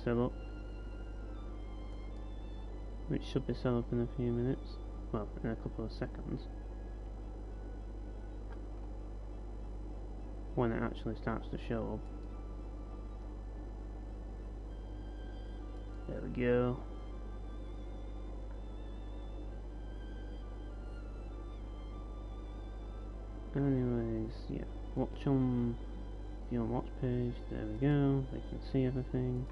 set up, which should be set up in a few minutes, well, in a couple of seconds, when it actually starts to show up. There we go. Anyways, yeah, watch on the on watch page, there we go, they can see everything.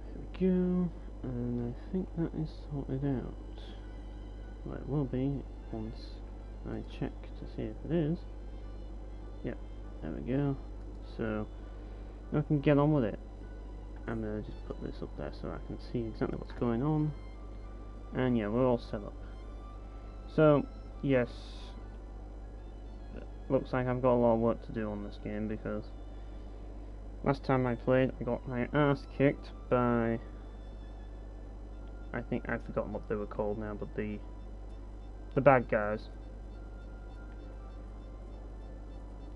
There we go, and I think that is sorted out. Well, it will be once I check to see if it is. Yep, there we go. So I can get on with it. I'm gonna just put this up there so I can see exactly what's going on. And yeah, we're all set up. So yes, looks like I've got a lot of work to do on this game, because last time I played I got my ass kicked by, I think I've forgotten what they were called now, but the bad guys.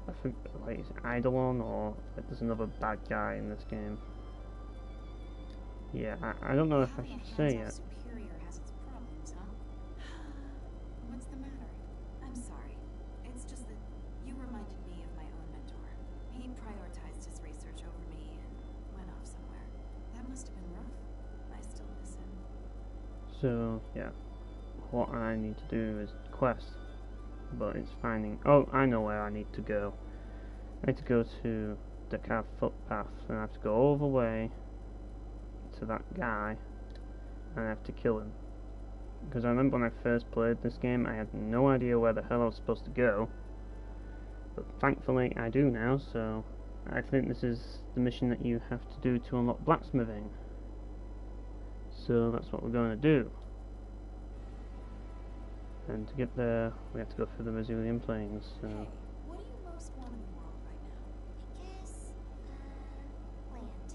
I think, like, is it Eidolon, or there's another bad guy in this game. Yeah, I don't know if I should say it. Superior has its problems, huh? What's the matter? I'm sorry. It's just that you reminded me of my own mentor. He prioritized his research over me and went off somewhere. That must have been rough. I still miss him. So yeah, what I need to do is quest, but it's finding. Oh, I know where I need to go. I need to go to the carved footpath, and I have to go all the way to that guy, and I have to kill him. Because I remember when I first played this game, I had no idea where the hell I was supposed to go. But thankfully, I do now. So I think this is the mission that you have to do to unlock blacksmithing. So that's what we're going to do. And to get there, we have to go through the Brazilian plains. So. Hey, what do you most want in the world right now? I guess, land.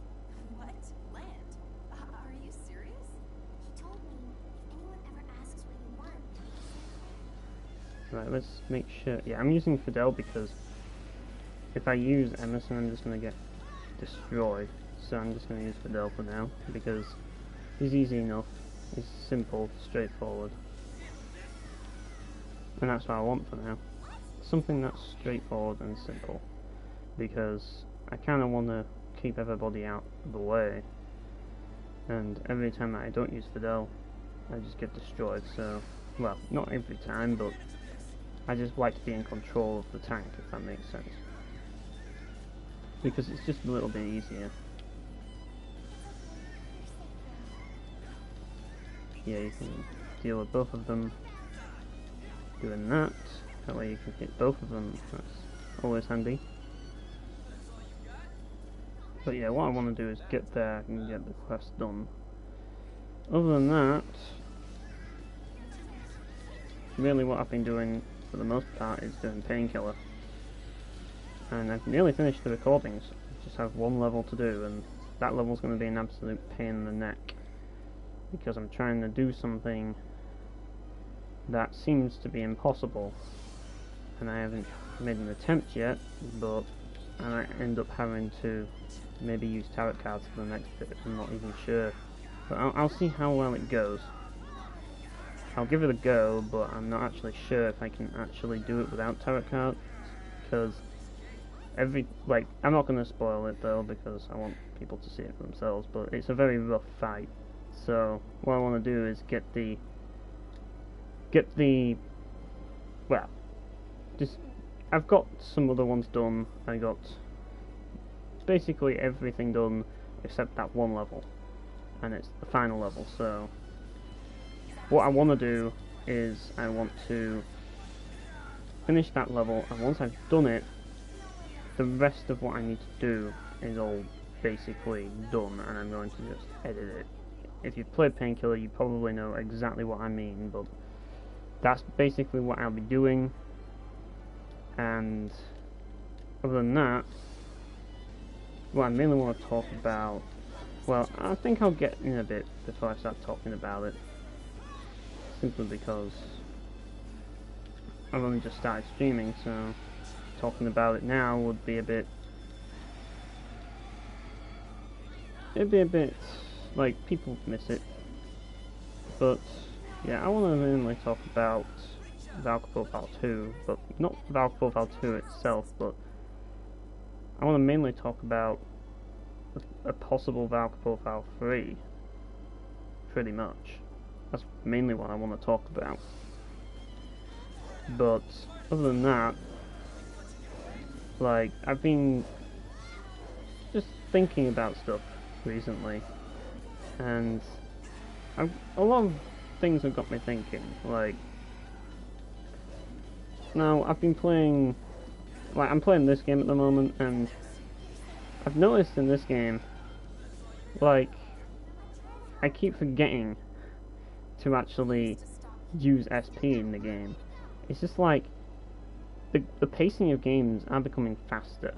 What? Land? Are you serious? He told me if anyone ever asks what you want, Right, let's make sure. Yeah, I'm using Fidel because if I use Emerson, I'm just going to get destroyed. So I'm just going to use Fidel for now, because he's easy enough. He's simple, straightforward. And that's what I want for now. Something that's straightforward and simple. Because I kind of want to keep everybody out of the way. And every time that I don't use Fidel, I just get destroyed. So, well, not every time, but I just like to be in control of the tank, if that makes sense. Because it's just a little bit easier. Yeah, you can deal with both of them. Doing that way you can hit both of them, that's always handy. But yeah, what I want to do is get there and get the quest done. Other than that, really what I've been doing for the most part is doing Painkiller. And I've nearly finished the recordings, I just have one level to do, and that level's going to be an absolute pain in the neck. Because I'm trying to do something that seems to be impossible, and I haven't made an attempt yet, but I might end up having to maybe use tarot cards for the next bit. I'm not even sure, but I'll see how well it goes. I'll give it a go, but I'm not actually sure if I can actually do it without tarot cards, because I'm not going to spoil it though, because I want people to see it for themselves, but it's a very rough fight. So what I want to do is get the well, just I've got some other ones done. I got basically everything done except that one level, and it's the final level. So what I want to do is I want to finish that level, and once I've done it, the rest of what I need to do is all basically done, and I'm going to just edit it. If you've played Painkiller, you probably know exactly what I mean, but that's basically what I'll be doing. And other than that, what I mainly want to talk about, well, I think I'll get in a bit before I start talking about it, simply because I've only just started streaming, so talking about it now would be it'd be a bit, like, people miss it. But, yeah, I want to mainly talk about Valkyrie Profile 2, but not Valkyrie Profile 2 itself, but I want to mainly talk about a possible Valkyrie Profile 3, pretty much. That's mainly what I want to talk about. But, other than that, like, I've been just thinking about stuff recently, and a lot of things have got me thinking. Like, now I've been playing, like, I'm playing this game at the moment, and I've noticed in this game, like, I keep forgetting to actually use SP in the game. It's just like the pacing of games are becoming faster,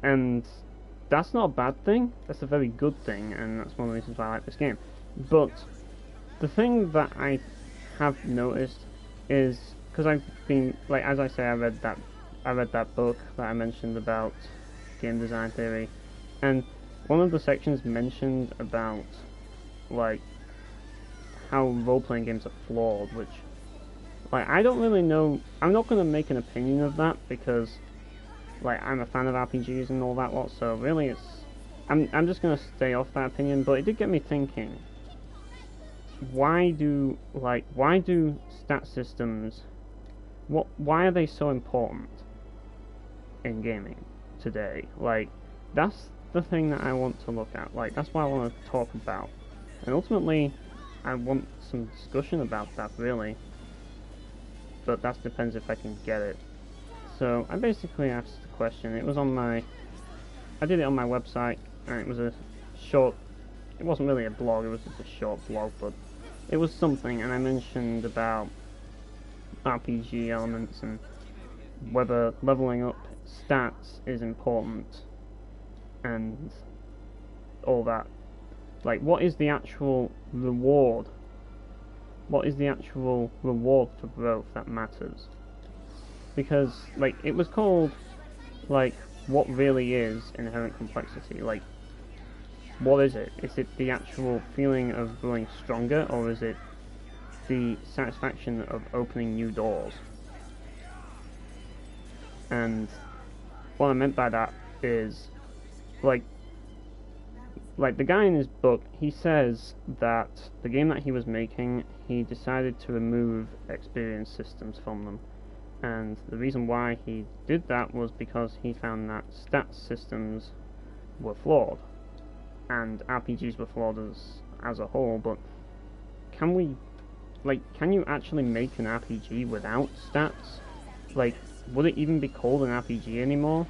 and that's not a bad thing. That's a very good thing, and that's one of the reasons why I like this game. But the thing that I have noticed is, because I've been, like, as I say, I read that book that I mentioned about game design theory, and one of the sections mentioned about, like, how role-playing games are flawed, which, like, I don't really know. I'm not going to make an opinion of that, because, like, I'm a fan of RPGs and all that lot, so really I'm just going to stay off that opinion. But it did get me thinking, why do stat systems, why are they so important in gaming today? Like, that's the thing that I want to look at. Like, that's what I want to talk about, and ultimately I want some discussion about that, really. But that depends if I can get it. So I basically asked the question. It was on I did it on my website, and it was a short, it wasn't really a blog, it was just a short blog, but it was something, and I mentioned about RPG elements and whether leveling up stats is important and all that. Like, what is the actual reward? What is the actual reward for growth that matters? Because, like, it was called, like, what really is inherent complexity? Like, what is it? Is it the actual feeling of growing stronger, or is it the satisfaction of opening new doors? And what I meant by that is, like the guy in his book, he says that the game that he was making, he decided to remove experience systems from them. And the reason why he did that was because he found that stats systems were flawed, and RPGs were flawed as a whole. But can you actually make an RPG without stats? Like, would it even be called an RPG anymore?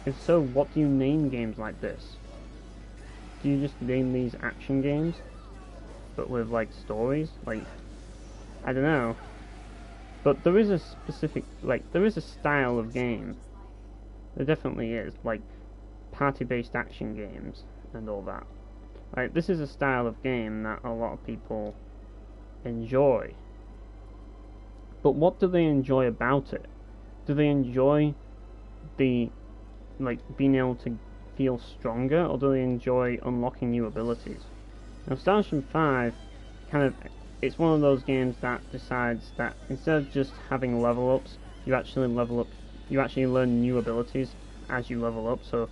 If so, what do you name games like this? Do you just name these action games, but with, like, stories? Like, I don't know. But there is a specific, like, there is a style of game. There definitely is, like, party-based action games and all that. Like, this is a style of game that a lot of people enjoy. But what do they enjoy about it? Do they enjoy the, like, being able to feel stronger, or do they enjoy unlocking new abilities? Now, Star Ocean 5 it's one of those games that decides that instead of just having level ups, you actually learn new abilities as you level up. So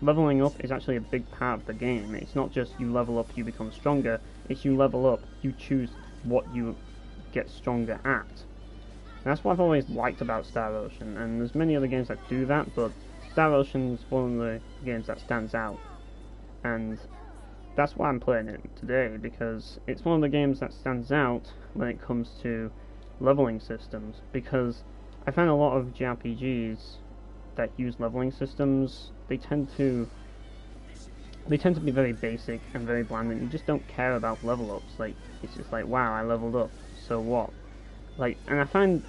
leveling up is actually a big part of the game. It's not just you level up, you become stronger. It's you level up, you choose what you get stronger at. And that's what I've always liked about Star Ocean, and there's many other games that do that, but Star Ocean's one of the games that stands out, and that's why I'm playing it today, because it's one of the games that stands out when it comes to leveling systems, because I find a lot of JRPGs that use leveling systems, they tend to be very basic and very bland, and you just don't care about level ups. Like, it's just like, wow, I leveled up, so what? Like, and I find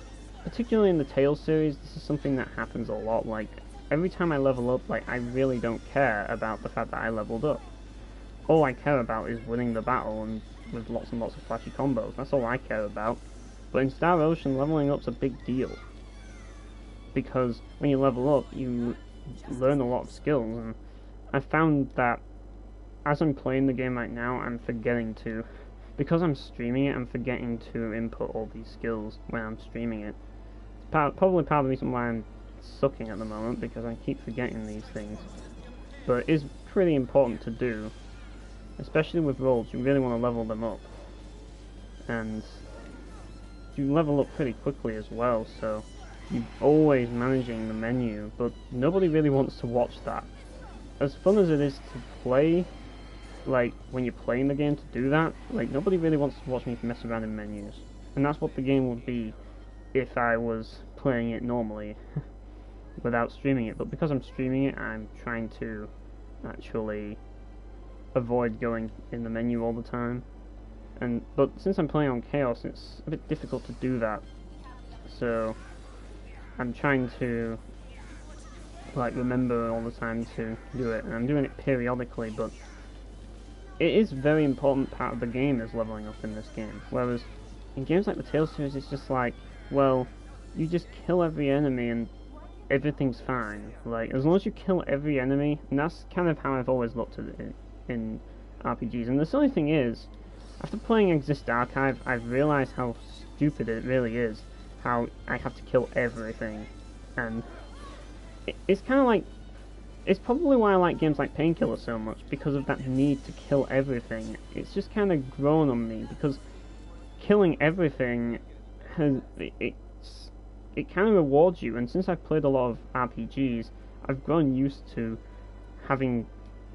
particularly in the Tales series, this is something that happens a lot. Like, every time I level up, like, I really don't care about the fact that I leveled up. All I care about is winning the battle and with lots and lots of flashy combos. That's all I care about. But in Star Ocean, leveling up's a big deal. Because when you level up, you learn a lot of skills, and I found that as I'm playing the game right now, I'm forgetting to, because I'm streaming it, I'm forgetting to input all these skills when I'm streaming it. It's probably part of the reason why I'm sucking at the moment, because I keep forgetting these things. But it is pretty important to do, especially with roles. You really want to level them up, and you level up pretty quickly as well, so you're always managing the menu, but nobody really wants to watch that. As fun as it is to play, like, when you're playing the game to do that, like, nobody really wants to watch me mess around in menus. And that's what the game would be if I was playing it normally, without streaming it. But because I'm streaming it, I'm trying to actually avoid going in the menu all the time. But since I'm playing on Chaos, it's a bit difficult to do that. So I'm trying to, like, remember all the time to do it, and I'm doing it periodically, but it is a very important part of the game is leveling up in this game. Whereas in games like the Tales series, it's just like, well, you just kill every enemy and everything's fine. Like, as long as you kill every enemy, and that's kind of how I've always looked at it in RPGs. And the silly thing is, after playing Exist Archive, I've realized how stupid it really is, how I have to kill everything. And it's kind of like, it's probably why I like games like Painkiller so much, because of that need to kill everything. It's just kind of grown on me, because killing everything it kind of rewards you, and since I've played a lot of RPGs, I've grown used to having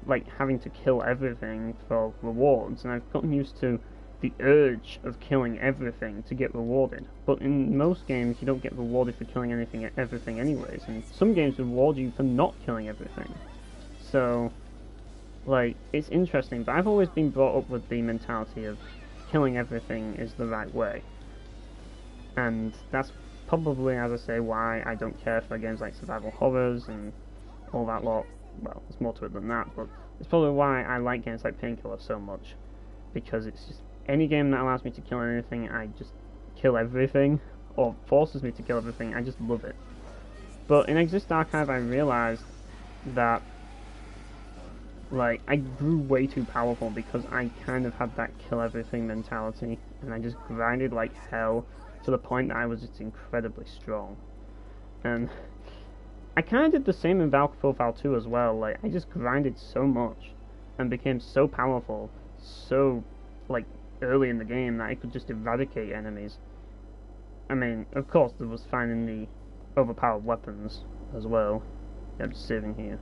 to kill everything for rewards, and I've gotten used to the urge of killing everything to get rewarded. But in most games, you don't get rewarded for killing everything anyways, and some games reward you for not killing everything. So, like, it's interesting, but I've always been brought up with the mentality of killing everything is the right way. And that's probably, as I say, why I don't care for games like survival horrors and all that lot. Well, there's more to it than that, but it's probably why I like games like Painkiller so much, because it's just any game that allows me to kill anything, I just kill everything, or forces me to kill everything, I just love it. But in Exist Archive, I realized that, like, I grew way too powerful because I kind of had that kill everything mentality, and I just grinded like hell to the point that I was just incredibly strong. And I kind of did the same in Valkyrie Profile 2 as well. Like, I just grinded so much and became so powerful, so, like, early in the game that I could just eradicate enemies. I mean, of course, there was finding the overpowered weapons as well. Yeah, I'm just saving here.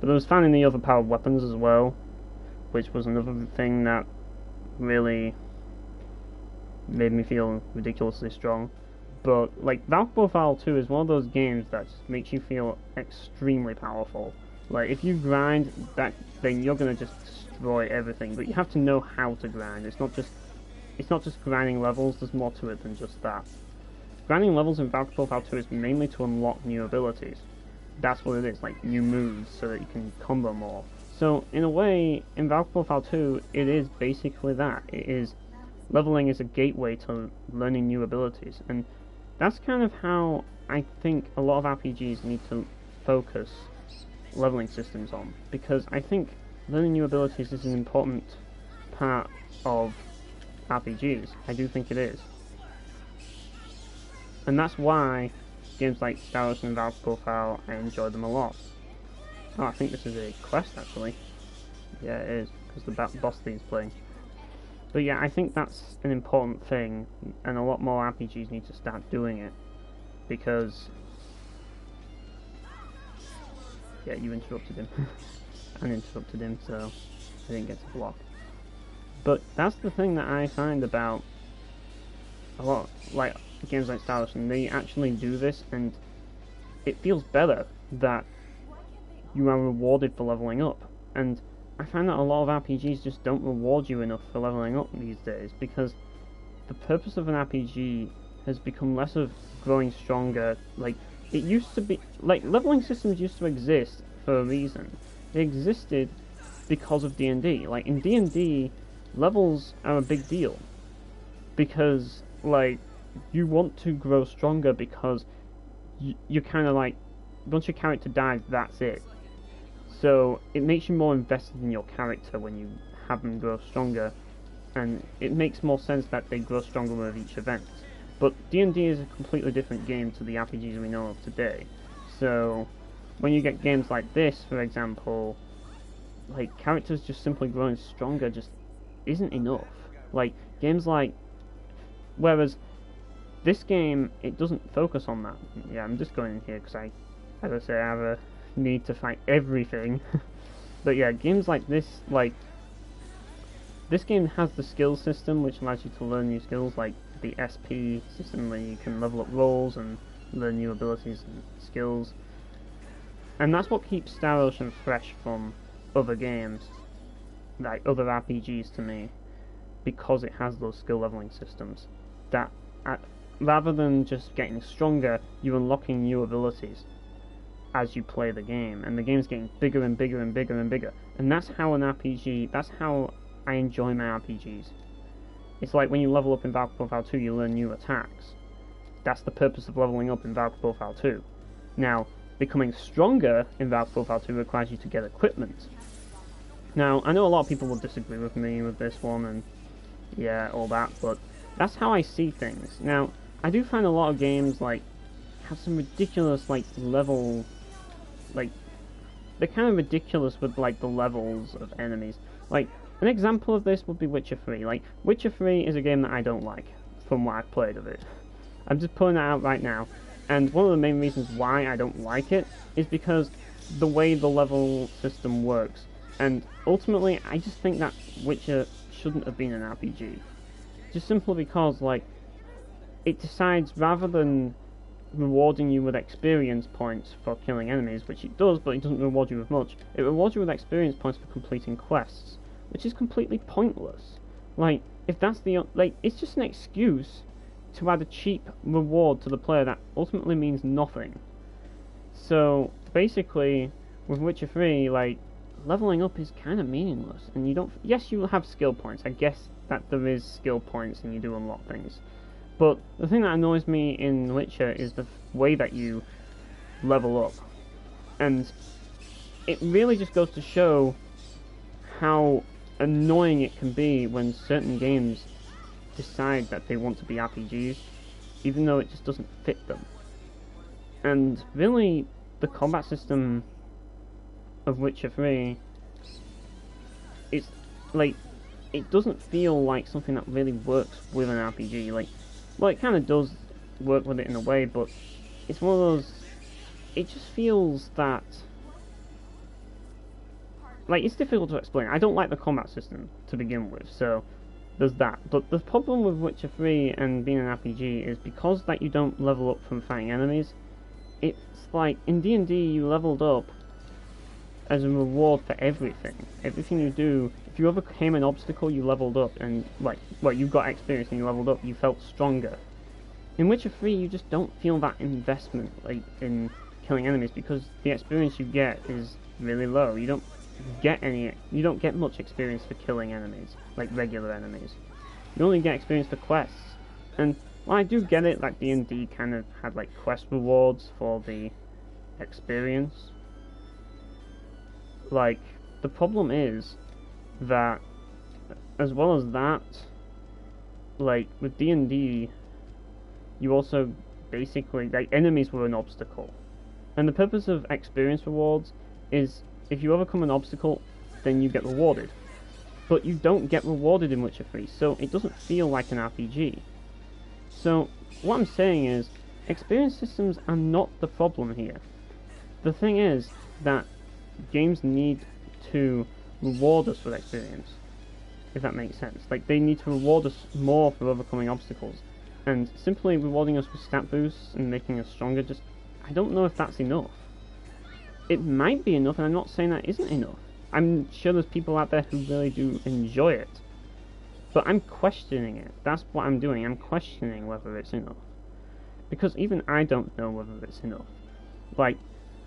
But there was finding the overpowered weapons as well, which was another thing that really made me feel ridiculously strong. But, like, Valkyrie Profile 2 is one of those games that just makes you feel extremely powerful. Like, if you grind, then you're gonna just destroy everything, but you have to know how to grind. It's not just grinding levels, there's more to it than just that. Grinding levels in Valkyrie Profile 2 is mainly to unlock new abilities. That's what it is, like new moves, so that you can combo more. So, in a way, in Valkyrie Profile 2, it is basically that. Leveling is a gateway to learning new abilities, and that's kind of how I think a lot of RPGs need to focus leveling systems on, because I think learning new abilities is an important part of RPGs. I do think it is. And that's why games like Star Ocean and Valkyrie Profile, I enjoy them a lot. Oh, I think this is a quest, actually. Yeah, it is, because the boss theme's playing. But yeah, I think that's an important thing, and a lot more RPGs need to start doing it, because... Yeah, you interrupted him. I interrupted him, so I didn't get to block. But that's the thing that I find about a lot, like, games like Star Ocean. They actually do this, and it feels better that you are rewarded for leveling up. And I find that a lot of RPGs just don't reward you enough for leveling up these days, because the purpose of an RPG has become less of growing stronger. Like, it used to be, like, leveling systems used to exist for a reason. They existed because of D&D. Like, in D&D, levels are a big deal. Because, like, you want to grow stronger because you're kind of like, once your character dies, that's it. So, it makes you more invested in your character when you have them grow stronger. And it makes more sense that they grow stronger with each event. But D&D is a completely different game to the RPGs we know of today. So, when you get games like this, for example, like, characters just simply growing stronger just isn't enough. Like, games like... Whereas, this game, it doesn't focus on that. Yeah, I'm just going in here because as I say, I have a need to fight everything. But yeah, games like this, like... This game has the skill system, which allows you to learn new skills, like the SP system, where you can level up roles and learn new abilities and skills. And that's what keeps Star Ocean fresh from other games, like other RPGs to me, because it has those skill leveling systems. That, rather than just getting stronger, you're unlocking new abilities as you play the game, and the game's getting bigger and bigger and bigger and bigger. And that's how an RPG, that's how I enjoy my RPGs. It's like when you level up in Valkyrie Profile 2, you learn new attacks. That's the purpose of leveling up in Valkyrie Profile 2. Now, becoming stronger in Valkyrie Profile 2 requires you to get equipment. Now, I know a lot of people will disagree with me with this one, and yeah, all that, but that's how I see things. Now, I do find a lot of games, like, have some ridiculous, like, level, like, they're kind of ridiculous with, like, the levels of enemies. Like, an example of this would be Witcher 3. Like, Witcher 3 is a game that I don't like, from what I've played of it. I'm just pulling that out right now. And one of the main reasons why I don't like it is because the way the level system works. And ultimately, I just think that Witcher shouldn't have been an RPG. Just simply because, like, it decides, rather than rewarding you with experience points for killing enemies, which it does, but it doesn't reward you with much, it rewards you with experience points for completing quests, which is completely pointless. Like, if that's the... like, it's just an excuse to add a cheap reward to the player that ultimately means nothing. So, basically, with Witcher 3, like, leveling up is kind of meaningless, and you don't... Yes, you will have skill points. I guess that there is skill points and you do unlock things. But the thing that annoys me in Witcher is the way that you level up. And it really just goes to show how annoying it can be when certain games decide that they want to be RPGs, even though it just doesn't fit them. And really, the combat system of Witcher 3, it's like, it doesn't feel like something that really works with an RPG. Like, well, it kind of does work with it in a way, but it's one of those, it just feels that, like, it's difficult to explain. I don't like the combat system to begin with, so there's that. But the problem with Witcher 3 and being an RPG is because that you don't level up from fighting enemies, it's like, in D&D you leveled up as a reward for everything. Everything you do, if you overcame an obstacle, you leveled up, and, like, well, you got experience and you leveled up, you felt stronger. In Witcher 3, you just don't feel that investment, like, in killing enemies, because the experience you get is really low. You don't get much experience for killing enemies, like regular enemies. You only get experience for quests. And while I do get it, like D&D kind of had like quest rewards for the experience, like, the problem is that, as well as that, like, with D&D, you also basically, like, enemies were an obstacle. And the purpose of experience rewards is, if you overcome an obstacle, then you get rewarded. But you don't get rewarded in Witcher 3, so it doesn't feel like an RPG. So, what I'm saying is, experience systems are not the problem here. The thing is that games need to reward us with experience, if that makes sense. Like, they need to reward us more for overcoming obstacles. And simply rewarding us with stat boosts and making us stronger, just, I don't know if that's enough. It might be enough, and I'm not saying that isn't enough. I'm sure there's people out there who really do enjoy it. But I'm questioning it. That's what I'm doing. I'm questioning whether it's enough. because even I don't know whether it's enough. Like,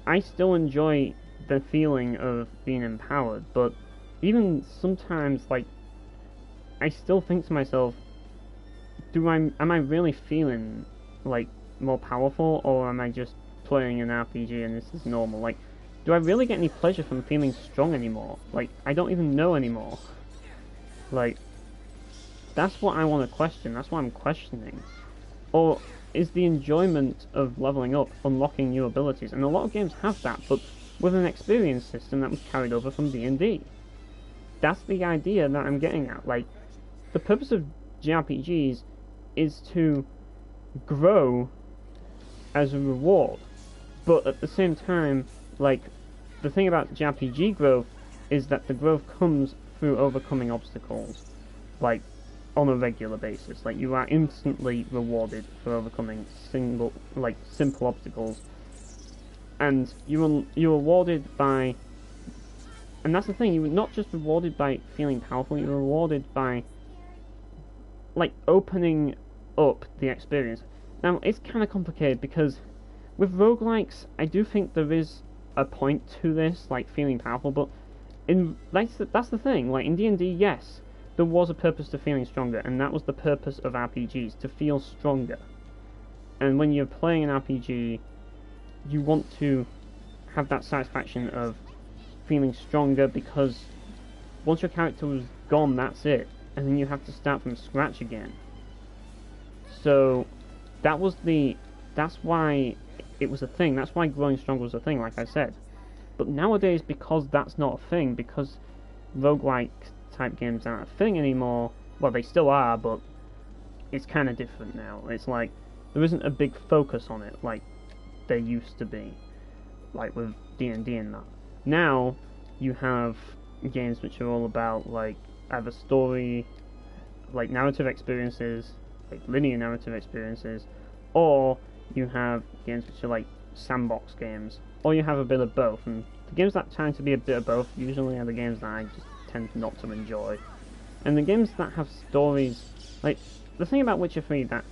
I still enjoy the feeling of being empowered, but even sometimes, like, I still think to myself, am I really feeling, like, more powerful, or am I just playing an RPG and this is normal? Like, do I really get any pleasure from feeling strong anymore? Like, I don't even know anymore. Like, that's what I want to question, that's what I'm questioning. Or is the enjoyment of leveling up unlocking new abilities? And a lot of games have that, but with an experience system that was carried over from D&D. That's the idea that I'm getting at. Like, the purpose of JRPGs is to grow as a reward, but at the same time, like, the thing about JRPG growth is that the growth comes through overcoming obstacles, like, on a regular basis. Like, you are instantly rewarded for overcoming simple obstacles, and you're rewarded by, and that's the thing, you're not just rewarded by feeling powerful, you're rewarded by, like, opening up the experience. Now, it's kind of complicated, because with roguelikes, I do think there is a point to this, like, feeling powerful, but that's the thing, like, in D&D, yes, there was a purpose to feeling stronger, and that was the purpose of RPGs, to feel stronger. And when you're playing an RPG, you want to have that satisfaction of feeling stronger, because once your character was gone, that's it, and then you have to start from scratch again. So that's why it was a thing, that's why growing stronger was a thing, like I said. But nowadays, because that's not a thing, because roguelike type games aren't a thing anymore, well, they still are, but it's kind of different now. It's like, there isn't a big focus on it like there used to be, like with D&D and that. Now, you have games which are all about, like, either story, like narrative experiences, like linear narrative experiences, or you have games which are like sandbox games, or you have a bit of both, and the games that tend to be a bit of both usually are the games that I just tend not to enjoy. And the games that have stories, like, the thing about Witcher 3 that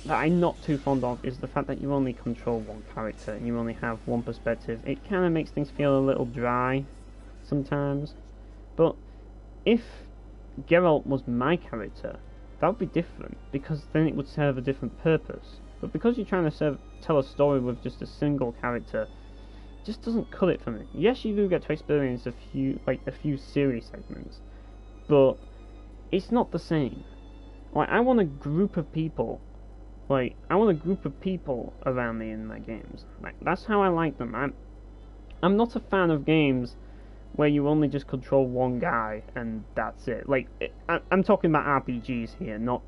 I'm not too fond of is the fact that you only control one character and you only have one perspective. It kind of makes things feel a little dry sometimes. But if Geralt was my character, that would be different, because then it would serve a different purpose. But because you're trying to tell a story with just a single character, it just doesn't cut it for me. Yes, you do get to experience a few series segments, but it's not the same. Like, I want a group of people. Like, I want a group of people around me in my games. Like, that's how I like them. I'm not a fan of games where you only just control one guy and that's it. Like, I'm talking about RPGs here, not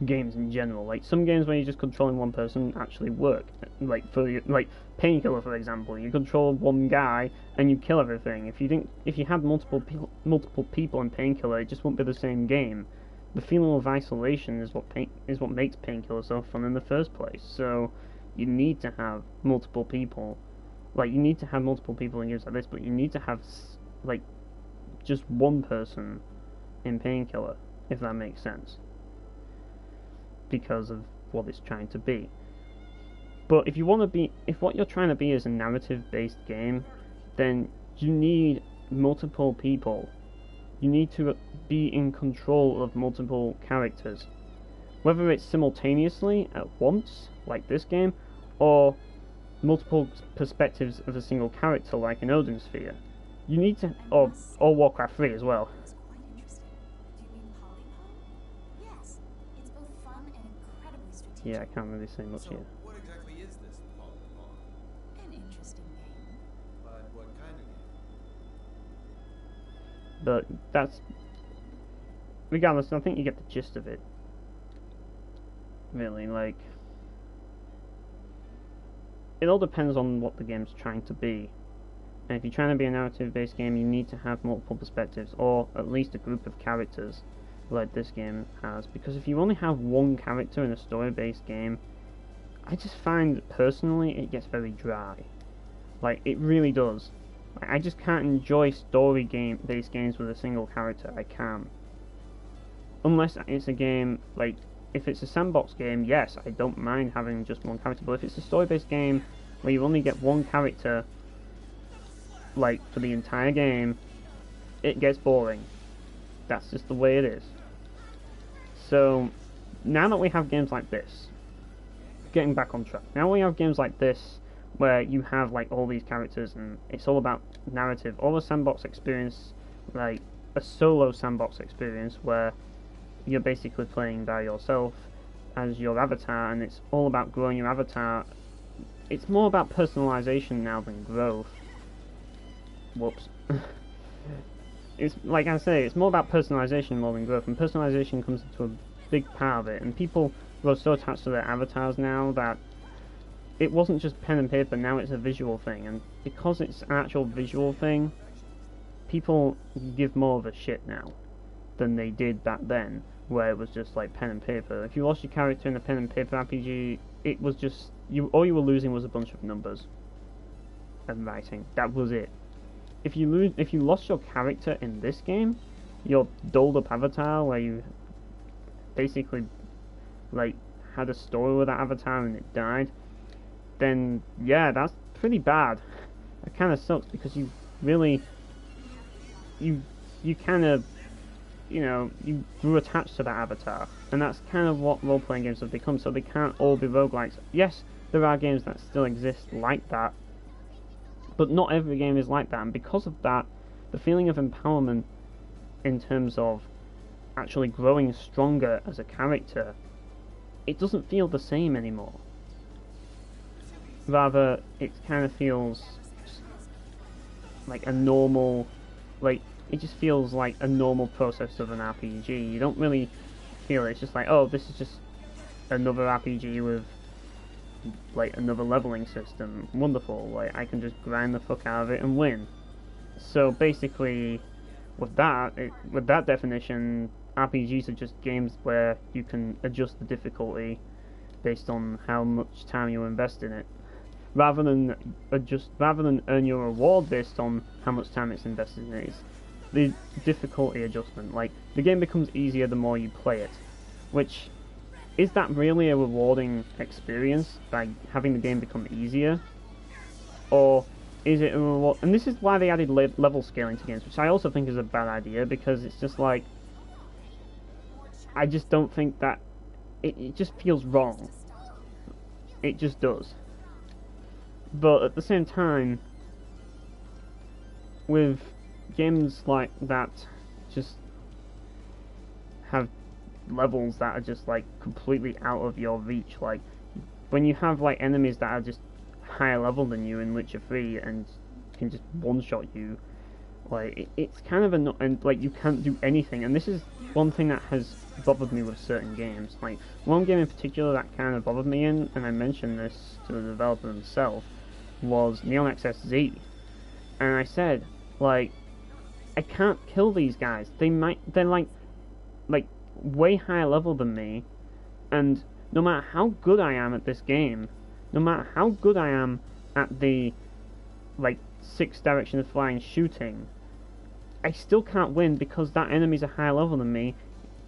games in general. Like, some games where you're just controlling one person actually work. Like, like Painkiller, for example, you control one guy and you kill everything. If you had multiple people in Painkiller, it just wouldn't be the same game. The feeling of isolation is what makes Painkiller so fun in the first place. So you need to have multiple people. Like, you need to have multiple people in games like this, but you need to have, like, just one person in Painkiller, if that makes sense, because of what it's trying to be. But if what you're trying to be is a narrative-based game, then you need multiple people. You need to be in control of multiple characters, whether it's simultaneously at once, like this game, or multiple perspectives of a single character, like in Odin Sphere. You need to, or Warcraft 3 as well. It's quite interesting. Do you mean Polypod? Yes. It's both fun and incredibly strategic. Yeah, I can't really say much here. What exactly is this Polypod? An interesting game. But what kind of game? But that's, regardless, I think you get the gist of it. Really, like, it all depends on what the game's trying to be. And if you're trying to be a narrative-based game, you need to have multiple perspectives, or at least a group of characters, like this game has. Because if you only have one character in a story-based game, I just find, personally, it gets very dry. Like, it really does. Like, I just can't enjoy story-based games with a single character. I can't. Unless it's a game, like, if it's a sandbox game, yes, I don't mind having just one character. But if it's a story-based game where you only get one character, like for the entire game, it gets boring. That's just the way it is. So now that we have games like this, getting back on track, now we have games like this where you have like all these characters and it's all about narrative, all a sandbox experience, like a solo sandbox experience where you're basically playing by yourself as your avatar, and it's all about growing your avatar. It's more about personalization now than growth. Whoops. It's like I say, it's more about personalization more than growth, and personalization comes into a big part of it, and people are so attached to their avatars now that it wasn't just pen and paper, now it's a visual thing, and because it's an actual visual thing, people give more of a shit now than they did back then, where it was just like pen and paper. If you lost your character in a pen and paper RPG, it was just all you were losing was a bunch of numbers and writing. That was it. If you lost your character in this game, your dolled up avatar where you basically like had a story with that avatar and it died, then yeah, that's pretty bad. It kind of sucks because you really you kind of, you know, you grew attached to that avatar, and that's kind of what role-playing games have become. So they can't all be roguelikes. Yes, there are games that still exist like that, but not every game is like that, and because of that, the feeling of empowerment in terms of actually growing stronger as a character, it doesn't feel the same anymore. Rather, it kind of feels like a normal, like, it just feels like a normal process of an RPG. You don't really feel it. It's just like, oh, this is just another RPG with like another leveling system. Wonderful. Like, I can just grind the fuck out of it and win. So basically, with that definition, RPGs are just games where you can adjust the difficulty based on how much time you invest in it, rather than earn your reward based on how much time it's invested in it. It's the difficulty adjustment. Like, the game becomes easier the more you play it, which is that really a rewarding experience by having the game become easier, or is it a reward? And this is why they added level scaling to games, which I also think is a bad idea, because it's just like, I just don't think that it just feels wrong. It just does. But at the same time, with games like that just have levels that are just like completely out of your reach, like when you have like enemies that are just higher level than you in Witcher 3 and can just one-shot you, like it's kind of and like you can't do anything. And this is one thing that has bothered me with certain games. Like, one game in particular that kind of bothered me and I mentioned this to the developer himself, was Neon XSZ. And I said, like, I can't kill these guys. They're like way higher level than me, and no matter how good I am at this game, no matter how good I am at the like 6 direction of flying shooting, I still can't win because that enemy's a higher level than me.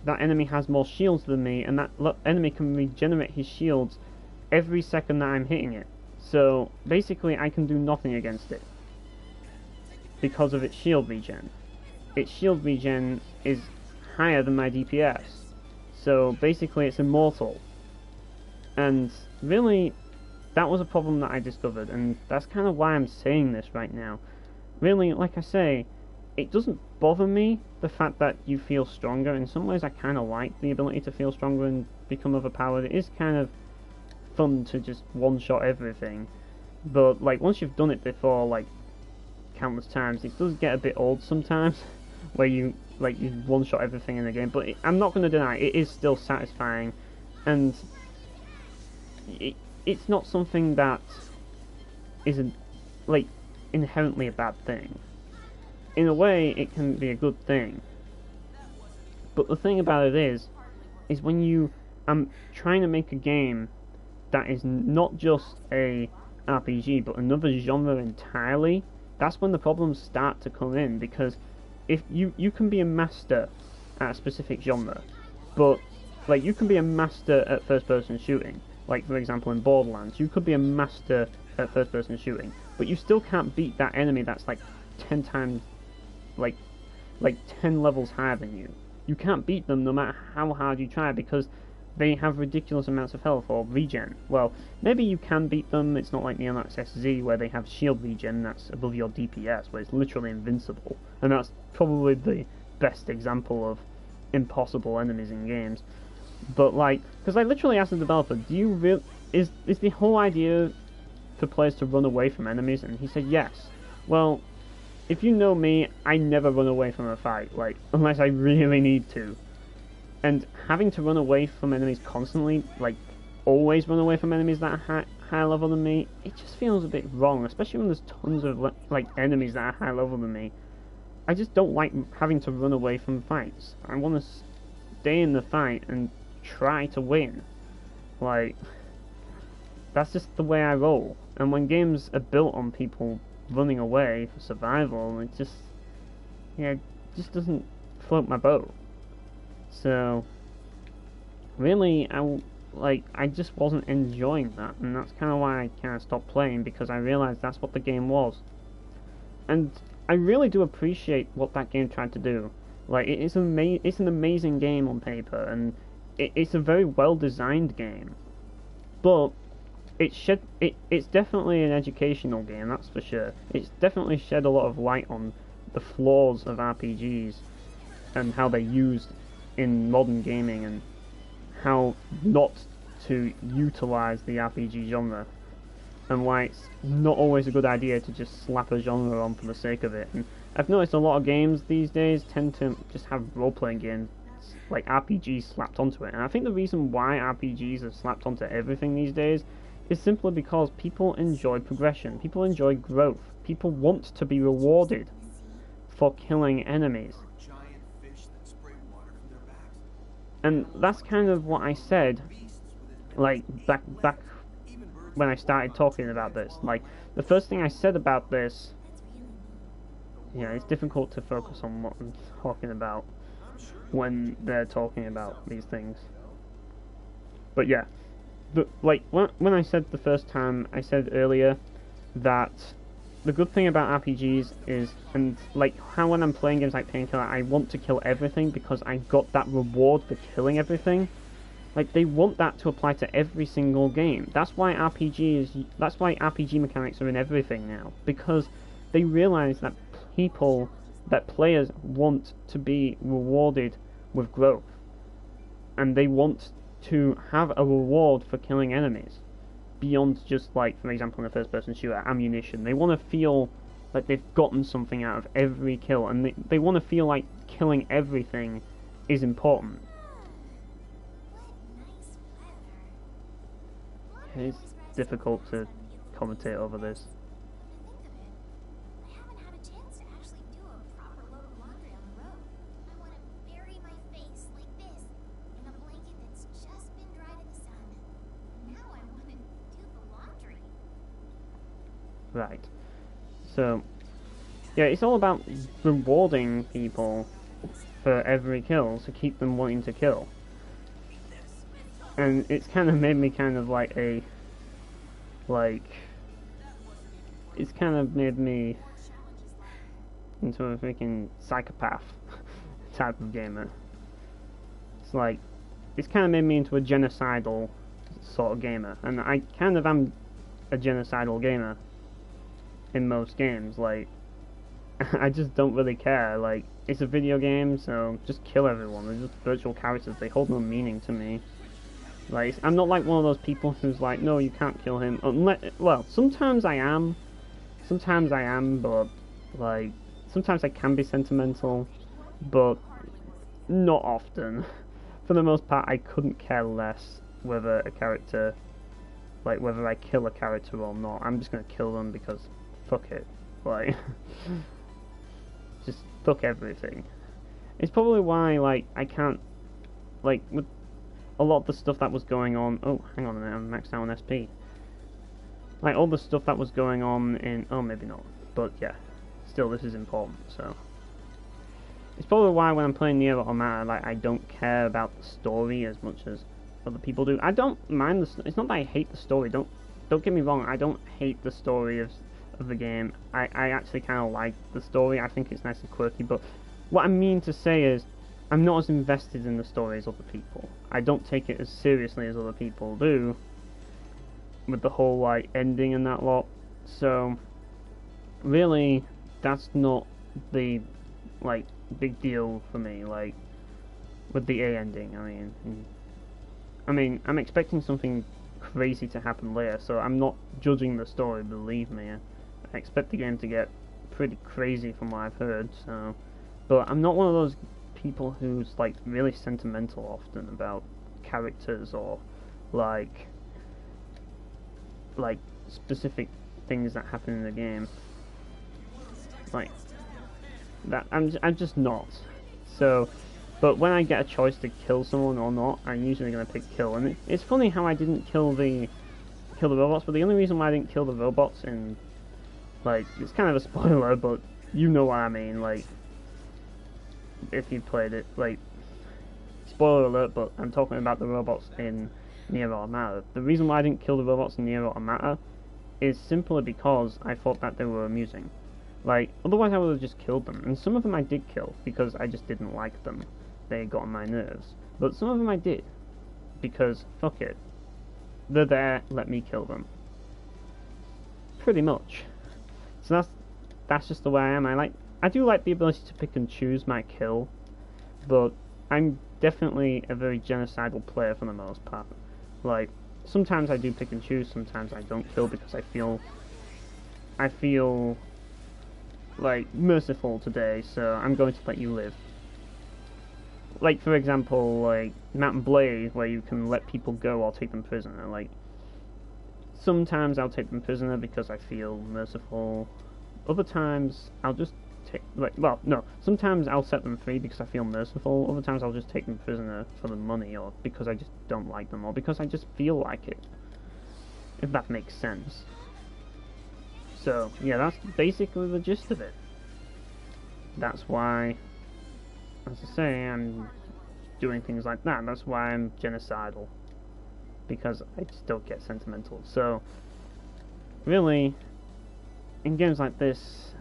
That enemy has more shields than me, and that enemy can regenerate his shields every second that I'm hitting it. So basically I can do nothing against it because of its shield regen. Its shield regen is higher than my DPS, so basically it's immortal. And really, that was a problem that I discovered, and that's kind of why I'm saying this right now. Really, like I say, it doesn't bother me, the fact that you feel stronger. In some ways I kind of like the ability to feel stronger and become overpowered. It is kind of fun to just one-shot everything, but like once you've done it before, like countless times, it does get a bit old sometimes, where you one-shot everything in the game. But I'm not going to deny it is still satisfying, and it's not something that isn't like inherently a bad thing. In a way, it can be a good thing. But the thing about it is when you trying to make a game that is not just a RPG, but another genre entirely, that's when the problems start to come in. Because if you can be a master at a specific genre, but like, you can be a master at first-person shooting. Like, for example, in Borderlands, you could be a master at first-person shooting, but you still can't beat that enemy that's like 10 times, like 10 levels higher than you. You can't beat them no matter how hard you try, because they have ridiculous amounts of health or regen. Well, maybe you can beat them. It's not like Neonax SZ where they have shield regen that's above your DPS, where it's literally invincible. And that's probably the best example of impossible enemies in games. But like, because I literally asked the developer, do you is the whole idea for players to run away from enemies? And he said yes. Well, if you know me, I never run away from a fight, like, unless I really need to. And having to run away from enemies constantly, like, always run away from enemies that are higher level than me, it just feels a bit wrong, especially when there's tons of, like, enemies that are higher level than me. I just don't like having to run away from fights. I want to stay in the fight and try to win. Like, that's just the way I roll. And when games are built on people running away for survival, it just, yeah, it just doesn't float my boat. So, really, I just wasn't enjoying that, and that's kind of why I kind of stopped playing, because I realized that's what the game was. And I really do appreciate what that game tried to do. Like, it's an amazing game on paper, and it's a very well-designed game. But it's definitely an educational game, that's for sure. It's definitely shed a lot of light on the flaws of RPGs and how they're used in modern gaming, and how not to utilize the RPG genre, and why it's not always a good idea to just slap a genre on for the sake of it. And I've noticed a lot of games these days tend to just have role-playing games, like RPGs, slapped onto it. And I think the reason why RPGs are slapped onto everything these days is simply because people enjoy progression, people enjoy growth, people want to be rewarded for killing enemies. And that's kind of what I said, like, back when I started talking about this. Like, the first thing I said about this, yeah, it's difficult to focus on what I'm talking about when they're talking about these things. But yeah, like, when I said the first time, I said earlier that the good thing about RPGs is, and like how when I'm playing games like Painkiller, I want to kill everything because I got that reward for killing everything. Like, they want that to apply to every single game. That's why RPG mechanics are in everything now, because they realize that players want to be rewarded with growth, and they want to have a reward for killing enemies. Beyond just, like, for example, in a first-person shooter, ammunition. They want to feel like they've gotten something out of every kill, and they want to feel like killing everything is important. It's difficult to commentate over this. Right. So, yeah, it's all about rewarding people for every kill to keep them wanting to kill. And it's kind of made me kind of like it's kind of made me into a freaking psychopath type of gamer. It's like, it's kind of made me into a genocidal sort of gamer, and I kind of am a genocidal gamer in most games. Like, I just don't really care. Like, it's a video game, so just kill everyone. They're just virtual characters. They hold no meaning to me. Like, I'm not like one of those people who's like, no, you can't kill him. Unless, well, sometimes I am, but like, sometimes I can be sentimental, but not often. For the most part, I couldn't care less whether a character, like, whether I kill a character or not. I'm just gonna kill them because fuck it. Like, just fuck everything. It's probably why, like, I can't, like, with a lot of the stuff that was going on. Oh, hang on a minute, I'm maxed out on SP. Like, all the stuff that was going on in, oh, maybe not, but yeah, still, this is important. So it's probably why when I'm playing Nier Automata, like, I don't care about the story as much as other people do. I don't mind it's not that I hate the story. Don't get me wrong. I don't hate the story of the game. I actually kind of like the story. I think it's nice and quirky. But what I mean to say is, I'm not as invested in the story as other people. I don't take it as seriously as other people do with the whole like ending and that lot. So really, that's not the like big deal for me. Like with the A ending, I mean, I'm expecting something crazy to happen later, so I'm not judging the story. Believe me, I expect the game to get pretty crazy from what I've heard. So, but I'm not one of those people who's like really sentimental often about characters or like specific things that happen in the game. Like that, I'm just not. So, but when I get a choice to kill someone or not, I'm usually gonna pick kill. And it's funny how I didn't kill the robots, but the only reason why I didn't kill the robots in like it's kind of a spoiler, but you know what I mean. Like if you played it, like spoiler alert, but I'm talking about the robots in Nier Automata. The reason why I didn't kill the robots in Nier Automata is simply because I thought that they were amusing. Like, otherwise I would have just killed them. And some of them I did kill, because I just didn't like them. They got on my nerves. But some of them I did, because, fuck it. They're there, let me kill them. Pretty much. So that's just the way I am. I do like the ability to pick and choose my kill, but I'm definitely a very genocidal player for the most part. Like, sometimes I do pick and choose, sometimes I don't kill because I feel like merciful today, so I'm going to let you live. Like for example, like Mountain Blade, where you can let people go or take them prisoner. Like sometimes I'll take them prisoner because I feel merciful. Other times I'll just sometimes I'll set them free because I feel merciful. Other times I'll just take them prisoner for the money, or because I just don't like them, or because I just feel like it. If that makes sense. So, yeah, that's basically the gist of it. That's why, as I say, I'm doing things like that. That's why I'm genocidal. Because I just don't get sentimental. So, really, in games like this...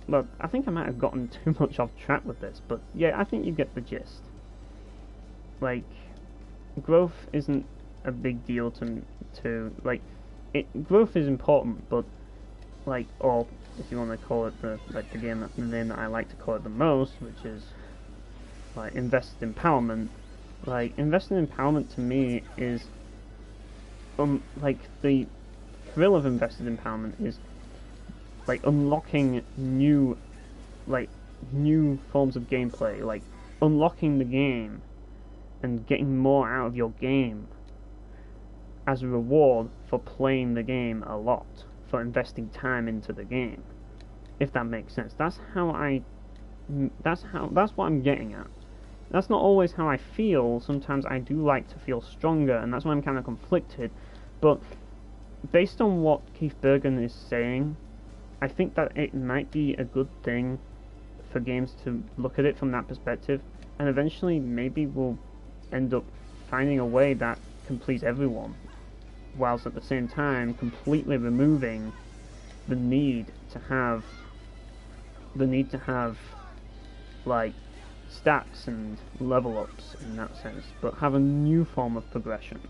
Well, I think I might have gotten too much off track with this, but yeah, I think you get the gist. Like, growth isn't a big deal to like... growth is important, but like, or if you want to call it the name that I like to call it the most, which is like invested empowerment. Like invested empowerment to me is like the thrill of invested empowerment is like unlocking new forms of gameplay, like unlocking the game and getting more out of your game as a reward for playing the game a lot, for investing time into the game. If that makes sense. That's what I'm getting at. That's not always how I feel. Sometimes I do like to feel stronger, and that's why I'm kind of conflicted. But based on what Keith Bergen is saying, I think that it might be a good thing for games to look at it from that perspective, and eventually maybe we'll end up finding a way that can please everyone, whilst at the same time completely removing the need to have like stats and level ups in that sense, but have a new form of progression,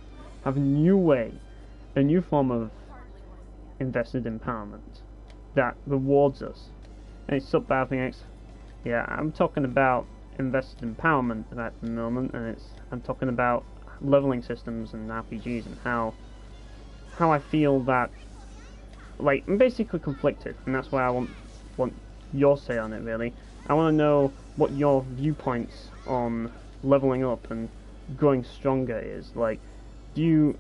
have a new form of invested empowerment that rewards us. Hey, sup, Battlefield X? Yeah, I'm talking about invested empowerment at the moment, and I'm talking about leveling systems and RPGs and how I feel that, like, I'm basically conflicted, and that's why I want your say on it, really. I want to know what your viewpoints on leveling up and growing stronger is. Like, do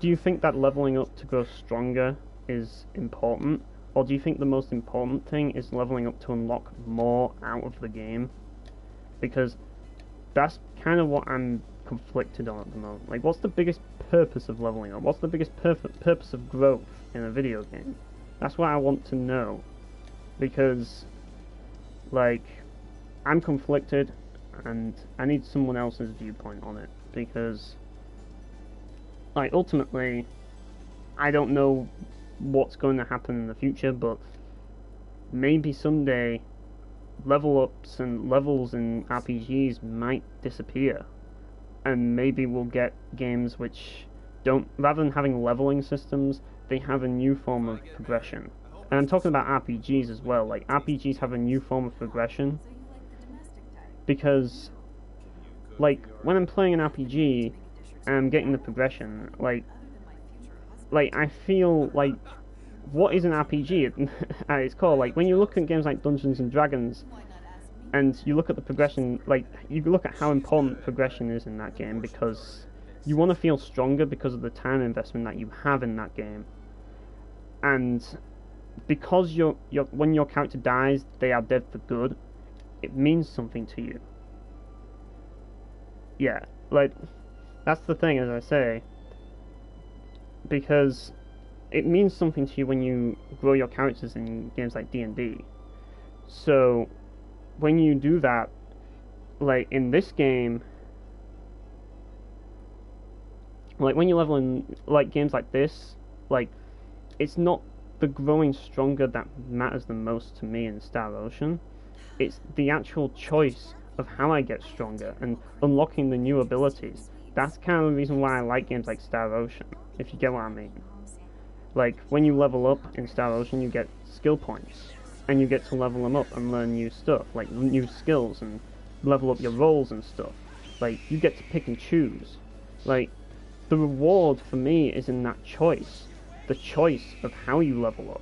you think that leveling up to grow stronger is important, or do you think the most important thing is leveling up to unlock more out of the game? Because that's kind of what I'm conflicted on at the moment. Like, what's the biggest purpose of leveling up? What's the biggest purpose of growth in a video game? That's what I want to know. Because Like, I'm conflicted, and I need someone else's viewpoint on it, because, like, ultimately, I don't know what's going to happen in the future, but maybe someday level ups and levels in RPGs might disappear, and maybe we'll get games which don't, rather than having leveling systems, they have a new form of progression. And I'm talking about RPGs as well. Like, RPGs have a new form of progression, So you like the domestic type? because, like, when I'm playing an RPG and I'm getting the progression, like, Other than my future husband. I feel like, what is an RPG at its core? Like, when you look at games like Dungeons and Dragons, Why not ask me? and you look at the progression, like, you look at how important progression is in that game, because you want to feel stronger because of the time investment that you have in that game. And because when your character dies, they are dead for good, it means something to you. Yeah, like, that's the thing, as I say, because it means something to you when you grow your characters in games like D&D. So, when you do that, like, in this game, like, when you level in, like, games like this, like, it's not the growing stronger that matters the most to me in Star Ocean. It's the actual choice of how I get stronger and unlocking the new abilities. That's kind of the reason why I like games like Star Ocean, if you get what I mean. Like, when you level up in Star Ocean, you get skill points, and you get to level them up and learn new stuff, like new skills, and level up your roles and stuff. Like, you get to pick and choose. Like, the reward for me is in that choice. The choice of how you level up.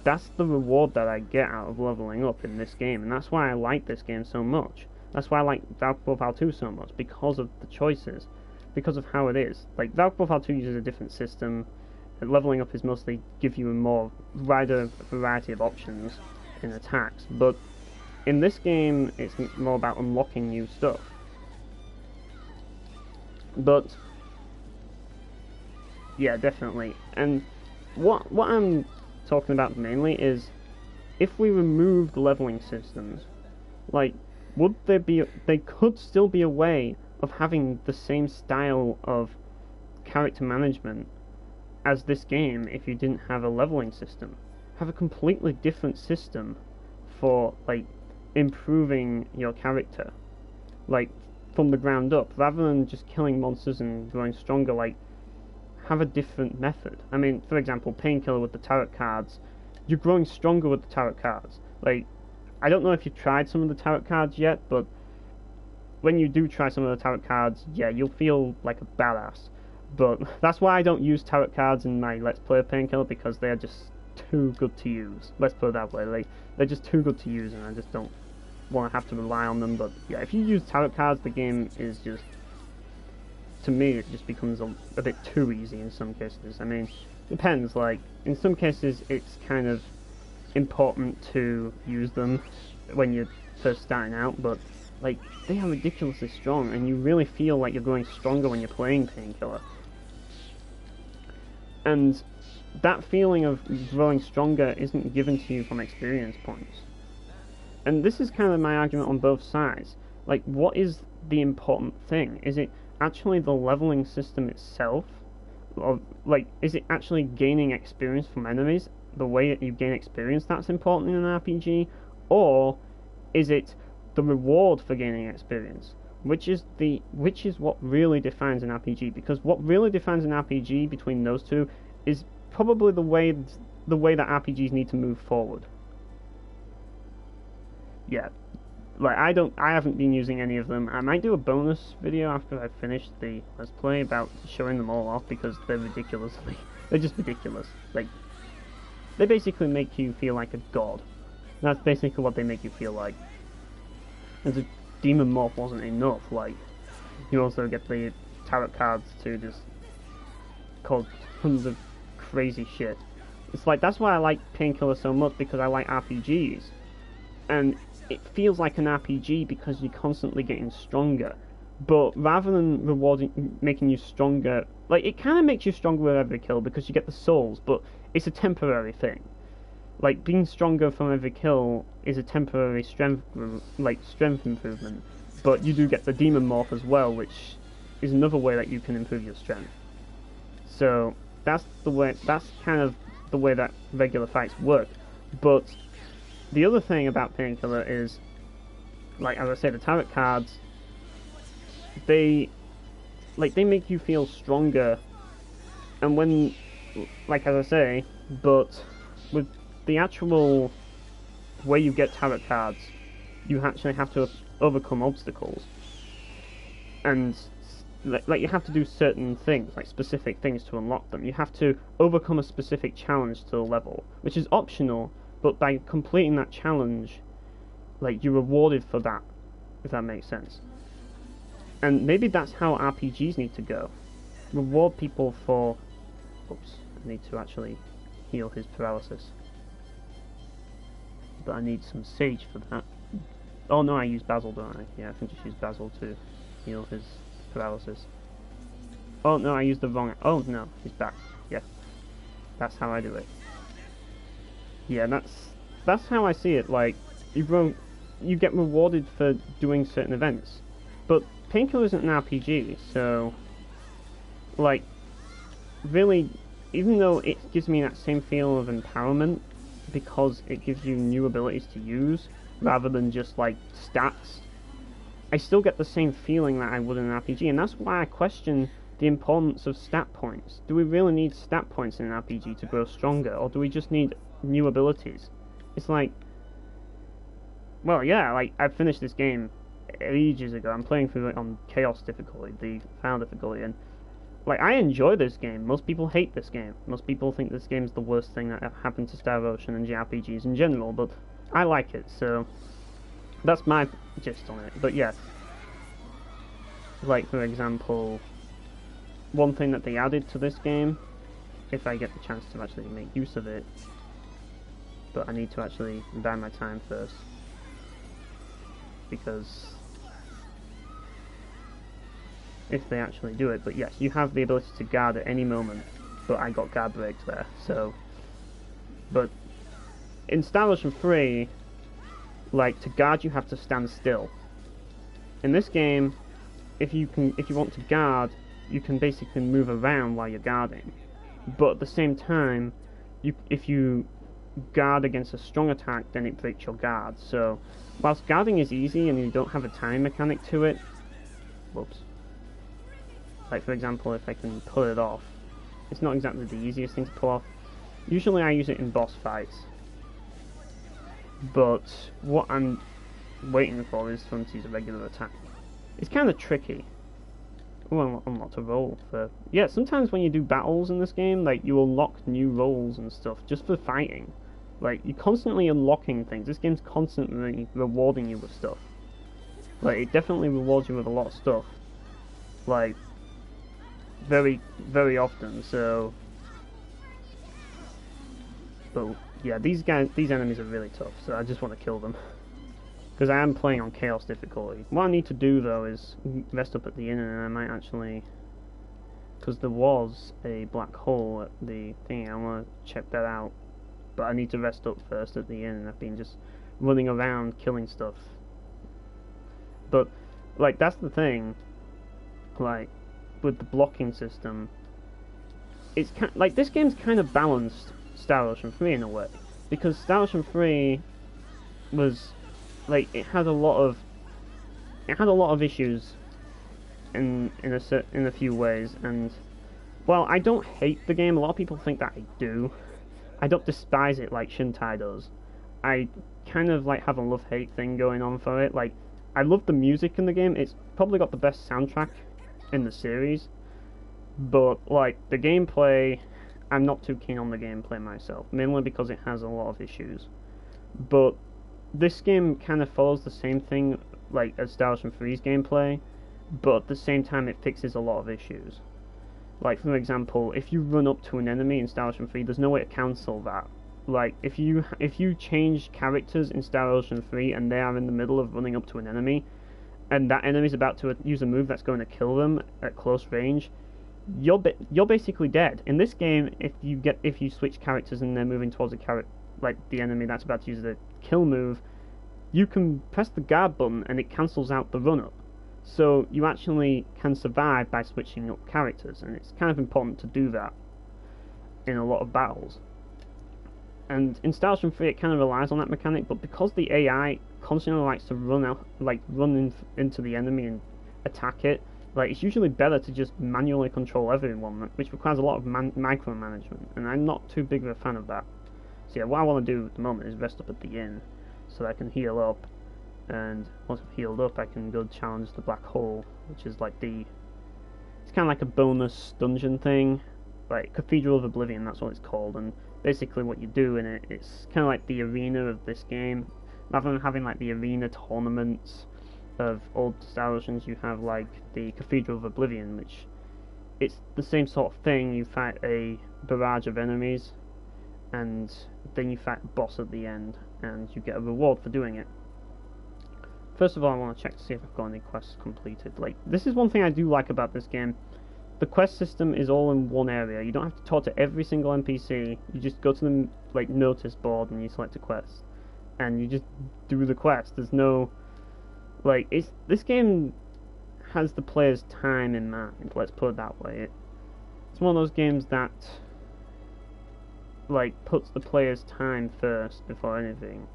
That's the reward that I get out of leveling up in this game, and that's why I like this game so much. That's why I like Valkyrie Profile 2 so much, because of the choices, because of how it is. Like, Valkyrie Profile 2 uses a different system, and leveling up is mostly give you a more wider variety of options in attacks, but in this game it's more about unlocking new stuff. But yeah, definitely. And what I'm talking about mainly is, if we remove the leveling systems, like, would there could still be a way of having the same style of character management as this game if you didn't have a leveling system? Have a completely different system for, like, improving your character, like, from the ground up, rather than just killing monsters and growing stronger. Like, have a different method. I mean, for example, Painkiller with the tarot cards, you're growing stronger with the tarot cards. Like, I don't know if you've tried some of the tarot cards yet, but when you do try some of the tarot cards, yeah, you'll feel like a badass. But that's why I don't use tarot cards in my Let's Play of Painkiller, because they are just too good to use. Let's put it that way. Like, they're just too good to use, and I just don't want to have to rely on them. But yeah, if you use tarot cards, the game is just, to me, it just becomes a bit too easy in some cases. I mean, depends. Like, in some cases, it's kind of important to use them when you're first starting out, but, like, they are ridiculously strong, and you really feel like you're growing stronger when you're playing Painkiller. And that feeling of growing stronger isn't given to you from experience points. And this is kind of my argument on both sides. Like, what is the important thing? Is it actually the leveling system itself? Or, like, is it actually gaining experience from enemies? The way that you gain experience that's important in an RPG? Or is it the reward for gaining experience? Which is what really defines an RPG? Because what really defines an RPG between those two is probably the way that RPGs need to move forward. Yeah. Like, I haven't been using any of them. I might do a bonus video after I've finished the Let's Play about showing them all off, because they're ridiculous. They're just ridiculous. Like, they basically make you feel like a god. That's basically what they make you feel like. As if Demon Morph wasn't enough, like, you also get the tarot cards to just cause tons of crazy shit. It's like, that's why I like Painkiller so much, because I like RPGs. And it feels like an RPG because you're constantly getting stronger. But rather than making you stronger, like, it kind of makes you stronger with every kill because you get the souls, but it's a temporary thing. Like, being stronger from every kill is a temporary strength improvement, but you do get the demon morph as well, which is another way that you can improve your strength. So that's kind of the way that regular fights work. But the other thing about Painkiller is, like as I say, the tarot cards, they make you feel stronger, and when, like as I say, but with the actual way you get tarot cards, you actually have to overcome obstacles, and like you have to do certain things, like specific things to unlock them. You have to overcome a specific challenge to a level, which is optional, but by completing that challenge, like you're rewarded for that, if that makes sense. And maybe that's how RPGs need to go. Reward people for... Oops, I need to actually heal his paralysis. But I need some sage for that. Oh no, I use Basil, don't I? Yeah, I can just use Basil to heal his paralysis. Oh no, I used the wrong... Oh no, he's back. Yeah, that's how I do it. Yeah, that's how I see it. Like, you get rewarded for doing certain events. But Painkiller isn't an RPG, so... Like, really, even though it gives me that same feel of empowerment, because it gives you new abilities to use, rather than just, like, stats, I still get the same feeling that I would in an RPG, and that's why I question the importance of stat points. Do we really need stat points in an RPG to grow stronger, or do we just need new abilities? It's like, well, yeah, like, I finished this game ages ago. I'm playing through it on Chaos difficulty, the final difficulty, and like, I enjoy this game. Most people hate this game. Most people think this game's the worst thing that happened to Star Ocean and JRPGs in general, but I like it, so that's my gist on it. But yes, like, for example, one thing that they added to this game, if I get the chance to actually make use of it, but I need to actually buy my time first, because if they actually do it, but yes, you have the ability to guard at any moment, but I got guard breaks there, so, but in Star Ocean 3, like, to guard you have to stand still. In this game, if you want to guard, you can basically move around while you're guarding, but at the same time, if you guard against a strong attack, then it breaks your guard. So whilst guarding is easy and you don't have a time mechanic to it, whoops, like for example, if I can pull it off, it's not exactly the easiest thing to pull off. Usually I use it in boss fights, but what I'm waiting for is for him to use a regular attack. It's kind of tricky. Well, unlocked a role for... Yeah, sometimes when you do battles in this game, like, you unlock new roles and stuff just for fighting. Like, you're constantly unlocking things. This game's constantly rewarding you with stuff. Like, it definitely rewards you with a lot of stuff. Like, very, very often, so... But, yeah, these enemies are really tough, so I just want to kill them. Because I am playing on Chaos difficulty. What I need to do, though, is rest up at the inn, and I might actually... Because there was a black hole at the thing, I want to check that out. But I need to rest up first at the inn, and I've been just running around killing stuff. But, like, that's the thing. Like, with the blocking system, it's kind like, this game's kind of balanced Star Ocean 3 in a way. Because Star Ocean 3 was... like, it had a lot of issues in a few ways, and well, I don't hate the game. A lot of people think that I do. I don't despise it like Shintai does. I kind of like have a love-hate thing going on for it. Like, I love the music in the game. It's probably got the best soundtrack in the series, but like the gameplay, I'm not too keen on the gameplay myself, mainly because it has a lot of issues. But this game kind of follows the same thing like as Star Ocean 3's gameplay, but at the same time it fixes a lot of issues. Like, for example, if you run up to an enemy in Star Ocean 3, there's no way to cancel that. Like, if you change characters in Star Ocean 3 and they are in the middle of running up to an enemy, and that enemy's about to use a move that's going to kill them at close range, you're basically dead. In this game, if you switch characters and they're moving towards like the enemy that's about to use the kill move, you can press the guard button and it cancels out the run-up. So you actually can survive by switching up characters, and it's kind of important to do that in a lot of battles. And in Star Ocean 3 it kind of relies on that mechanic, but because the AI constantly likes to run into the enemy and attack it, like, it's usually better to just manually control everyone, which requires a lot of micromanagement, and I'm not too big of a fan of that. So yeah, what I want to do at the moment is rest up at the inn, so that I can heal up, and once I've healed up I can go challenge the black hole, which is like it's kind of like a bonus dungeon thing, like Cathedral of Oblivion, that's what it's called, and basically what you do in it, it's kind of like the arena of this game. Rather than having like the arena tournaments of old Star Oceans, you have like the Cathedral of Oblivion, which it's the same sort of thing. You fight a barrage of enemies, and then you fight a boss at the end, and you get a reward for doing it. First of all, I want to check to see if I've got any quests completed. Like, this is one thing I do like about this game. The quest system is all in one area. You don't have to talk to every single NPC. You just go to the like notice board and you select a quest, and you just do the quest. There's no like, this game has the player's time in mind. Let's put it that way. It's one of those games that like puts the player's time first before anything.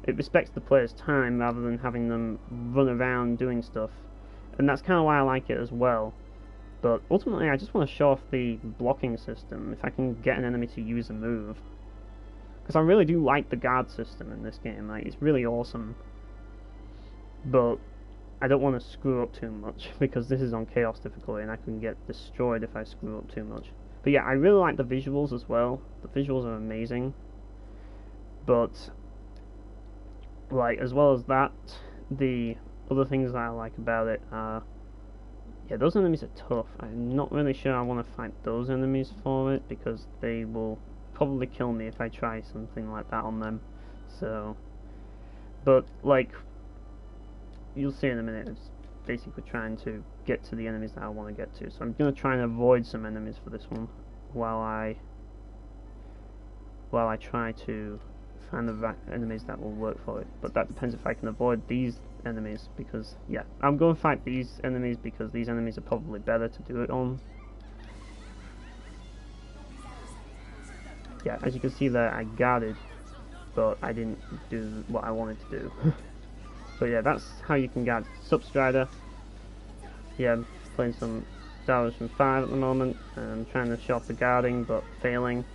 It respects the player's time rather than having them run around doing stuff, and that's kind of why I like it as well. But ultimately, I just want to show off the blocking system, if I can get an enemy to use a move. Because I really do like the guard system in this game, like, it's really awesome. But I don't want to screw up too much, because this is on Chaos difficulty and I can get destroyed if I screw up too much. But yeah, I really like the visuals as well. The visuals are amazing. But, like, as well as that, the other things that I like about it are, yeah, those enemies are tough. I'm not really sure I want to fight those enemies for it, because they will probably kill me if I try something like that on them. So, but, like, you'll see in a minute, it's basically trying to get to the enemies that I want to get to. So I'm going to try and avoid some enemies for this one, while I try to find the right enemies that will work for it. But that depends if I can avoid these enemies, because yeah, I'm going to fight these enemies because these enemies are probably better to do it on. Yeah, as you can see there, I guarded, but I didn't do what I wanted to do. So yeah, that's how you can guard Substrider. Yeah, I'm playing some Star Ocean 5 at the moment, and I'm trying to show off the guarding, but failing.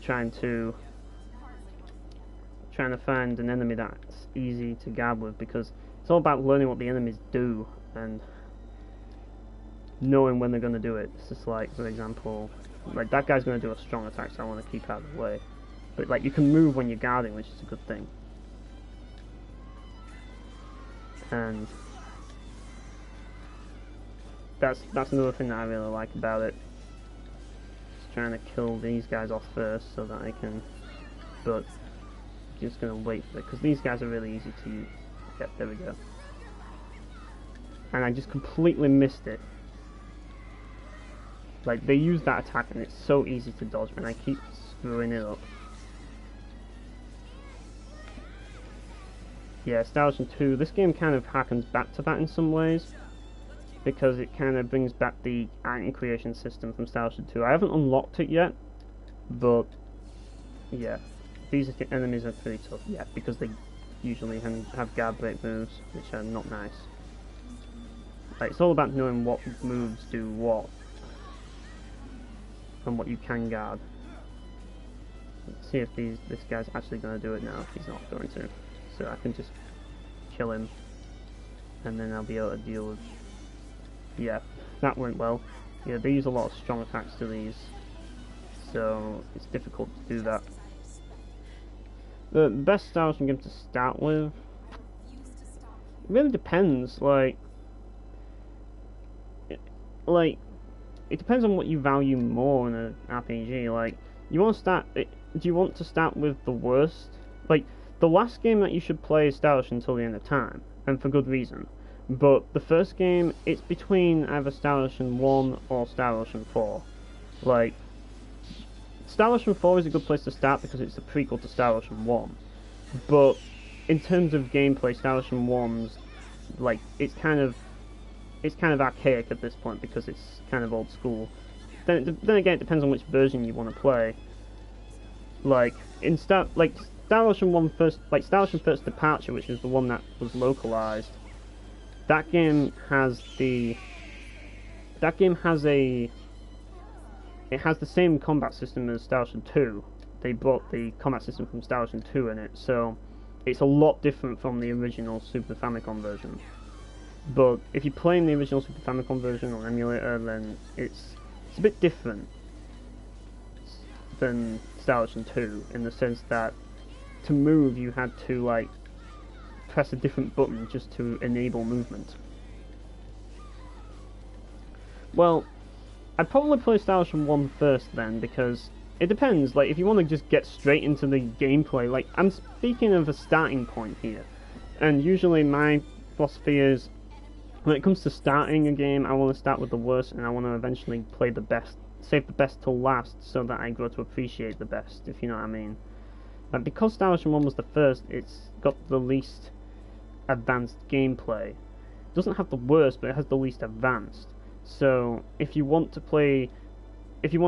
Trying to find an enemy that's easy to guard with, because it's all about learning what the enemies do and knowing when they're going to do it. It's just like, for example, like that guy's going to do a strong attack, so I want to keep out of the way. But like, you can move when you're guarding, which is a good thing. And that's another thing that I really like about it. Just trying to kill these guys off first so that I can, but just gonna wait for it, because these guys are really easy to use. Yep, there we go. And I just completely missed it. Like, they use that attack and it's so easy to dodge, and I keep screwing it up. Yeah, Star Ocean 2, this game kind of harkens back to that in some ways, because it kind of brings back the item creation system from Star Ocean 2. I haven't unlocked it yet, but yeah, these enemies are pretty tough, yeah, because they usually have guard break moves, which are not nice. Like, it's all about knowing what moves do what, and what you can guard. Let's see if this guy's actually going to do it now. He's not going to. So I can just kill him, and then I'll be able to deal with... Yeah, that went well. Yeah, they use a lot of strong attacks to these, so it's difficult to do that. The best Star Ocean game to start with, it really depends. Like, it depends on what you value more in an RPG. Like, you want to start... Do you want to start with the worst? Like, the last game that you should play is Star Ocean Until the End of Time, and for good reason. But the first game, it's between either Star Ocean 1 or Star Ocean 4. Like, Star Ocean 4 is a good place to start because it's a prequel to Star Ocean 1. But in terms of gameplay, Star Ocean 1's like it's kind of archaic at this point because it's kind of old school. Then again, it depends on which version you want to play. Like Star Ocean 1 first, like Star Ocean First Departure, which is the one that was localized. That game has the same combat system as Star Ocean 2. They brought the combat system from Star Ocean 2 in it, so it's a lot different from the original Super Famicom version. But if you're playing the original Super Famicom version on emulator, then it's a bit different than Star Ocean 2 in the sense that to move you had to like press a different button just to enable movement. Well, I'd probably play Star Ocean 1 first then, because it depends. Like, if you want to just get straight into the gameplay, like, I'm speaking of a starting point here, and usually my philosophy is, when it comes to starting a game, I want to start with the worst, and I want to eventually play the best, save the best till last, so that I grow to appreciate the best, if you know what I mean. Like, because Star Ocean 1 was the first, it's got the least advanced gameplay. It doesn't have the worst, but it has the least advanced. So, if you want to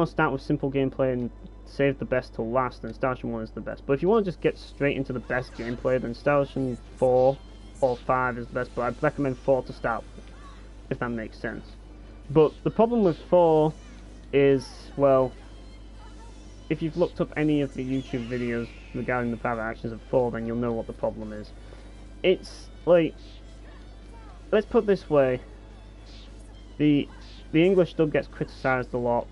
start with simple gameplay and save the best till last, then Star Ocean 1 is the best. But if you want to just get straight into the best gameplay, then Star Ocean 4 or 5 is the best, but I'd recommend 4 to start with, if that makes sense. But the problem with 4 is, well, if you've looked up any of the YouTube videos regarding the private actions of 4, then you'll know what the problem is. It's, like, let's put it this way. The English dub gets criticised a lot,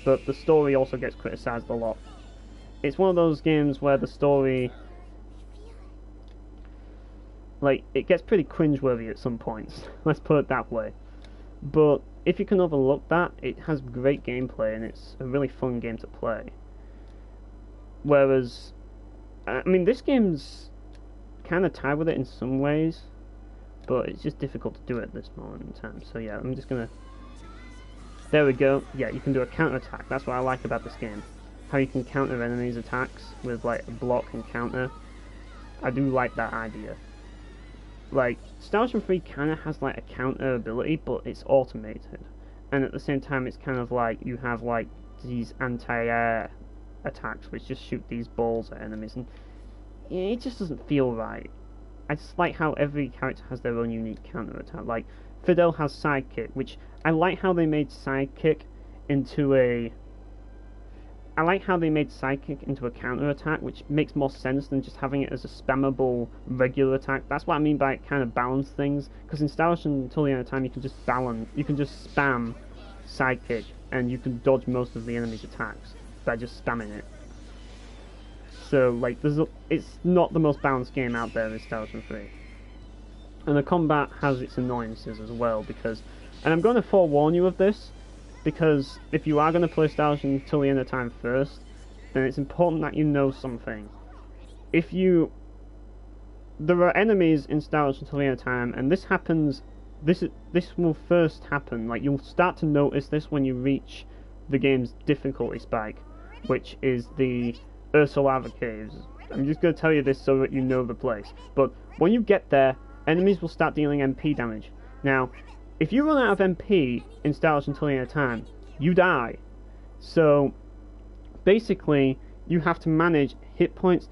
but the story also gets criticised a lot. It's one of those games where the story, like, it gets pretty cringeworthy at some points, let's put it that way. But if you can overlook that, it has great gameplay and it's a really fun game to play. Whereas, I mean, this game's kind of tied with it in some ways, but it's just difficult to do it at this moment in time. So yeah, I'm just gonna... There we go. Yeah, you can do a counter-attack. That's what I like about this game. How you can counter enemies' attacks with, like, a block and counter. I do like that idea. Like, Star Ocean 3 kind of has, like, a counter ability, but it's automated. And at the same time, it's kind of like, you have, like, these anti-air attacks, which just shoot these balls at enemies, and it just doesn't feel right. I just like how every character has their own unique counter attack. Like, Fidel has Sidekick, which I like how they made Sidekick into a... I like how they made Sidekick into a counter attack, which makes more sense than just having it as a spammable regular attack. That's what I mean by kind of balance things. Because in Star Ocean until the end of time, you can just spam Sidekick, and you can dodge most of the enemy's attacks by just spamming it. So, like, it's not the most balanced game out there in Star Ocean 3. And the combat has its annoyances as well, because... And I'm going to forewarn you of this, because if you are going to play Star Ocean till the end of time first, then it's important that you know something. There are enemies in Star Ocean till the end of time, and this happens... This will first happen, like, you'll start to notice this when you reach the game's difficulty spike, which is the Ursa Lava Caves. I'm just going to tell you this so that you know the place. But when you get there, enemies will start dealing MP damage. Now, if you run out of MP in Star Ocean till the end of time, you die. So, basically, you have to manage hit points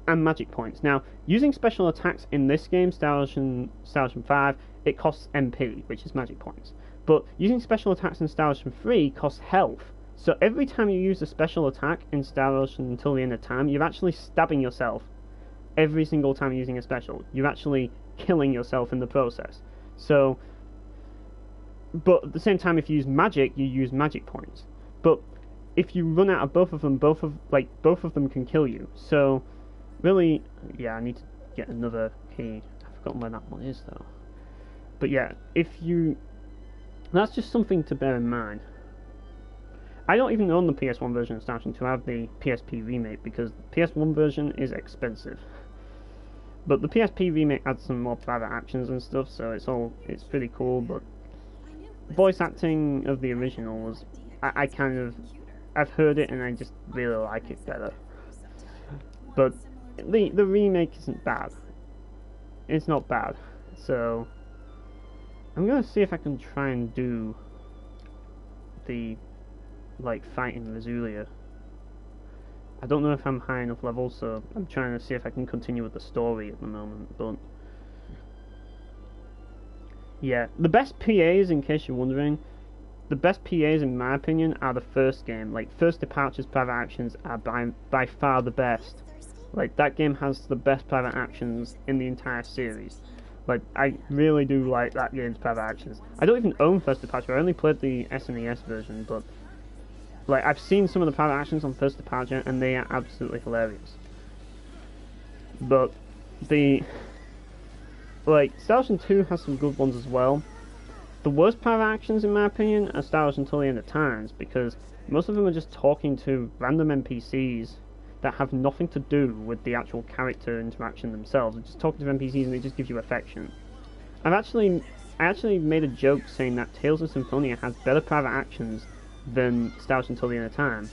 and magic points. Now, using special attacks in this game, Star Ocean 5, it costs MP, which is magic points. But using special attacks in Star Ocean 3 costs health. So every time you use a special attack in Star Ocean until the end of time, you're actually stabbing yourself. Every single time you're using a special, you're actually killing yourself in the process. So, but at the same time, if you use magic, you use magic points. But if you run out of both of them, both of them can kill you. So, really, yeah, I need to get another key. I've forgotten where that one is though. But yeah, that's just something to bear in mind. I don't even own the PS1 version of Star Ocean 2, I have the PSP remake, because the PS1 version is expensive. But the PSP remake adds some more private actions and stuff, so it's pretty cool, but voice acting of the original was, I kind of I've heard it and I just really like it better. But the remake isn't bad. It's not bad. So I'm gonna see if I can try and do the like fighting Vesulia. I don't know if I'm high enough level, so I'm trying to see if I can continue with the story at the moment, but yeah, the best PAs, in case you're wondering, the best PAs in my opinion are the first game. Like, First Departure's private actions are by far the best. Like, that game has the best private actions in the entire series. Like, I really do like that game's private actions. I don't even own First Departure, I only played the SNES version, but like, I've seen some of the private actions on First Departure and they are absolutely hilarious. But Star Ocean 2 has some good ones as well. The worst private actions, in my opinion, are Star Ocean Until the End of Times, because most of them are just talking to random NPCs that have nothing to do with the actual character interaction themselves. They're just talking to NPCs and it just gives you affection. I actually made a joke saying that Tales of Symphonia has better private actions than Star Ocean Until the End of Time.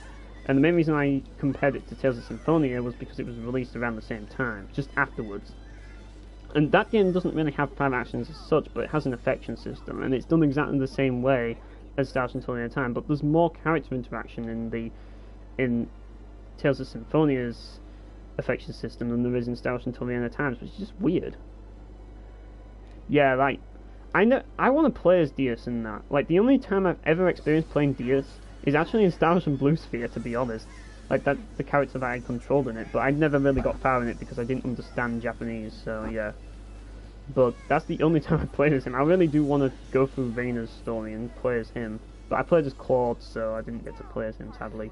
And the main reason I compared it to Tales of Symphonia was because it was released around the same time, just afterwards. And that game doesn't really have private actions as such, but it has an affection system, and it's done exactly the same way as Star Ocean Until the End of Time, but there's more character interaction in Tales of Symphonia's affection system than there is in Star Ocean Until the End of Time, which is just weird. Yeah, like, I want to play as Diaz in that. Like, the only time I've ever experienced playing Diaz is actually in Star Ocean Blue Sphere, to be honest. Like, that's the character that I controlled in it, but I never really got far in it because I didn't understand Japanese, so yeah. But that's the only time I played as him. I really do want to go through Rayna's story and play as him. But I played as Claude, so I didn't get to play as him, sadly.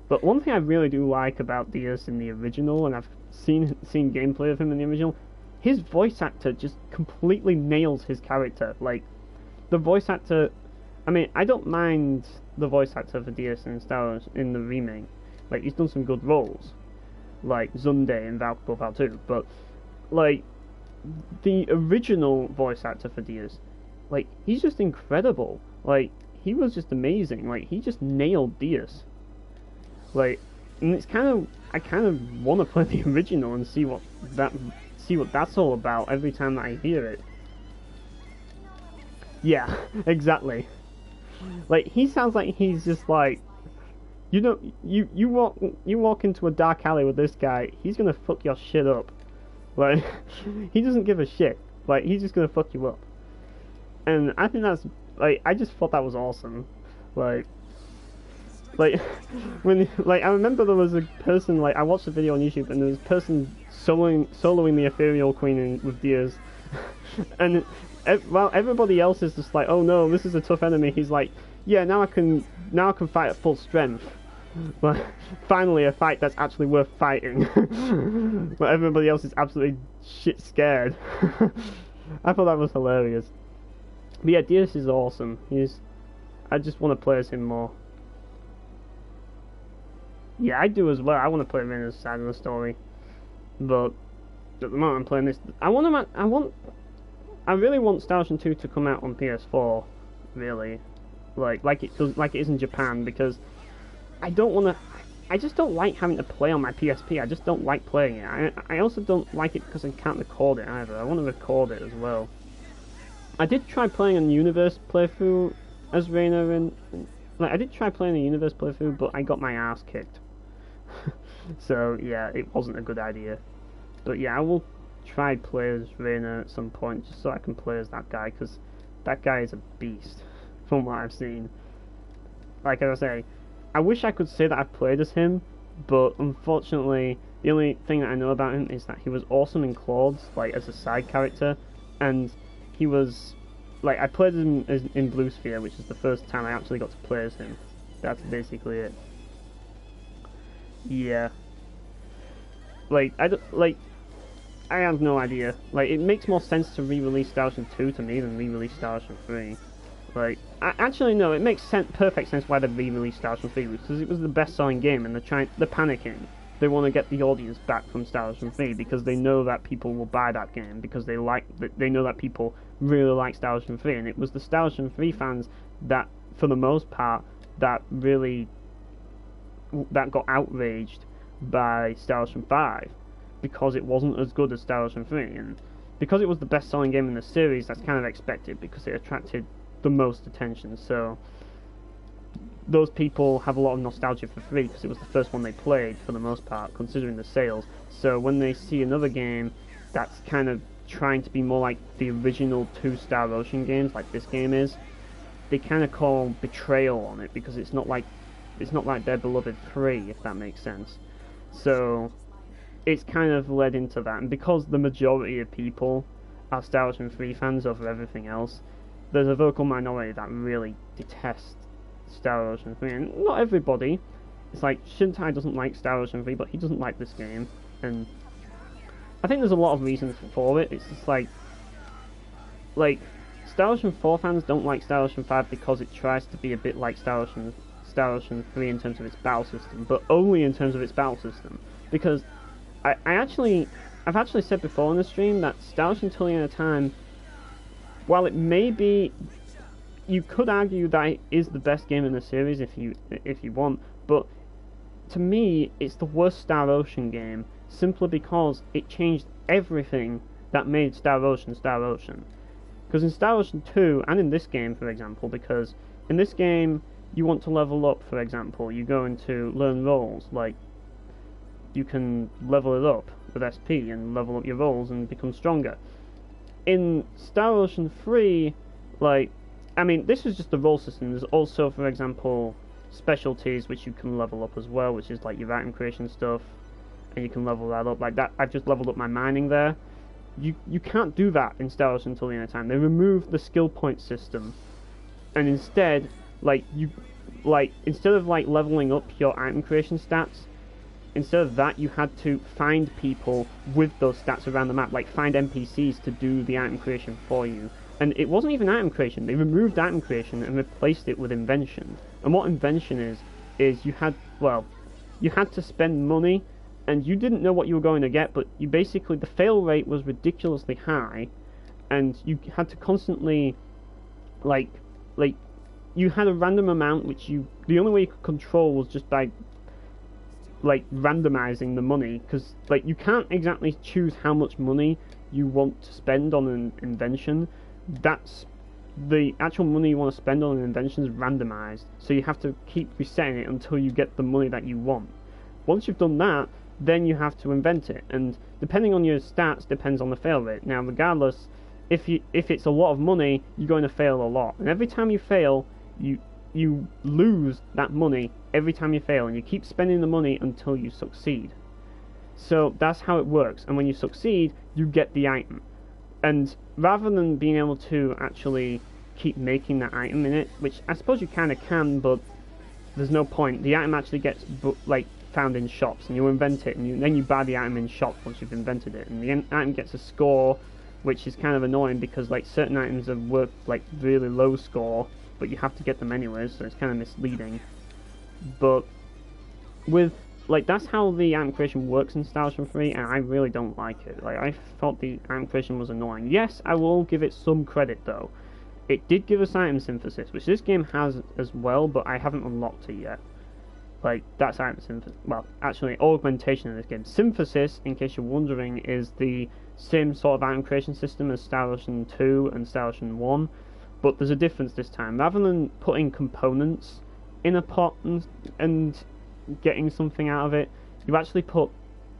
But one thing I really do like about Diaz in the original, and I've seen gameplay of him in the original, his voice actor just completely nails his character. Like, the voice actor, I mean, I don't mind the voice actor for Diaz in Star Wars in the remake. Like, he's done some good roles, like Zunde in Valkyrie 2, but, like, the original voice actor for Diaz, like, he's just incredible. Like, he was just amazing. Like, he just nailed Diaz. Like, and it's I kind of want to play the original and see what that's all about every time that I hear it. Yeah, exactly. Like, he sounds like he's just like, you know, you walk into a dark alley with this guy, he's gonna fuck your shit up. Like, he doesn't give a shit. Like, he's just gonna fuck you up. And I think that's, like, I just thought that was awesome. Like when, like, I remember there was a person, like, I watched a video on YouTube and there was a person soloing the Ethereal Queen with Diaz, and while everybody else is just like, oh no, this is a tough enemy, he's like, yeah, now I can fight at full strength. But finally a fight that's actually worth fighting. But everybody else is absolutely shit scared. I thought that was hilarious. But yeah, Diaz is awesome. I just want to play as him more. Yeah, I do as well. I want to play Rayna's side of the story. But at the moment I'm playing this, I really want Star Ocean 2 to come out on PS4, really. Like it is in Japan, because I just don't like having to play on my PSP. I just don't like playing it. I also don't like it because I can't record it either. I want to record it as well. I did try playing a Universe playthrough as Rayna, and I did try playing a Universe playthrough, but I got my ass kicked. So yeah, it wasn't a good idea. But yeah, I will try play as Rayna at some point, just so I can play as that guy, because that guy is a beast, from what I've seen. Like I say, I wish I could say that I've played as him, but unfortunately, the only thing that I know about him is that he was awesome in Claude's, like, as a side character, and he was, like, I played him in Blue Sphere, which is the first time I actually got to play as him. That's basically it. Yeah. Like, I have no idea. Like, it makes more sense to re-release Star Ocean 2 to me than re-release Star Ocean 3. Like, actually no, it makes perfect sense why they re-released Star Ocean 3, because it was the best-selling game, and they're panicking. They want to get the audience back from Star Ocean 3, because they know that people will buy that game, because they know that people really like Star Ocean 3, and it was the Star Ocean 3 fans that, for the most part, that really that got outraged by Star Ocean 5 because it wasn't as good as Star Ocean 3, and because it was the best-selling game in the series, that's kind of expected because it attracted the most attention. So those people have a lot of nostalgia for 3 because it was the first one they played for the most part, considering the sales. So when they see another game that's kind of trying to be more like the original 2 Star Ocean games, like this game is, they kind of call betrayal on it because it's not like their beloved 3, if that makes sense. So it's kind of led into that, and because the majority of people are Star Ocean 3 fans over everything else, there's a vocal minority that really detest Star Ocean 3, and not everybody. It's like Shintai doesn't like Star Ocean 3, but he doesn't like this game, and I think there's a lot of reasons for it. It's just like Star Ocean 4 fans don't like Star Ocean 5 because it tries to be a bit like Star Ocean 3 in terms of its battle system, but only in terms of its battle system. Because I've actually said before in the stream that Star Ocean Till the End of Time, while it may be, you could argue that it is the best game in the series if you want, but to me it's the worst Star Ocean game simply because it changed everything that made Star Ocean Star Ocean. Because in Star Ocean 2, and in this game for example, because in this game you want to level up, for example, you go into learn roles, like you can level it up with SP and level up your roles and become stronger. In Star Ocean 3, this is just the role system. There's also, for example, specialties which you can level up as well, which is like your item creation stuff, and you can level that up like that. I've just leveled up my mining there. You can't do that in Star Ocean Till the End of Time. They removed the skill point system, and instead, instead of leveling up your item creation stats, instead of that, you had to find people with those stats around the map, like find NPCs to do the item creation for you. And it wasn't even item creation. They removed item creation and replaced it with invention. And what invention is you had to spend money, and you didn't know what you were going to get, but you basically, the fail rate was ridiculously high, and you had to constantly, you had a random amount which the only way you could control was just by randomizing the money, because you can't exactly choose how much money you want to spend on an invention. That's the actual money you want to spend on an invention is randomized, so you have to keep resetting it until you get the money that you want. Once you've done that, then you have to invent it, and depending on your stats depends on the fail rate. Now regardless, if it's a lot of money, you're going to fail a lot, and every time you fail, you lose that money every time you fail, and you keep spending the money until you succeed. So that's how it works, and when you succeed, you get the item. And rather than being able to actually keep making that item in it, which I suppose you kind of can, but there's no point. The item actually gets found in shops, and you invent it, and then you buy the item in shops once you've invented it, and the item gets a score, which is kind of annoying because certain items are worth really low score, but you have to get them anyways, so it's kind of misleading. But with that's how the item creation works in Star Ocean 3, and I really don't like it. I thought the item creation was annoying. Yes, I will give it some credit though. It did give us item synthesis, which this game has as well, but I haven't unlocked it yet. That's item synthesis. Well, actually, augmentation in this game. Synthesis, in case you're wondering, is the same sort of item creation system as Star Ocean 2 and Star Ocean 1, but there's a difference this time. Rather than putting components in a pot and getting something out of it, you actually put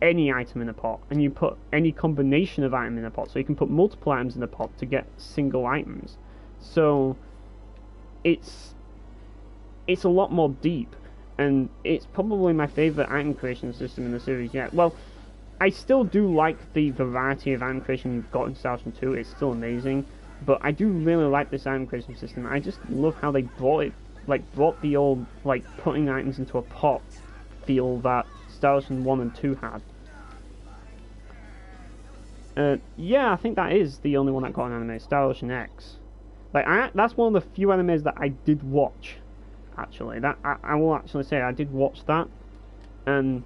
any item in a pot, and you put any combination of item in a pot, so you can put multiple items in a pot to get single items. So it's a lot more deep, and it's probably my favourite item creation system in the series yet. Well, I still do like the variety of item creation you've got in Star Ocean 2, it's still amazing, but I do really like this item creation system. I just love how they brought the old, putting items into a pot feel that Star Ocean 1 and 2 had. Yeah, I think that is the only one that got an anime, Star Ocean X. That's one of the few animes that I did watch, actually. That I will actually say I did watch that, and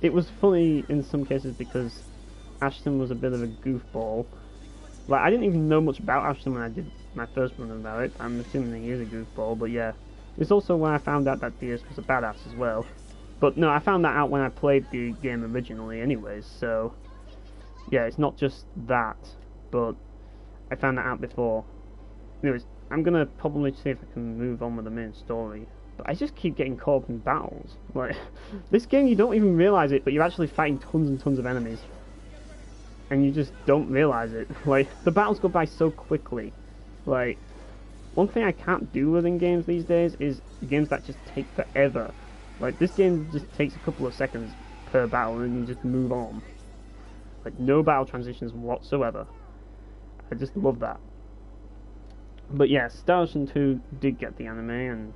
it was funny in some cases because Ashton was a bit of a goofball. I didn't even know much about Ashton when I did my first run about it. I'm assuming he is a goofball, but yeah. It's also where I found out that Diaz was a badass as well. But no, I found that out when I played the game originally anyways, so... Yeah, it's not just that, but I found that out before. Anyways, I'm gonna probably see if I can move on with the main story. But I just keep getting caught up in battles. Like, this game you don't even realise it, but you're actually fighting tons and tons of enemies. And you just don't realise it. Like, the battles go by so quickly. Like, one thing I can't do within games these days is games that just take forever. Like, this game just takes a couple of seconds per battle and you just move on. Like, no battle transitions whatsoever. I just love that. But yeah, Star Ocean 2 did get the anime, and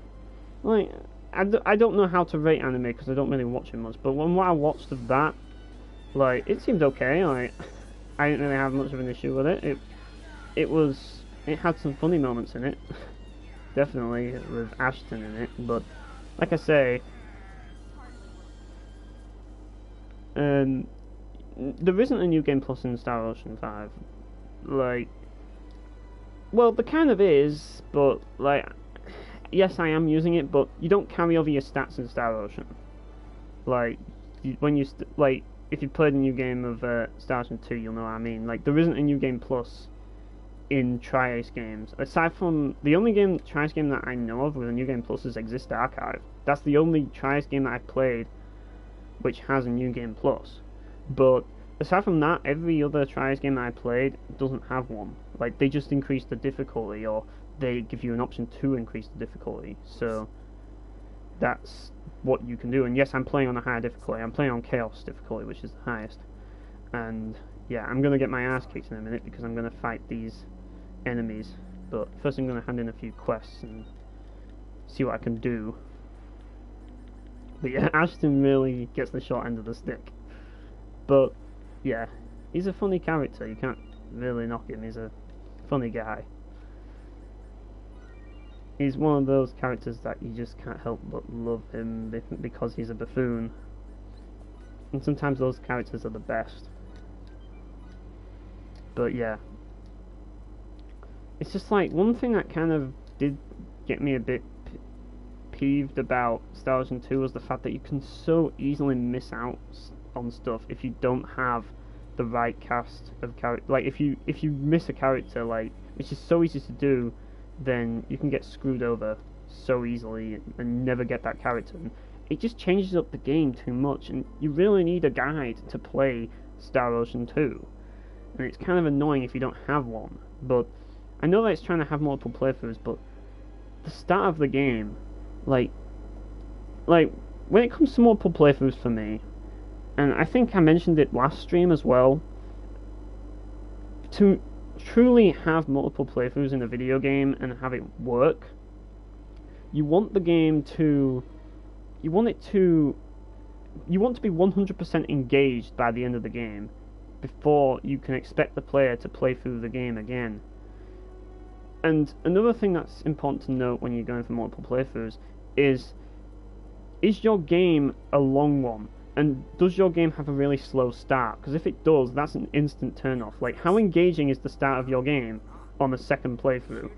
like, I don't know how to rate anime because I don't really watch it much, but when what I watched of that, like, it seemed okay. Like, I didn't really have much of an issue with it. It had some funny moments in it, definitely, with Ashton in it, but like I say, there isn't a new game plus in Star Ocean 5. Like, well, there kind of is, but like, yes, I am using it, but you don't carry over your stats in Star Ocean. Like, like, if you played a new game of Star Ocean 2, you'll know what I mean. Like, there isn't a new game plus in Tri-Ace games. Aside from the only Tri-Ace game that I know of with a new game plus is Exist Archive. That's the only Tri-Ace game that I've played which has a new game plus. But aside from that, every other Tri-Ace game that I played doesn't have one. Like, they just increase the difficulty, or they give you an option to increase the difficulty. So that's what you can do. And yes, I'm playing on a higher difficulty. I'm playing on Chaos difficulty, which is the highest. And yeah, I'm gonna get my ass kicked in a minute because I'm gonna fight these enemies. But first, I'm gonna hand in a few quests and see what I can do. But yeah, Ashton really gets the short end of the stick. But yeah, he's a funny character. You can't really knock him. He's a funny guy. He's one of those characters that you just can't help but love him because he's a buffoon. And sometimes those characters are the best. But yeah, it's just like, one thing that kind of did get me a bit peeved about Star Ocean 2 was the fact that you can so easily miss out on stuff if you don't have the right cast of character. Like, if you miss a character, like, which is so easy to do, then you can get screwed over so easily and never get that character. And it just changes up the game too much, and you really need a guide to play Star Ocean 2. And it's kind of annoying if you don't have one. But I know that it's trying to have multiple playthroughs, but the start of the game, like when it comes to multiple playthroughs for me, and I think I mentioned it last stream as well, to truly have multiple playthroughs in a video game and have it work, you want the game to, you want to be 100% engaged by the end of the game before you can expect the player to play through the game again. And another thing that's important to note when you're going for multiple playthroughs is your game a long one? And does your game have a really slow start? Because if it does, that's an instant turn off. Like, how engaging is the start of your game on the second playthrough?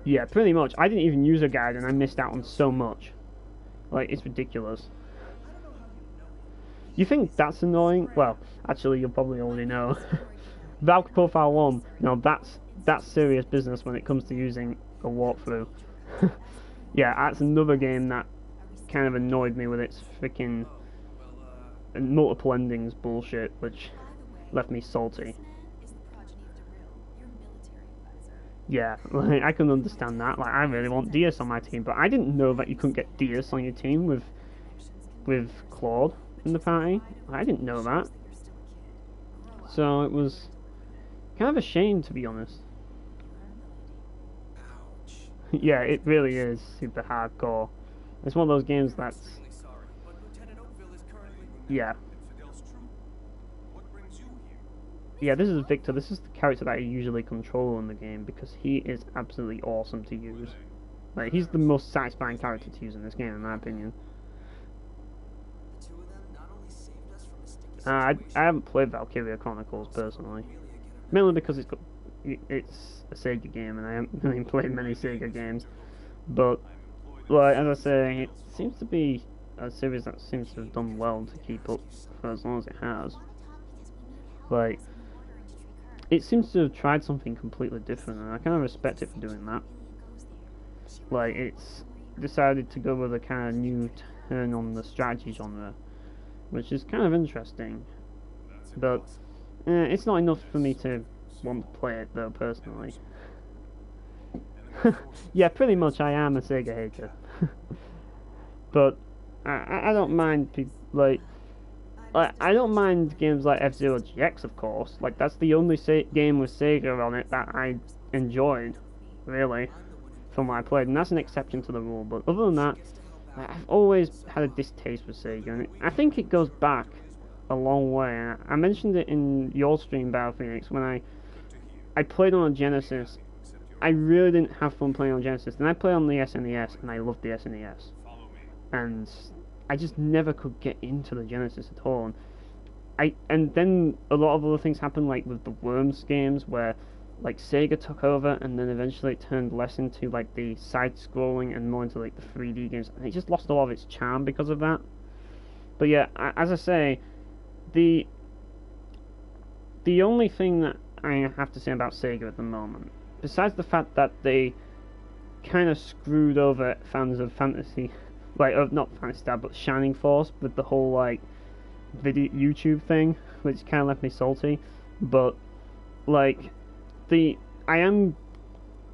Yeah, pretty much. I didn't even use a guide and I missed out on so much. Like, it's ridiculous. You think that's annoying? Well, actually, you'll probably already know. Valkyrie Profile 1, no, that's serious business when it comes to using a walkthrough. Yeah, that's another game that kind of annoyed me with its freaking multiple endings bullshit, which left me salty. Yeah, like, I can understand that. Like, I really want Diaz on my team, but I didn't know that you couldn't get Diaz on your team with Claude in the party. I didn't know that. So it was kind of a shame, to be honest. Yeah, it really is super hardcore. It's one of those games that's... Yeah. Yeah, this is Victor. This is the character that I usually control in the game because he is absolutely awesome to use. Like, he's the most satisfying character to use in this game, in my opinion. I haven't played Valkyria Chronicles personally, mainly because it's a Sega game, and I haven't really played many Sega games. But, like, as I say, it seems to be a series that seems to have done well to keep up for as long as it has. Like, it seems to have tried something completely different, and I kind of respect it for doing that. Like, it's decided to go with a kind of new turn on the strategy genre, which is kind of interesting. But it's not enough for me to want to play it, though, personally. Yeah, pretty much I am a Sega hater. But I don't mind like I don't mind games like F-Zero GX, of course. Like, that's the only game with Sega on it that I enjoyed, really, from what I played, and that's an exception to the rule. But other than that, I've always had a distaste for Sega, and I think it goes back a long way. I mentioned it in your stream, Battle Phoenix, when I played on a Genesis. I really didn't have fun playing on Genesis. Then I played on the SNES, and I loved the SNES. And I just never could get into the Genesis at all. And then a lot of other things happened, like with the Worms games, where like Sega took over, and then eventually it turned less into like the side-scrolling and more into like the 3D games, and it just lost a lot of its charm because of that. But yeah, as I say, the only thing that I have to say about Sega at the moment, besides the fact that they kind of screwed over fans of Fantasy, like, not Fantasy Star, but Shining Force, with the whole, like, video YouTube thing, which kind of left me salty. But, like, I am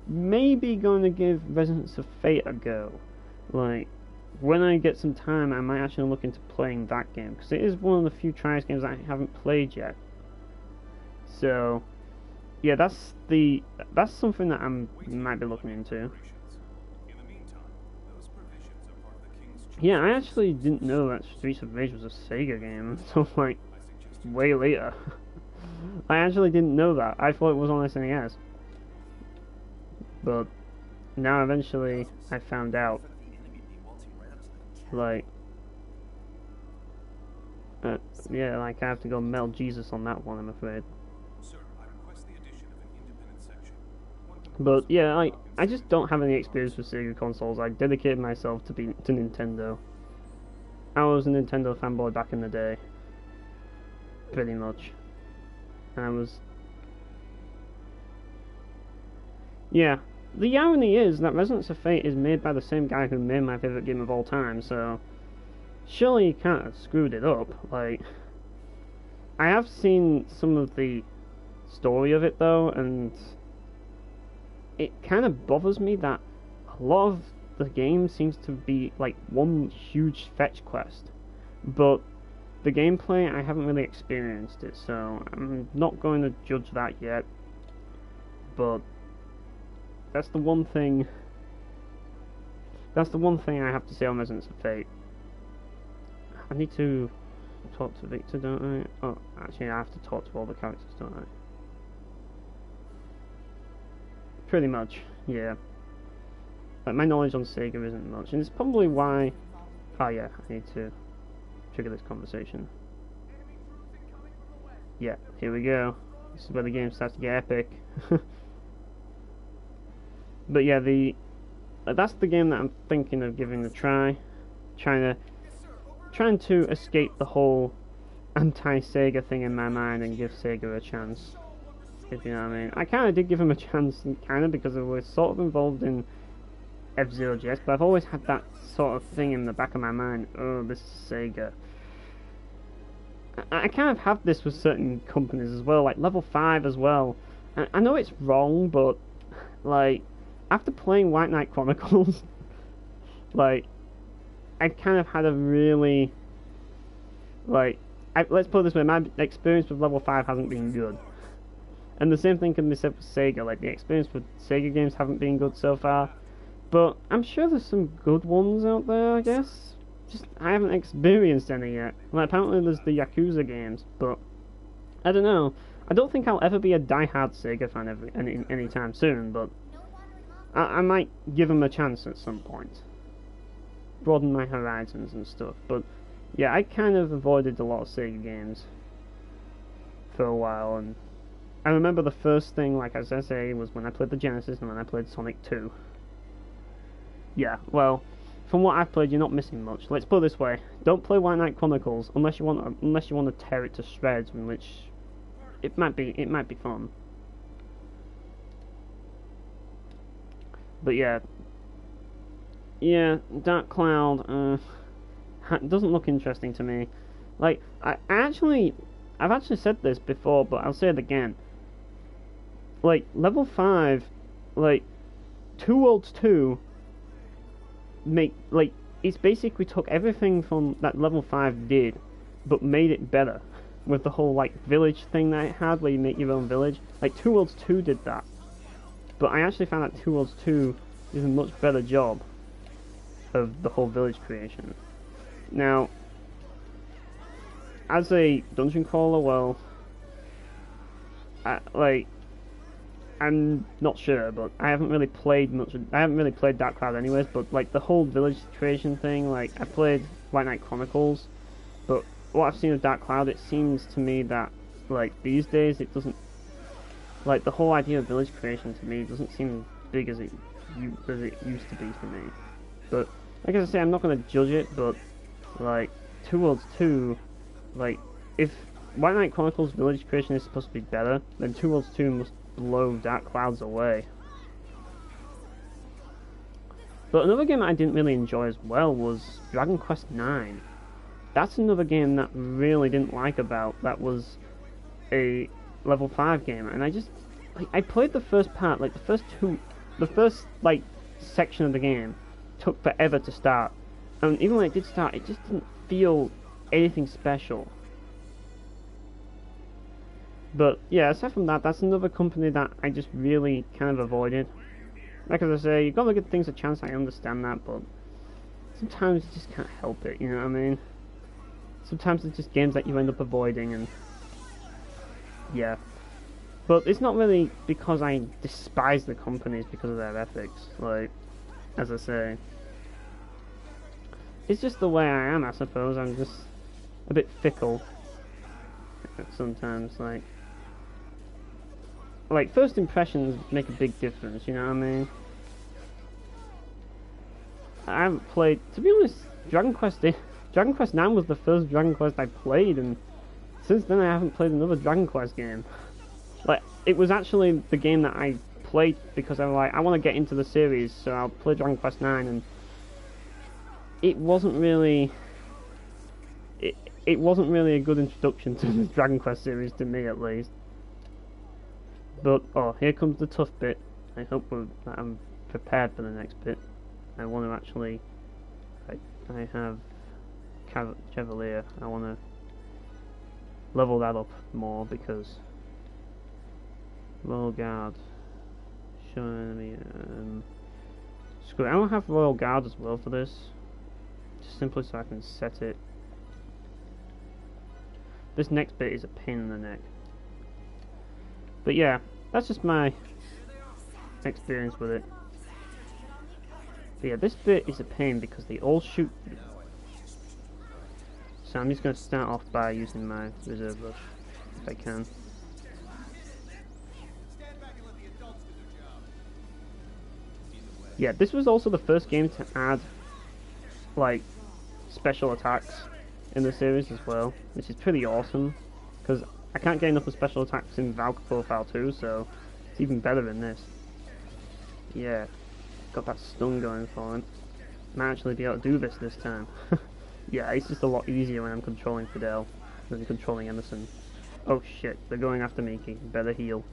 maybe going to give Resonance of Fate a go. Like, when I get some time, I might actually look into playing that game, because it is one of the few Trials games that I haven't played yet. So, yeah, that's something that I might be looking into. Yeah, I actually didn't know that Streets of Rage was a Sega game until, like, way later. I actually didn't know that. I thought it was on SNES. But now eventually I found out. Like, yeah, like I have to go melt Jesus on that one, I'm afraid. But yeah, I just don't have any experience with Sega consoles. I dedicated myself to Nintendo. I was a Nintendo fanboy back in the day, pretty much. And I was... Yeah, the irony is that Resonance of Fate is made by the same guy who made my favourite game of all time, so... Surely he can't have screwed it up. Like, I have seen some of the story of it though, and it kind of bothers me that a lot of the game seems to be like one huge fetch quest, but the gameplay, I haven't really experienced it, so I'm not going to judge that yet. But that's the one thing I have to say on Resonance of Fate. I need to talk to Victor, don't I? Oh, actually I have to talk to all the characters, don't I? Pretty much, yeah. Like, my knowledge on Sega isn't much, and it's probably why... Oh yeah, I need to trigger this conversation. Yeah, here we go. This is where the game starts to get epic. But yeah, that's the game that I'm thinking of giving a try. Trying to escape the whole anti-Sega thing in my mind and give Sega a chance. If you know what I mean. I kind of did give him a chance, kind of, because I was sort of involved in F-Zero GX, but I've always had that sort of thing in the back of my mind. Oh, this is Sega. I kind of have this with certain companies as well, like Level 5 as well. I know it's wrong, but, like, after playing White Knight Chronicles, like, I kind of had a really, like, let's put it this way, my experience with Level 5 hasn't been good. And the same thing can be said for Sega, like, the experience with Sega games haven't been good so far. But I'm sure there's some good ones out there, I guess. Just, I haven't experienced any yet. Like, apparently there's the Yakuza games, but I don't know. I don't think I'll ever be a die-hard Sega fan anytime soon, but I might give them a chance at some point. Broaden my horizons and stuff, but yeah, I kind of avoided a lot of Sega games for a while, and I remember the first thing, like as I say, was when I played the Genesis and when I played Sonic 2. Yeah, well, from what I've played, you're not missing much. Let's put it this way: don't play White Knight Chronicles unless you want to tear it to shreds, in which it might be fun. But yeah, Dark Cloud doesn't look interesting to me. Like I've actually said this before, but I'll say it again. Like level 5, like Two Worlds 2. It's basically took everything from that level 5 did, but made it better with the whole like village thing that it had, where you make your own village. Like Two Worlds 2 did that, but I actually found that Two Worlds 2 is a much better job of the whole village creation. Now, as a dungeon crawler, well, I'm not sure, but I haven't really played much. I haven't really played Dark Cloud anyways, but like the whole village creation thing, like I played White Knight Chronicles, but what I've seen of Dark Cloud, it seems to me that like these days it doesn't, like the whole idea of village creation to me doesn't seem big as it used to be for me. But like I say, I'm not going to judge it, but like Two Worlds 2, like if White Knight Chronicles village creation is supposed to be better, then Two Worlds 2 must blow Dark Clouds away. But another game I didn't really enjoy as well was Dragon Quest IX. That's another game that I really didn't like about. That was a level 5 game, and I just like I played the first part, like the first like section of the game took forever to start, and even when it did start, it just didn't feel anything special. But yeah, aside from that, that's another company that I just really kind of avoided. Like as I say, you've got to give things a chance, I understand that, but sometimes you just can't help it, you know what I mean? Sometimes it's just games that you end up avoiding, and yeah. But it's not really because I despise the companies because of their ethics, like, as I say. It's just the way I am, I suppose. I'm just a bit fickle sometimes, like first impressions make a big difference, you know what I mean? I haven't played, to be honest, Dragon Quest IX was the first Dragon Quest I played, and since then I haven't played another Dragon Quest game. Like, it was actually the game that I played because I was like, I want to get into the series, so I'll play Dragon Quest IX, and it wasn't really it wasn't really a good introduction to the Dragon Quest series, to me at least. But, oh, here comes the tough bit. I hope that I'm prepared for the next bit. I want to actually, I have Chevalier. I want to level that up more because Royal Guard. Showing me, screw it. I don't have Royal Guard as well for this, just simply so I can set it. This next bit is a pain in the neck. But yeah, that's just my experience with it. But yeah, this bit is a pain because they all shoot you. So I'm just going to start off by using my reserve rush, if I can. Yeah, this was also the first game to add, like, special attacks in the series as well, which is pretty awesome, because I can't get enough of special attacks in Valkyrie Profile 2, so it's even better in this. Yeah, got that stun going for him. Might actually be able to do this time. Yeah, it's just a lot easier when I'm controlling Fidel than controlling Emerson. Oh shit, they're going after Miki. Better heal.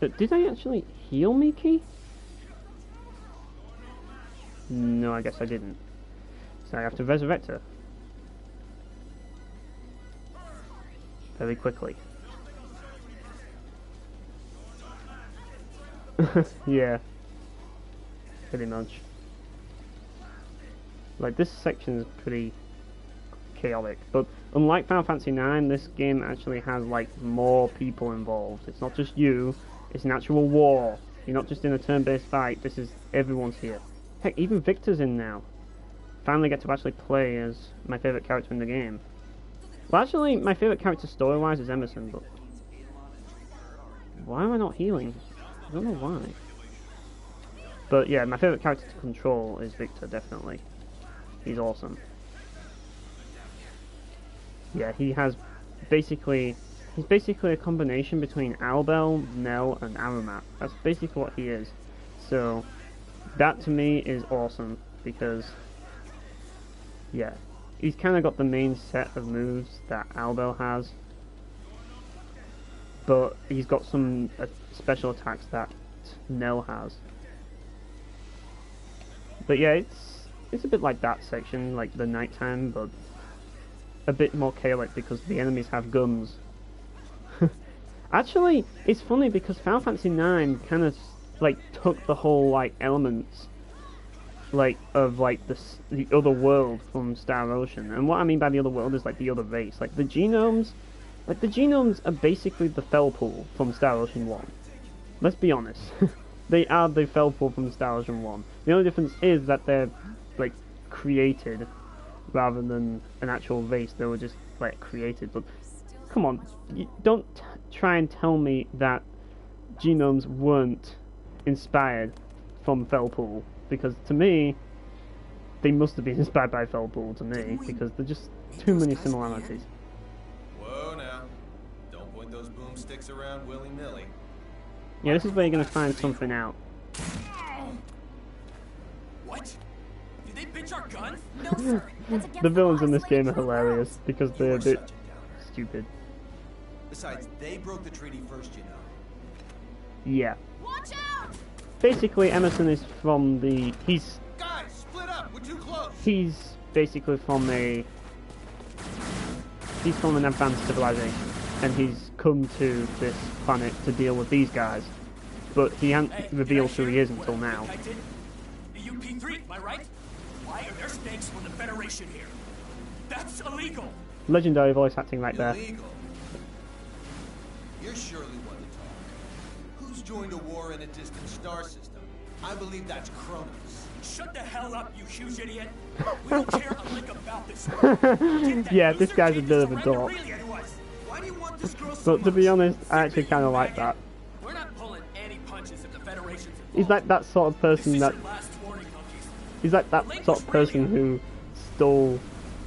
But did I actually heal Miki? No, I guess I didn't. So I have to resurrect her. Very quickly. Yeah. Pretty much. Like, this section is pretty chaotic, but unlike Final Fantasy IX, this game actually has, like, more people involved. It's not just you, it's an actual war. You're not just in a turn-based fight, this is, everyone's here. Heck, even Victor's in now. finally get to actually play as my favourite character in the game. Well, actually, my favourite character story-wise is Emerson, but why am I not healing? I don't know why. But yeah, my favourite character to control is Victor, definitely. He's awesome. Yeah, he's basically a combination between Albel, Nell, and Aromat. That's basically what he is. So, that to me is awesome, because, yeah, he's kind of got the main set of moves that Albel has, but he's got some special attacks that Nell has. But yeah, it's a bit like that section, like the nighttime, but a bit more chaotic because the enemies have guns. Actually, it's funny because Final Fantasy IX kind of like took the whole like elements like of like the other world from Star Ocean, and what I mean by the other world is like the other race, like the genomes. Like the genomes are basically the Felpool from Star Ocean 1. Let's be honest. They are the Felpool from Star Ocean 1. The only difference is that they're like created rather than an actual race. They were just like created. But come on, don't try and tell me that genomes weren't inspired from Felpool, because to me they must have been inspired by Felpool to me, because there's just too many similarities. Whoa now. Don't point those boomsticks around willy-nilly. Yeah, this is where you're going to find something out. What? Did they bitch our guns? No, sir. That's against The villains in this laws. game are hilarious because they're a You're bit such a downer. stupid. Besides, they broke the treaty first, you know. Yeah. Watch out! Basically, Emerson is from the... He's Guys, split up! We're too close! basically from a... He's from an advanced civilization, and he's come to this planet to deal with these guys. But he hasn't revealed who he is until now. The UP3, am I right? Why are there stakes from the Federation here? That's illegal! Legendary voice acting right there. Illegal. You're surely one to talk. Who's joined a war in a distant star system? I believe that's Kronos. Shut the hell up, you huge idiot! We don't care a lick about this one. Yeah, this guy's a bit of a dork. Why do you want this girl so But to be much? honest, I actually kind of like that. We're not pulling any punches if the Federation's involved. He's like that sort of person This that... is your last warning, monkeys. He's like that sort of person who stole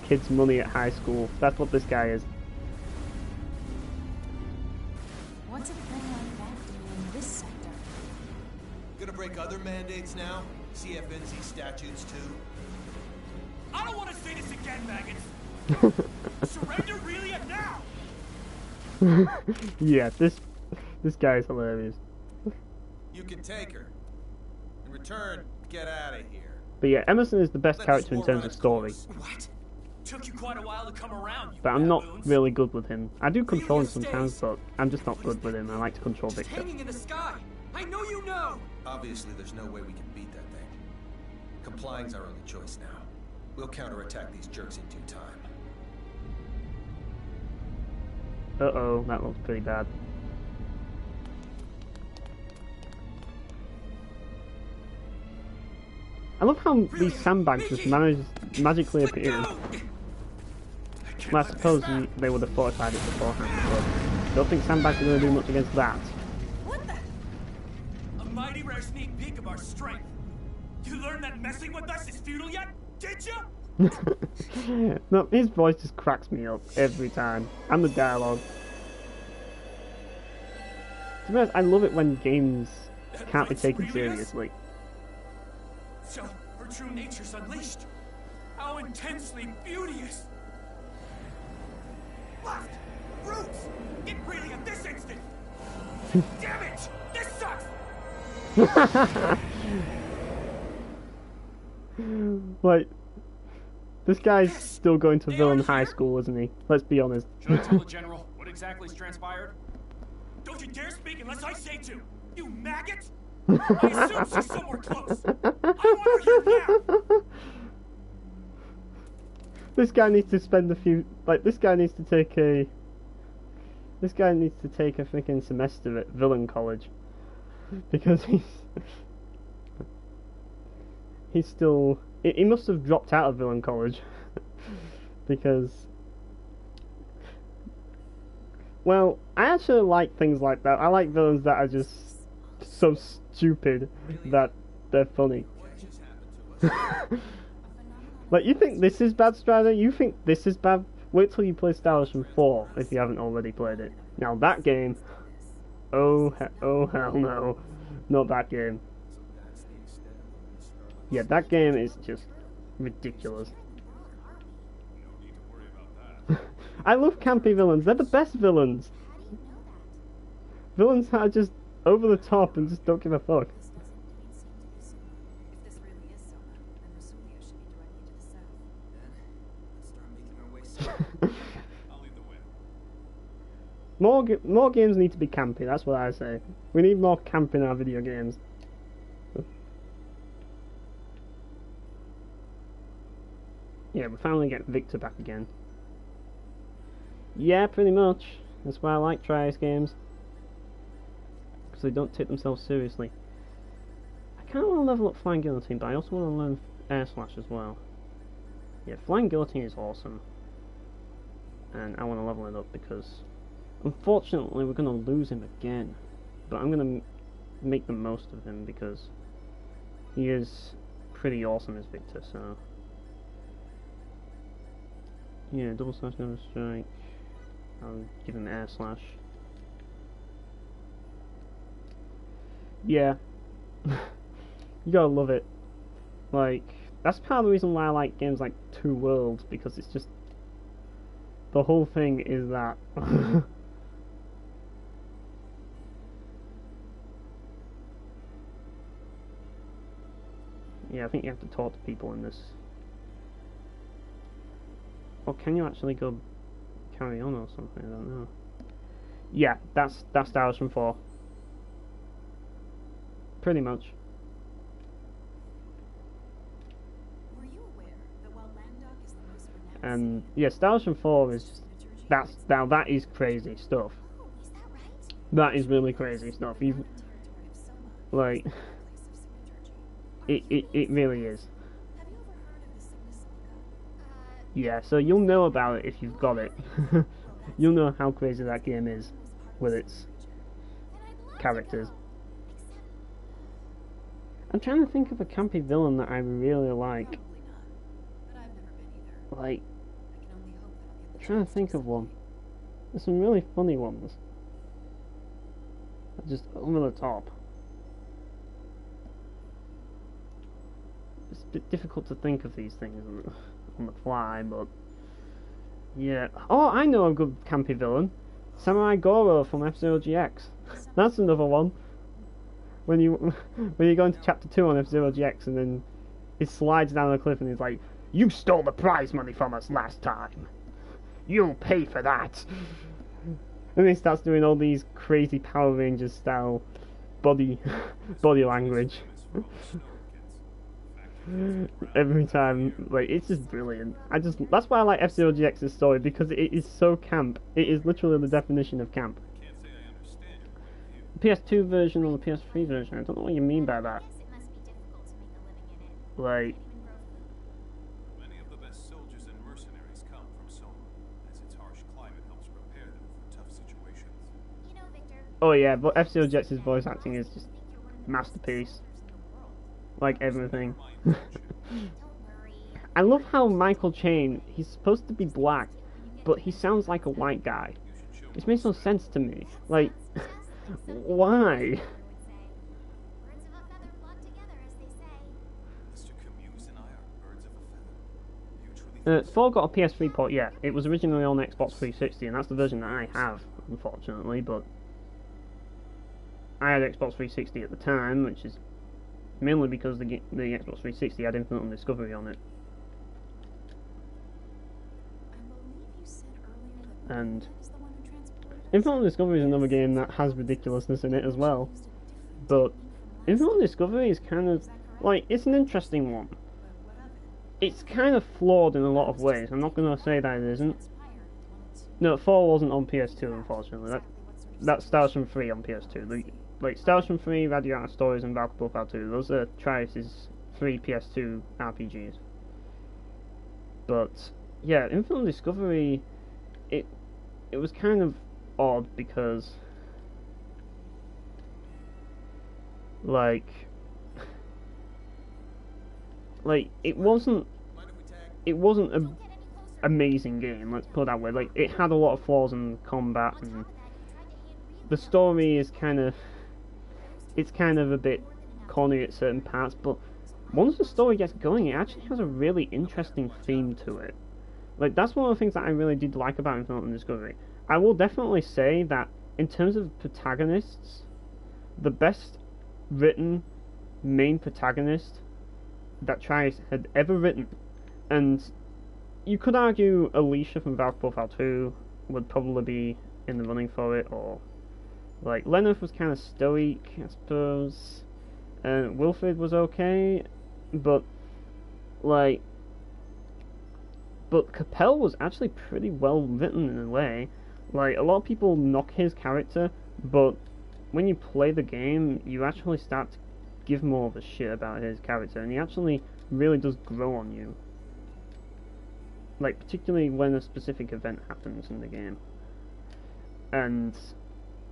kids' money at high school. That's what this guy is. What's a thing like that doing in this sector? Gonna break other mandates now? CFNZ statutes too? I don't want to say this again, maggots. Surrender really and now! Yeah, this guy is hilarious. You can take her. In return, get out of here. But yeah, Emerson is the best Let character this in war terms run of its story. course. What? Took you quite a while to come around, you But I'm not baboons. really good with him. I do control him Really sometimes, stays. but I'm just not good with him. I like to control It's Victor. hanging in the sky. I know you know. Obviously, there's no way we can beat that thing. Complying's our only choice now. We'll counterattack these jerks in due time. Uh-oh, that looks pretty bad. I love how these sandbags just magically appear. Well, I suppose they would have fortified it beforehand, but I don't think sandbags are going to do much against that. What the? A mighty rare sneak peek of our strength. You learned that messing with us is futile yet? Did you? No, his voice just cracks me up every time, and the dialogue. To be honest, I love it when games can't be taken seriously. So, her true nature's unleashed. How intensely beauteous! Left! Roots! Get really at this instant! Damn it! This sucks! Like, this guy's still going to villain high school, isn't he? Let's be honest. Should I tell the General what exactly's transpired? Don't you dare speak unless I say to! You maggot! I assume she's somewhere close! I want her here now! This guy needs to spend a few... Like, this guy needs to take a freaking semester at villain college. Because he's still he must have dropped out of villain college because, well, I actually like things like that. I like villains that are just so stupid that they're funny. Like, you think this is bad, Strider? You think this is bad? Wait till you play Star Ocean 4 if you haven't already played it. Now that game, oh hell no, not that game. Yeah, that game is just ridiculous. I love campy villains. They're the best villains. Villains that are just over the top and just don't give a fuck. If this really is Soma, then Rasulia should be directly to the south. Let's start making our way south. I'll lead the way. More games need to be campy, that's what I say. We need more camp in our video games. Yeah, we finally get Victor back again. Yeah, pretty much. That's why I like Trice games. Because they don't take themselves seriously. I kind of want to level up Flying Guillotine, but I also want to learn Air Slash as well. Yeah, Flying Guillotine is awesome. And I want to level it up because, unfortunately, we're going to lose him again. But I'm going to make the most of him because he is pretty awesome as Victor, so... Yeah, double slash, never strike. I'll give him Air Slash. Yeah. You gotta love it. Like, that's part of the reason why I like games like Two Worlds, because it's just... The whole thing is that... Yeah, I think you have to talk to people in this. Or can you actually go carry on or something? I don't know. Yeah, that's Star Ocean 4. Pretty much. Were you aware that while Landok is the most renowned And yeah, Star Ocean 4 is just that is crazy stuff. Oh, is that right? That is really crazy stuff. You've territory of Soma, like place of Sigma-Turgy. it really is. Have you ever heard of the Sigma Silica? Yeah, so you'll know about it if you've got it. You'll know how crazy that game is with its Then I'd love to characters. go. Except I'm trying to think of a campy villain that I really like. probably not. But I've never been either. Like, I can only hope that I'll get the I'm trying to chance think of someday. one. There's some really funny ones. Just over the top. It's a bit difficult to think of these things on the fly, but yeah. Oh, I know a good campy villain. Samurai Goro from F-Zero GX. That's another one. When you go into chapter 2 on F-Zero GX and then he slides down a cliff and he's like, "You stole the prize money from us last time. You'll pay for that." And he starts doing all these crazy Power Rangers style body language. Every time, like, it's just brilliant. That's why I like F-Zero GX's story, because it is so camp. It is literally the definition of camp. Can't say I understand your point of The view. PS2 version or the PS3 version, I don't know what you mean by that. I guess it must be difficult to make a living in it. Like, Can't even grow food. Many of the best soldiers and mercenaries come from Soma, as its harsh climate helps prepare them for tough situations. You know, Victor. oh yeah, but F-Zero GX's voice acting is just I think you're one of the masterpiece. best soldiers in the world. Like everything. My intention. Don't worry. I love how Michael Chain, he's supposed to be black, but he sounds like a white guy. You should show It me makes no sense to me. Like, Just like some why? people would say. Birds of a feather flock together, as they say. Mr. Camus and I are birds of a feather. You truly 4 got a PS3 port, yeah. It was originally on Xbox 360, and that's the version that I have, unfortunately, but I had Xbox 360 at the time, which is mainly because the Xbox 360 had Infinite Discovery on it. I believe you said earlier that And Moonlight is the one who transported us? Infinite Discovery is another game that has ridiculousness in it as well. Used a different But technique from last Infinite time. Discovery is kind of, Is that correct? like, it's an interesting one. But what of it? It's kind of flawed in a lot of ways. I'm not going to say that it isn't. Transpired and wanted to No, 4 wasn't on PS2, unfortunately. exactly what sort of That's Star Ocean 3 on PS2. Like Star Ocean 3, Radioactive Stories, and Valkyrie 2. Those are Trice's 3 PS2 RPGs. But yeah, Infinite Discovery, it was kind of odd because like it wasn't a amazing game, let's put it that way. Like, it had a lot of flaws in combat, and the story is kind of a bit corny at certain parts, but once the story gets going, it actually has a really interesting theme to it. Like, that's one of the things that I really did like about Infinite Discovery. I will definitely say that in terms of protagonists, the best written main protagonist that Trice had ever written, and you could argue Alicia from Valve Profile 2 would probably be in the running for it, or like Lenneth was kind of stoic, I suppose, and Wilfred was okay, but Capel was actually pretty well written in a way. Like, a lot of people knock his character, but when you play the game, you actually start to give more of a shit about his character, and he actually really does grow on you. Like, particularly when a specific event happens in the game. And,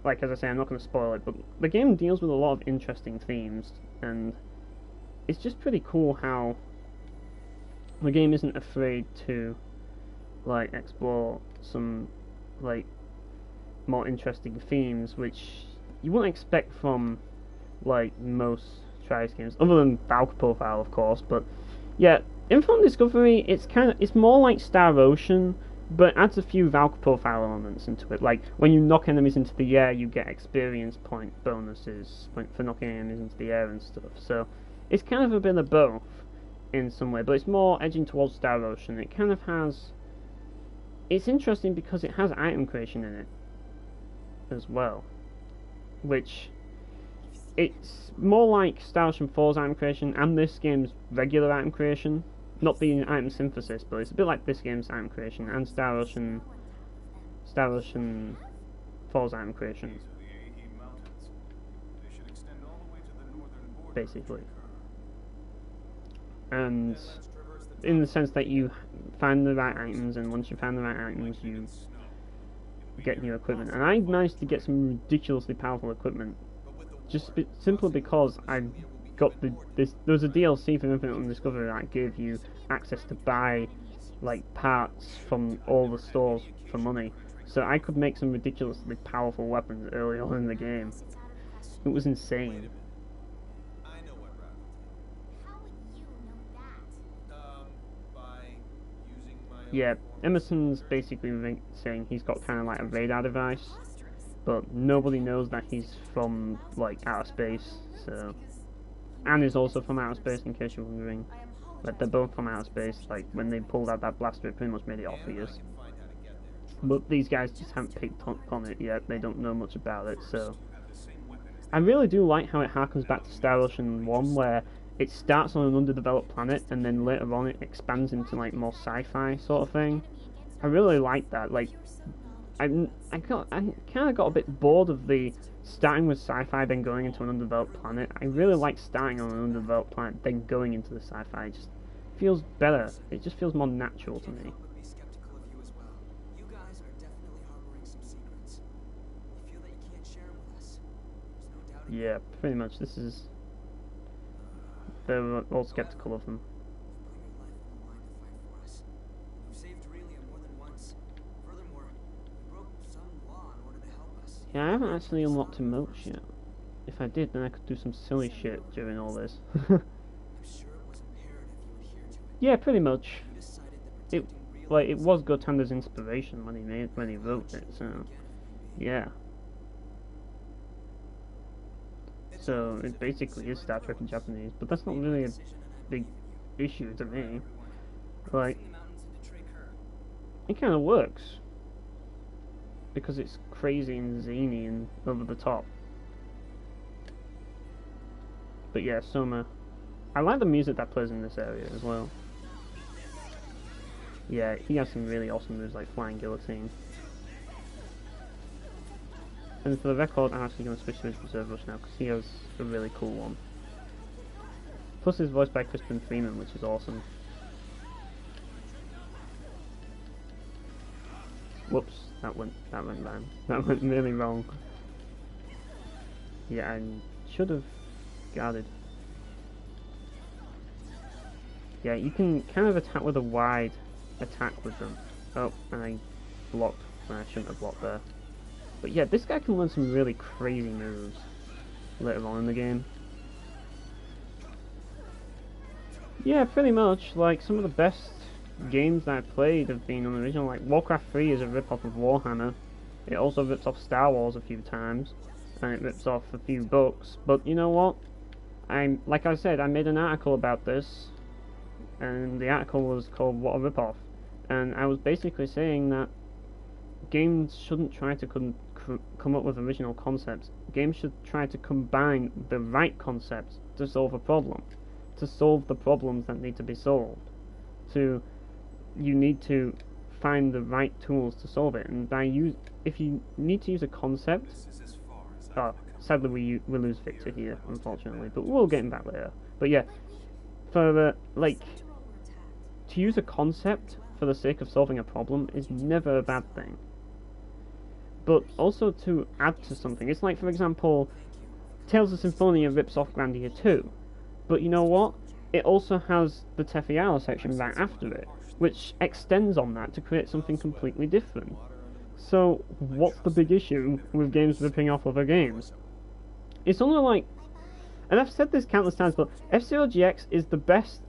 like, as I say, I'm not going to spoil it, but the game deals with a lot of interesting themes, and it's just pretty cool how the game isn't afraid to, like, explore some, like, more interesting themes, which you wouldn't expect from, like, most Trice games, other than Valkyrie Profile, of course, but, yeah, Infinite Discovery, it's more like Star Ocean, but adds a few Valkyrie Profile elements into it. Like, when you knock enemies into the air, you get experience point bonuses for knocking enemies into the air and stuff. So, it's kind of a bit of both in some way, but it's more edging towards Star Ocean. It kind of has... It's interesting because it has item creation in it as well, which... It's more like Star Ocean 4's item creation and this game's regular item creation. Not the item synthesis, but it's a bit like this game's item creation and Star Ocean 4's item creation. Basically. And in the sense that you find the right items, and once you find the right items, you get new equipment. And I managed to get some ridiculously powerful equipment, just simply because I got there was a DLC for Infinite Discovery that gave you access to buy like parts from all the stores for money, so I could make some ridiculously powerful weapons early on in the game. It was insane. I know what route to How would you know that? take. By using my own Yeah, form of Emerson's seeker. basically saying he's got kind of like a radar device, but nobody knows that he's from like outer space. So, and is also from outer space, in case you're wondering. Like, they're both from outer space. Like, when they pulled out that blaster, it pretty much made it And I obvious. can find how to get there. But these guys just haven't picked up on it yet. They don't know much about it. So, I really do like how it harkens back to Star Ocean 1, where it starts on an underdeveloped planet, and then later on it expands into like more sci-fi sort of thing. I really like that. Like, I kind of got a bit bored of the starting with sci-fi then going into an undeveloped planet. I really like starting on an undeveloped planet then going into the sci-fi. It just feels better. It just feels more natural to me. But be skeptical of you as well. You guys are definitely harboring some secrets. You feel that you can't share them with us. There's no doubt. Yeah, pretty much. This is... They're all skeptical of them. You put your life on the line to fight for us. You've saved Aurelia more than once. Furthermore, you broke some law in order to help us. Yeah, I haven't actually unlocked emotes yet. If I did, then I could do some silly shit during all this. I'm sure it was imperative you adhere to it. Yeah, pretty much. You decided that It, protecting real like, it lives was Gotanda's inspiration when he wrote it, so... again if need be. Yeah. So, it basically is Star Trek in Japanese, but that's not really a big issue to me. Like, it kind of works. Because it's crazy and zany and over the top. But yeah, Soma. I like the music that plays in this area as well. Yeah, he has some really awesome moves like Flying Guillotine. And for the record, I'm actually going to switch to his Reserve Rush now because he has a really cool one. plus it's voiced by Crispin Freeman, which is awesome. Whoops, that went bad. That went really wrong. Yeah, I should have guarded. Yeah, you can kind of attack with a wide attack with them. Oh, and I blocked when I shouldn't have blocked there. But yeah, this guy can learn some really crazy moves later on in the game. Yeah, pretty much. Like, some of the best games that I've played have been on the original. Like, Warcraft 3 is a rip-off of Warhammer. It also rips off Star Wars a few times. And it rips off a few books. But you know what? Like I said, I made an article about this. And the article was called What a Rip-Off. And I was basically saying that games shouldn't try to come up with original concepts. Games should try to combine the right concepts to solve a problem. To solve the problems that need to be solved. You need to find the right tools to solve it. And if you need to use a concept... sadly we lose Victor here, unfortunately. But we'll get him back later. But yeah, for to use a concept for the sake of solving a problem is never a bad thing. But also to add to something. It's like, for example, Tales of Symphonia rips off Grandia 2. But you know what? It also has the Tefiala section right after it, which extends on that to create something completely different. So, what's the big issue with games ripping off other games? It's only like... And I've said this countless times, but F-Zero GX is the best...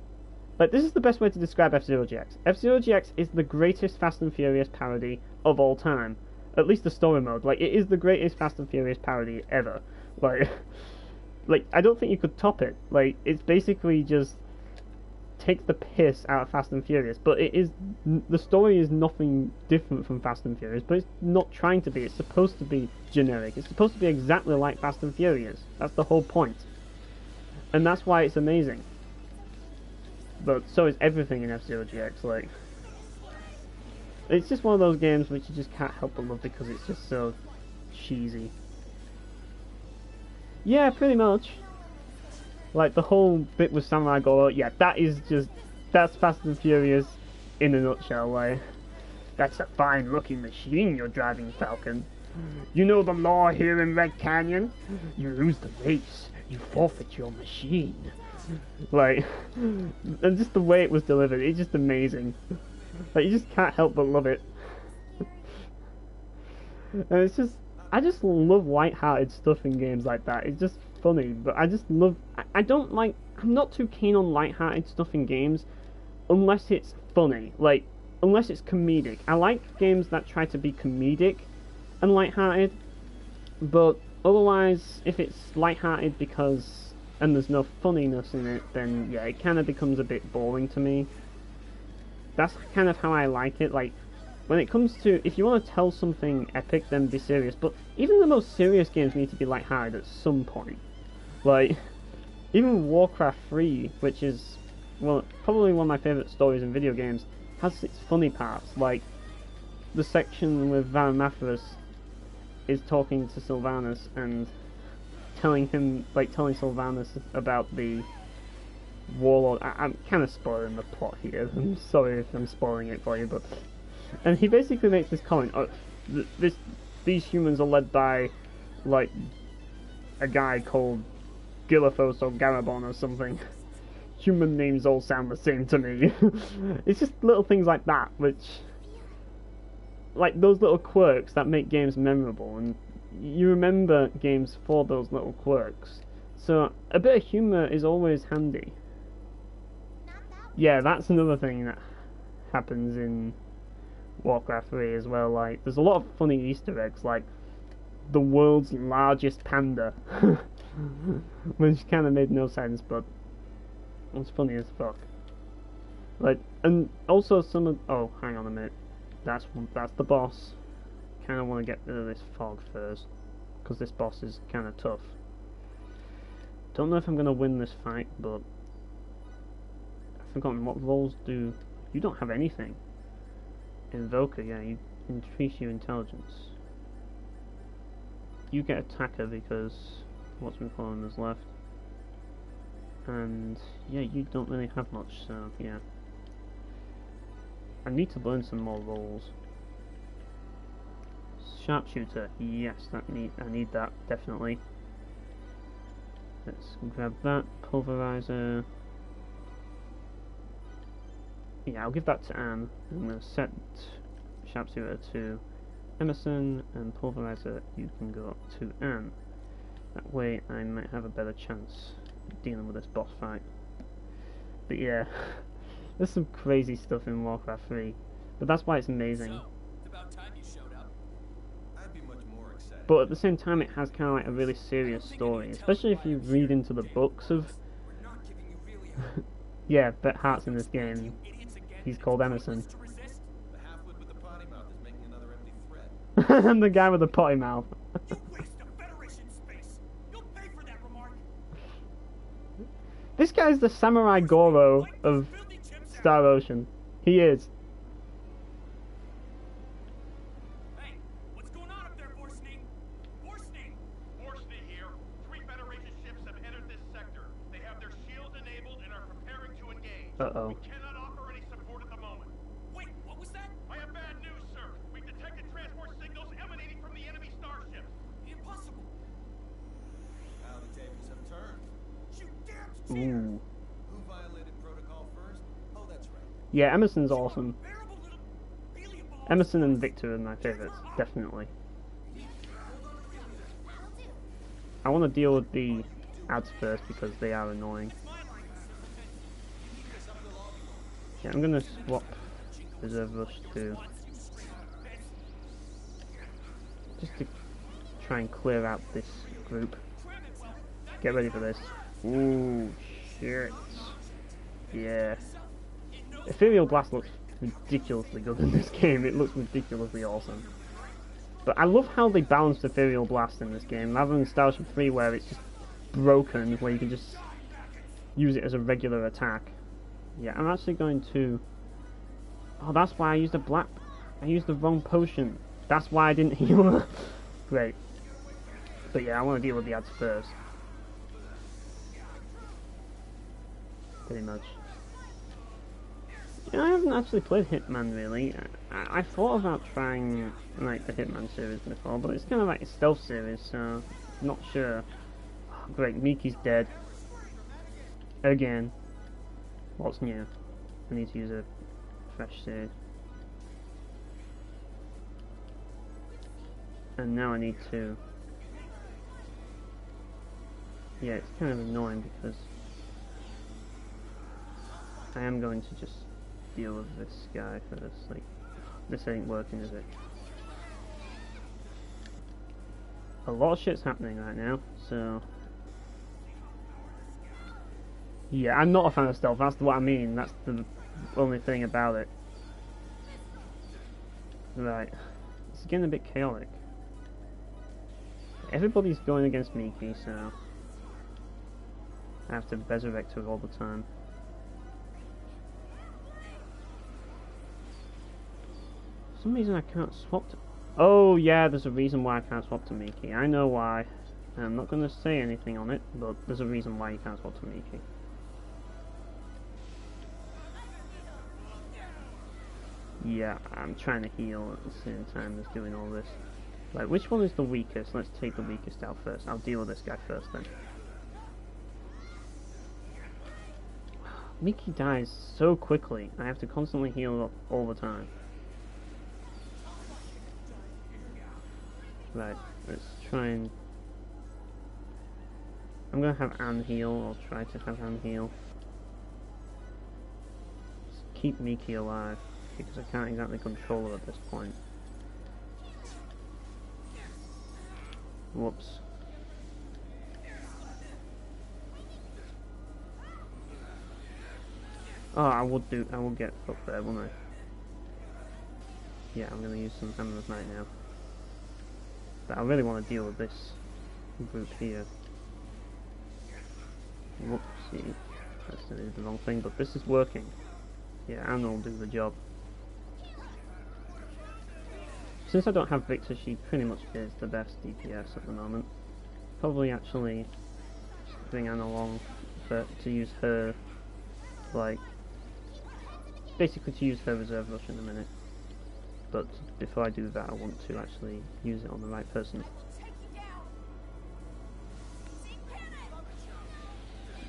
Like, this is the best way to describe F-Zero GX. F-Zero GX is the greatest Fast and Furious parody of all time. At least the story mode. Like, it is the greatest Fast and Furious parody ever. Like, I don't think you could top it. Like, it's basically just takes the piss out of Fast and Furious. But it is... The story is nothing different from Fast and Furious, but it's not trying to be. It's supposed to be generic. It's supposed to be exactly like Fast and Furious. That's the whole point. And that's why it's amazing. But so is everything in F-Zero GX, like... It's just one of those games which you just can't help but love because it's just so cheesy. Yeah, pretty much. Like, the whole bit with Samurai Goro, yeah, that's Fast and Furious in a nutshell, like... That's a fine-looking machine you're driving, Falcon. You know the law here in Red Canyon? You lose the race, you forfeit your machine. Like, and just the way it was delivered, it's just amazing. Like, you just can't help but love it. And it's just, I just love light-hearted stuff in games like that. It's just funny, but I just love, I'm not too keen on light-hearted stuff in games unless it's funny, like, unless it's comedic. I like games that try to be comedic and light-hearted, but otherwise, if it's light-hearted and there's no funniness in it, then yeah, it kind of becomes a bit boring to me. That's kind of how I like it. Like, when it comes to, if you want to tell something epic, then be serious. But even the most serious games need to be lighthearted at some point. Like, even Warcraft 3, which is, well, probably one of my favourite stories in video games, has its funny parts. Like, the section with Varimathras is talking to Sylvanas and telling Sylvanas about the warlord. I'm kind of spoiling the plot here. I'm sorry if I'm spoiling it for you, but... And he basically makes this comment, these humans are led by, like, a guy called Gilithos or Garabon or something. Human names all sound the same to me. It's just little things like that, which... Like, those little quirks that make games memorable, and you remember games for those little quirks. So, a bit of humour is always handy. Yeah, that's another thing that happens in Warcraft 3 as well. Like, there's a lot of funny Easter eggs, like the world's largest panda, which kind of made no sense, but it's funny as fuck. Like, and also some of... Oh, hang on a minute. That's the boss. Kind of want to get rid of this fog first, because this boss is kind of tough. Don't know if I'm going to win this fight, but I've forgotten what roles do... You don't have anything. Invoker, yeah, you increase your intelligence. You get attacker because what's been calling is left. And yeah, you don't really have much, so yeah. I need to learn some more roles. Sharpshooter, yes, I need that, definitely. Let's grab that. Pulverizer. Yeah, I'll give that to Anne. I'm going to set Sharpshooter to Emerson, and Pulverizer you can go to Anne. That way I might have a better chance of dealing with this boss fight. But yeah, there's some crazy stuff in Warcraft 3, but that's why it's amazing. So, it's about time you showed up. I'd be much more excited. But at the same time, it has kind of like a really serious story, especially if you read into the books of... We're not giving you really yeah, Bret Hart's in this game. Idiots again. He's called Emerson. To resist? The halfwit with the potty mouth is making another empty threat. And the guy with the potty mouth. You waste a Federation space. You'll pay for that remark. This guy's the Samurai Goro of Filthy chimps out. Star Ocean. He is. Hey, what's going on up there, Borsney? Borsney! Borsney here. 3 Federation ships have entered this sector. They have their shields enabled and are preparing to engage. Uh-oh. We cannot offer any support at the moment. Wait, what was that? I have bad news, sir. We've detected transport signals emanating from the enemy starships. Impossible. Now the tables have turned. You damned cheater. Ooh. Who violated protocol first? Oh, that's right. Yeah, Emerson's awesome. Bearable little helium balls. Emerson and Victor are my favourites, definitely. I want to deal with the ads first because they are annoying. Yeah, I'm gonna swap Reserve Rush to... just to try and clear out this group. Get ready for this. Ooh, shit. Yeah. Ethereal Blast looks ridiculously good in this game. It looks ridiculously awesome. But I love how they balanced Ethereal Blast in this game, rather than Starship 3 where it's just broken, where you can just use it as a regular attack. Yeah, I'm actually going to... oh, that's why I used I used the wrong potion. That's why I didn't heal her. Great. But yeah, I want to deal with the ads first. Pretty much. Yeah, I haven't actually played Hitman really. I thought about trying like the Hitman series before, but it's kind of like a stealth series, so not sure. Oh, great, Miki's dead. Again. What's new? I need to use a fresh save. And now I need to... yeah, it's kind of annoying because I am going to just deal with this guy first. Like, this ain't working, is it? A lot of shit's happening right now, so... yeah, I'm not a fan of stealth, that's what I mean, that's the only thing about it. Right, it's getting a bit chaotic. Everybody's going against Miki, so... I have to resurrect her all the time. For some reason I can't swap to... oh yeah, there's a reason why I can't swap to Miki. I know why. I'm not going to say anything on it, but there's a reason why you can't swap to Miki. Yeah, I'm trying to heal at the same time as doing all this. Right, which one is the weakest? Let's take the weakest out first. I'll deal with this guy first then. Miki dies so quickly. I have to constantly heal up all the time. Right, let's try and... I'm gonna have Anne heal, or try to have Anne heal. Just keep Miki alive, because I can't exactly control her at this point. Whoops. Oh, I will get up there, won't I? Yeah, I'm gonna use some Hammer of Night now. But I really want to deal with this group here. Whoopsie. That's the wrong thing, but this is working. Yeah, Anna will do the job. Since I don't have Victor, she pretty much is the best DPS at the moment. Probably actually bring Anna along to use her, like, basically to use her reserve rush in a minute. But before I do that, I want to actually use it on the right person.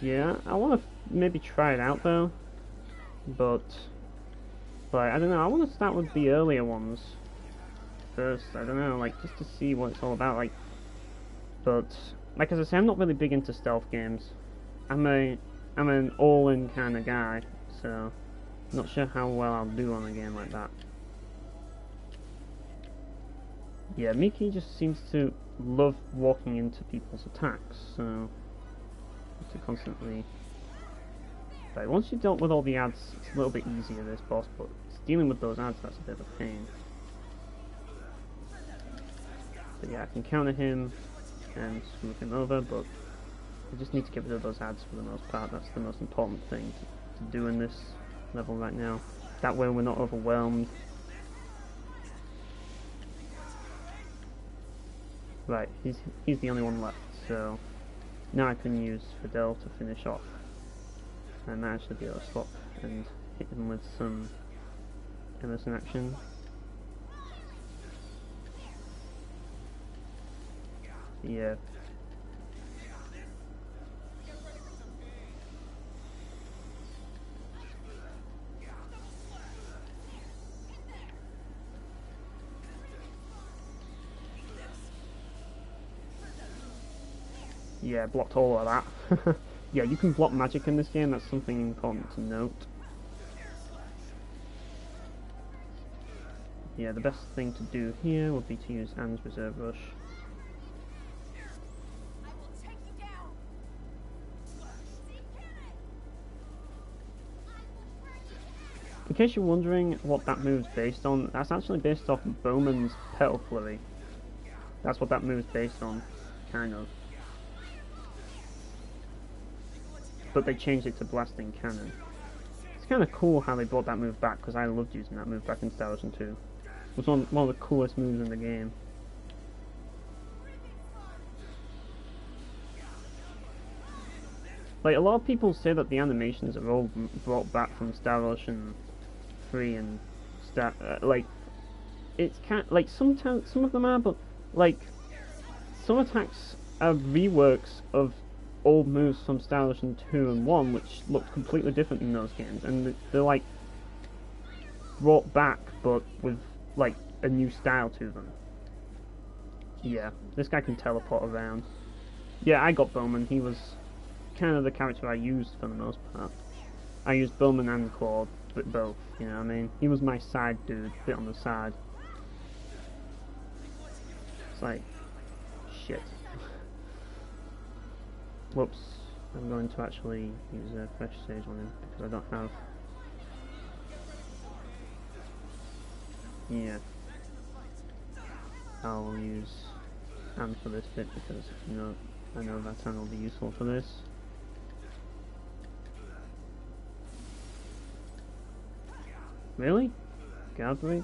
Yeah, I want to maybe try it out though, but like I don't know. I want to start with the earlier ones first. I don't know, like just to see what it's all about. Like, but like as I say, I'm not really big into stealth games. I'm an all-in kind of guy, so not sure how well I'll do on a game like that. Yeah, Miki just seems to love walking into people's attacks, so to constantly. Right, once you've dealt with all the ads, it's a little bit easier this boss, but dealing with those ads, that's a bit of a pain. But yeah, I can counter him and smooth him over, but I just need to get rid of those ads for the most part. That's the most important thing to do in this level right now. That way we're not overwhelmed. Right, he's the only one left, so now I can use Fidel to finish off. I might actually be able to swap and hit him with some Emerson action. Yeah. Yeah, blocked all of that. Yeah, you can block magic in this game, that's something important to note. Yeah, the best thing to do here would be to use Anne's Reserve Rush. In case you're wondering what that move's based on, that's actually based off Bowman's Petal Flurry. That's what that move's based on, kind of. But they changed it to Blasting Cannon. It's kind of cool how they brought that move back, because I loved using that move back in Star Ocean 2. It was one of the coolest moves in the game. Like, a lot of people say that the animations are all brought back from Star Ocean 3 and like, it's like, sometimes, some of them are, but, like, some attacks are reworks of old moves from Star Ocean 2 and 1, which looked completely different in those games, and they're like brought back but with like a new style to them. Yeah, this guy can teleport around. Yeah, I got Bowman. He was kind of the character I used for the most part. I used Bowman and Claude, but both, you know what I mean? He was my side dude, bit on the side. It's like, shit. Whoops, I'm going to actually use a fresh stage on him because I don't have. Yeah. I'll use Anne for this bit because I know that Anne will be useful for this. Really? Guard break?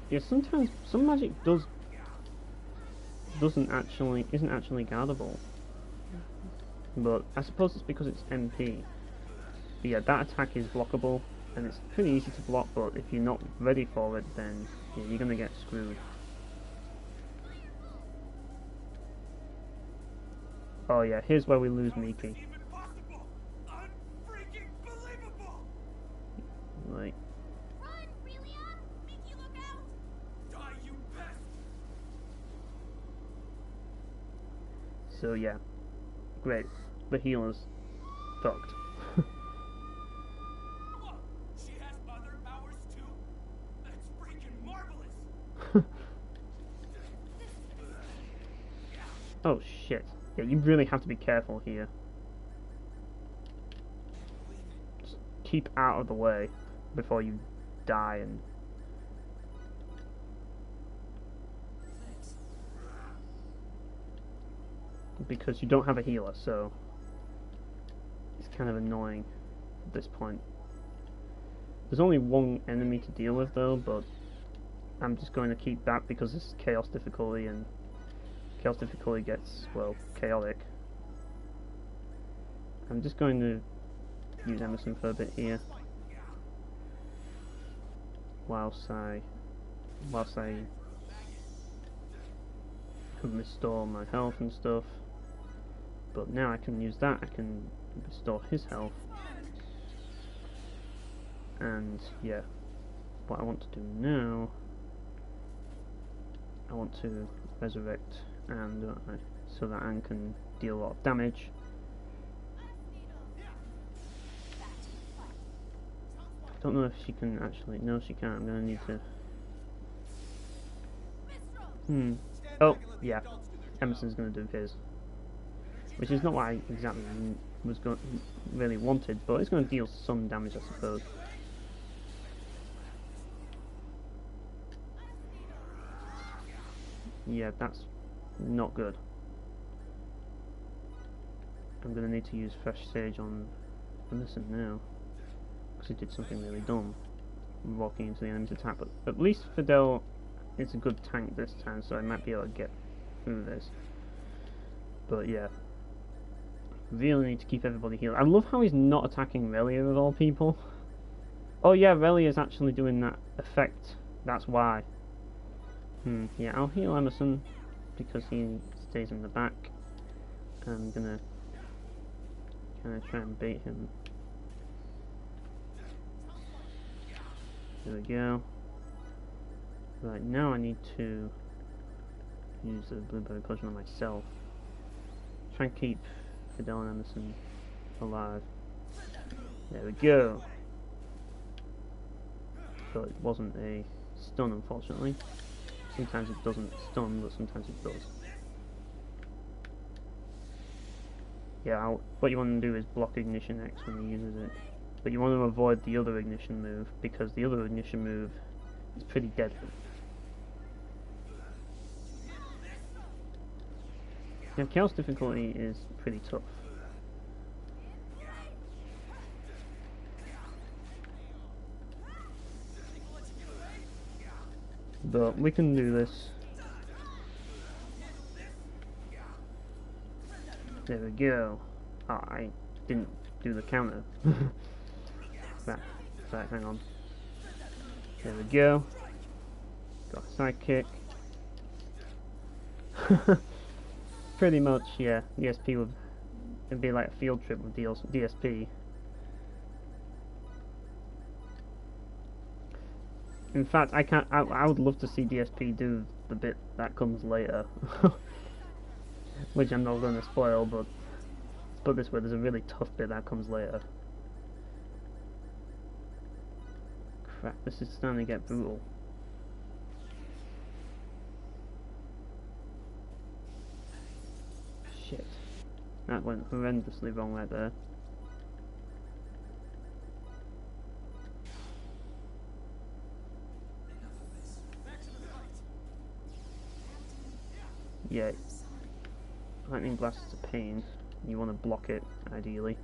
Yeah, sometimes some magic isn't actually guardable. But I suppose it's because it's MP. But yeah, that attack is blockable, and it's pretty easy to block, but if you're not ready for it, then yeah, you're gonna get screwed. Oh yeah, here's where we lose Miki. Like, Run, Relia! Mickey, look out! Die, you pest! so yeah, great. The healer's fucked. Look, she has other powers too. That's freaking marvelous. Oh shit. Yeah, you really have to be careful here. Just keep out of the way before you die and... because you don't have a healer, so it's kind of annoying at this point. There's only one enemy to deal with though, but I'm just going to keep that because this is chaos difficulty, and chaos difficulty gets, well, chaotic. I'm just going to use Emerson for a bit here. Whilst I can restore my health and stuff. But now I can use that, I can restore his health. And yeah, what I want to do now, I want to resurrect and so that Anne can deal a lot of damage. I don't know if she can actually, no she can't, I'm gonna need to... Oh, yeah, Emerson's gonna do his. Which is not what I exactly really wanted, but it's gonna deal some damage I suppose. Yeah, that's not good. I'm gonna need to use Fresh Sage on Emerson now, because he did something really dumb, walking into the enemy's attack. But at least Fidel is a good tank this time, so I might be able to get through this. But yeah, really need to keep everybody healed. I love how he's not attacking Relia of all people. Oh yeah, Relia is actually doing that effect. That's why. Yeah, I'll heal Emerson because he stays in the back. I'm gonna kind of try and bait him. There we go. Right, now I need to use the blueberry potion on myself. Try and keep Fidel and Emerson alive. There we go. So it wasn't a stun, unfortunately. Sometimes it doesn't stun, but sometimes it does. Yeah, what you want to do is block Ignition X when he uses it. But you want to avoid the other Ignition move, because the other Ignition move is pretty deadly. Yeah, Chaos difficulty is pretty tough. But we can do this. There we go. Oh, I didn't do the counter. Right, hang on. There we go. Got a sidekick. Pretty much, yeah. DSP would it'd be like a field trip with DSP. In fact, I would love to see DSP do the bit that comes later, which I'm not going to spoil. But let's put it this way: there's a really tough bit that comes later. Crap! This is starting to get brutal. Shit! That went horrendously wrong right there. Yeah, lightning blast is a pain. You want to block it, ideally.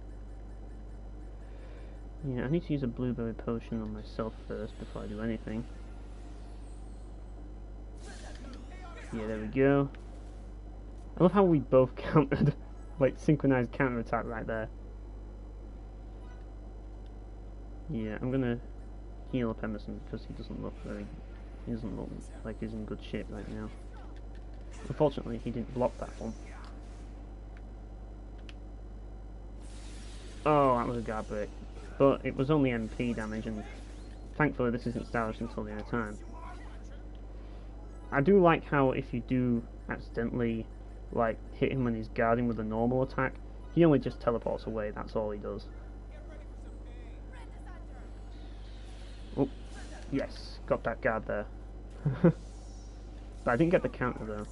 Yeah, I need to use a blueberry potion on myself first before I do anything. Yeah, there we go. I love how we both countered, like synchronized counter attack right there. Yeah, I'm gonna heal up Emerson because he doesn't look like he's in good shape right now. Unfortunately, he didn't block that one. Oh, that was a guard break. But it was only MP damage, and thankfully this isn't established until the end of time. I do like how if you do accidentally like hit him when he's guarding with a normal attack, he only just teleports away, that's all he does. Oh, yes, got that guard there. But I didn't get the counter though.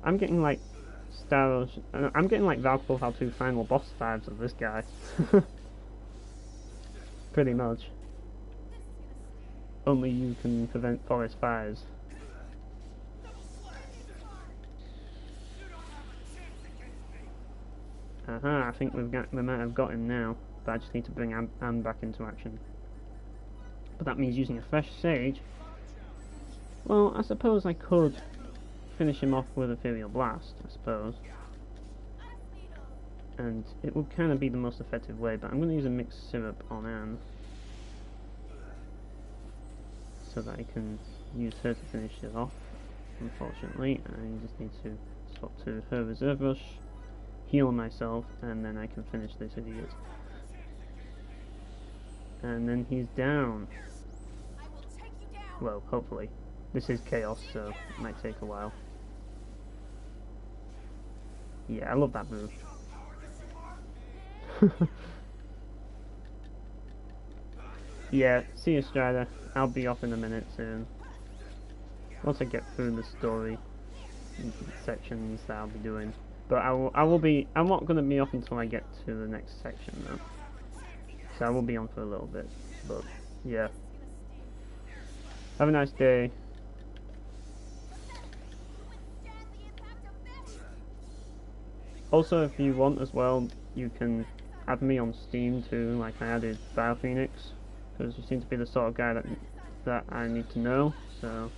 I'm getting like I'm getting like Valkyrie Profile 2 final boss vibes of this guy. Pretty much. Only you can prevent forest fires. I think we might have got him now, but I just need to bring Anne back into action. But that means using a fresh sage. Well, I suppose I could finish him off with Ethereal Blast, I suppose. And it would kind of be the most effective way, but I'm going to use a mixed syrup on Anne. So that I can use her to finish it off. Unfortunately, I just need to swap to her reserve rush, heal myself, and then I can finish this idiot. And then he's down. Well, hopefully. This is chaos, so it might take a while. Yeah, I love that move. Yeah, see you, Strider. I'll be off in a minute soon. Once I get through the story sections that I'll be doing. But I will be, I'm not going to be off until I get to the next section though. So I will be on for a little bit. But, yeah. Have a nice day. Also, if you want as well, you can add me on Steam too, like I added Valkyrie, because you seem to be the sort of guy that I need to know. So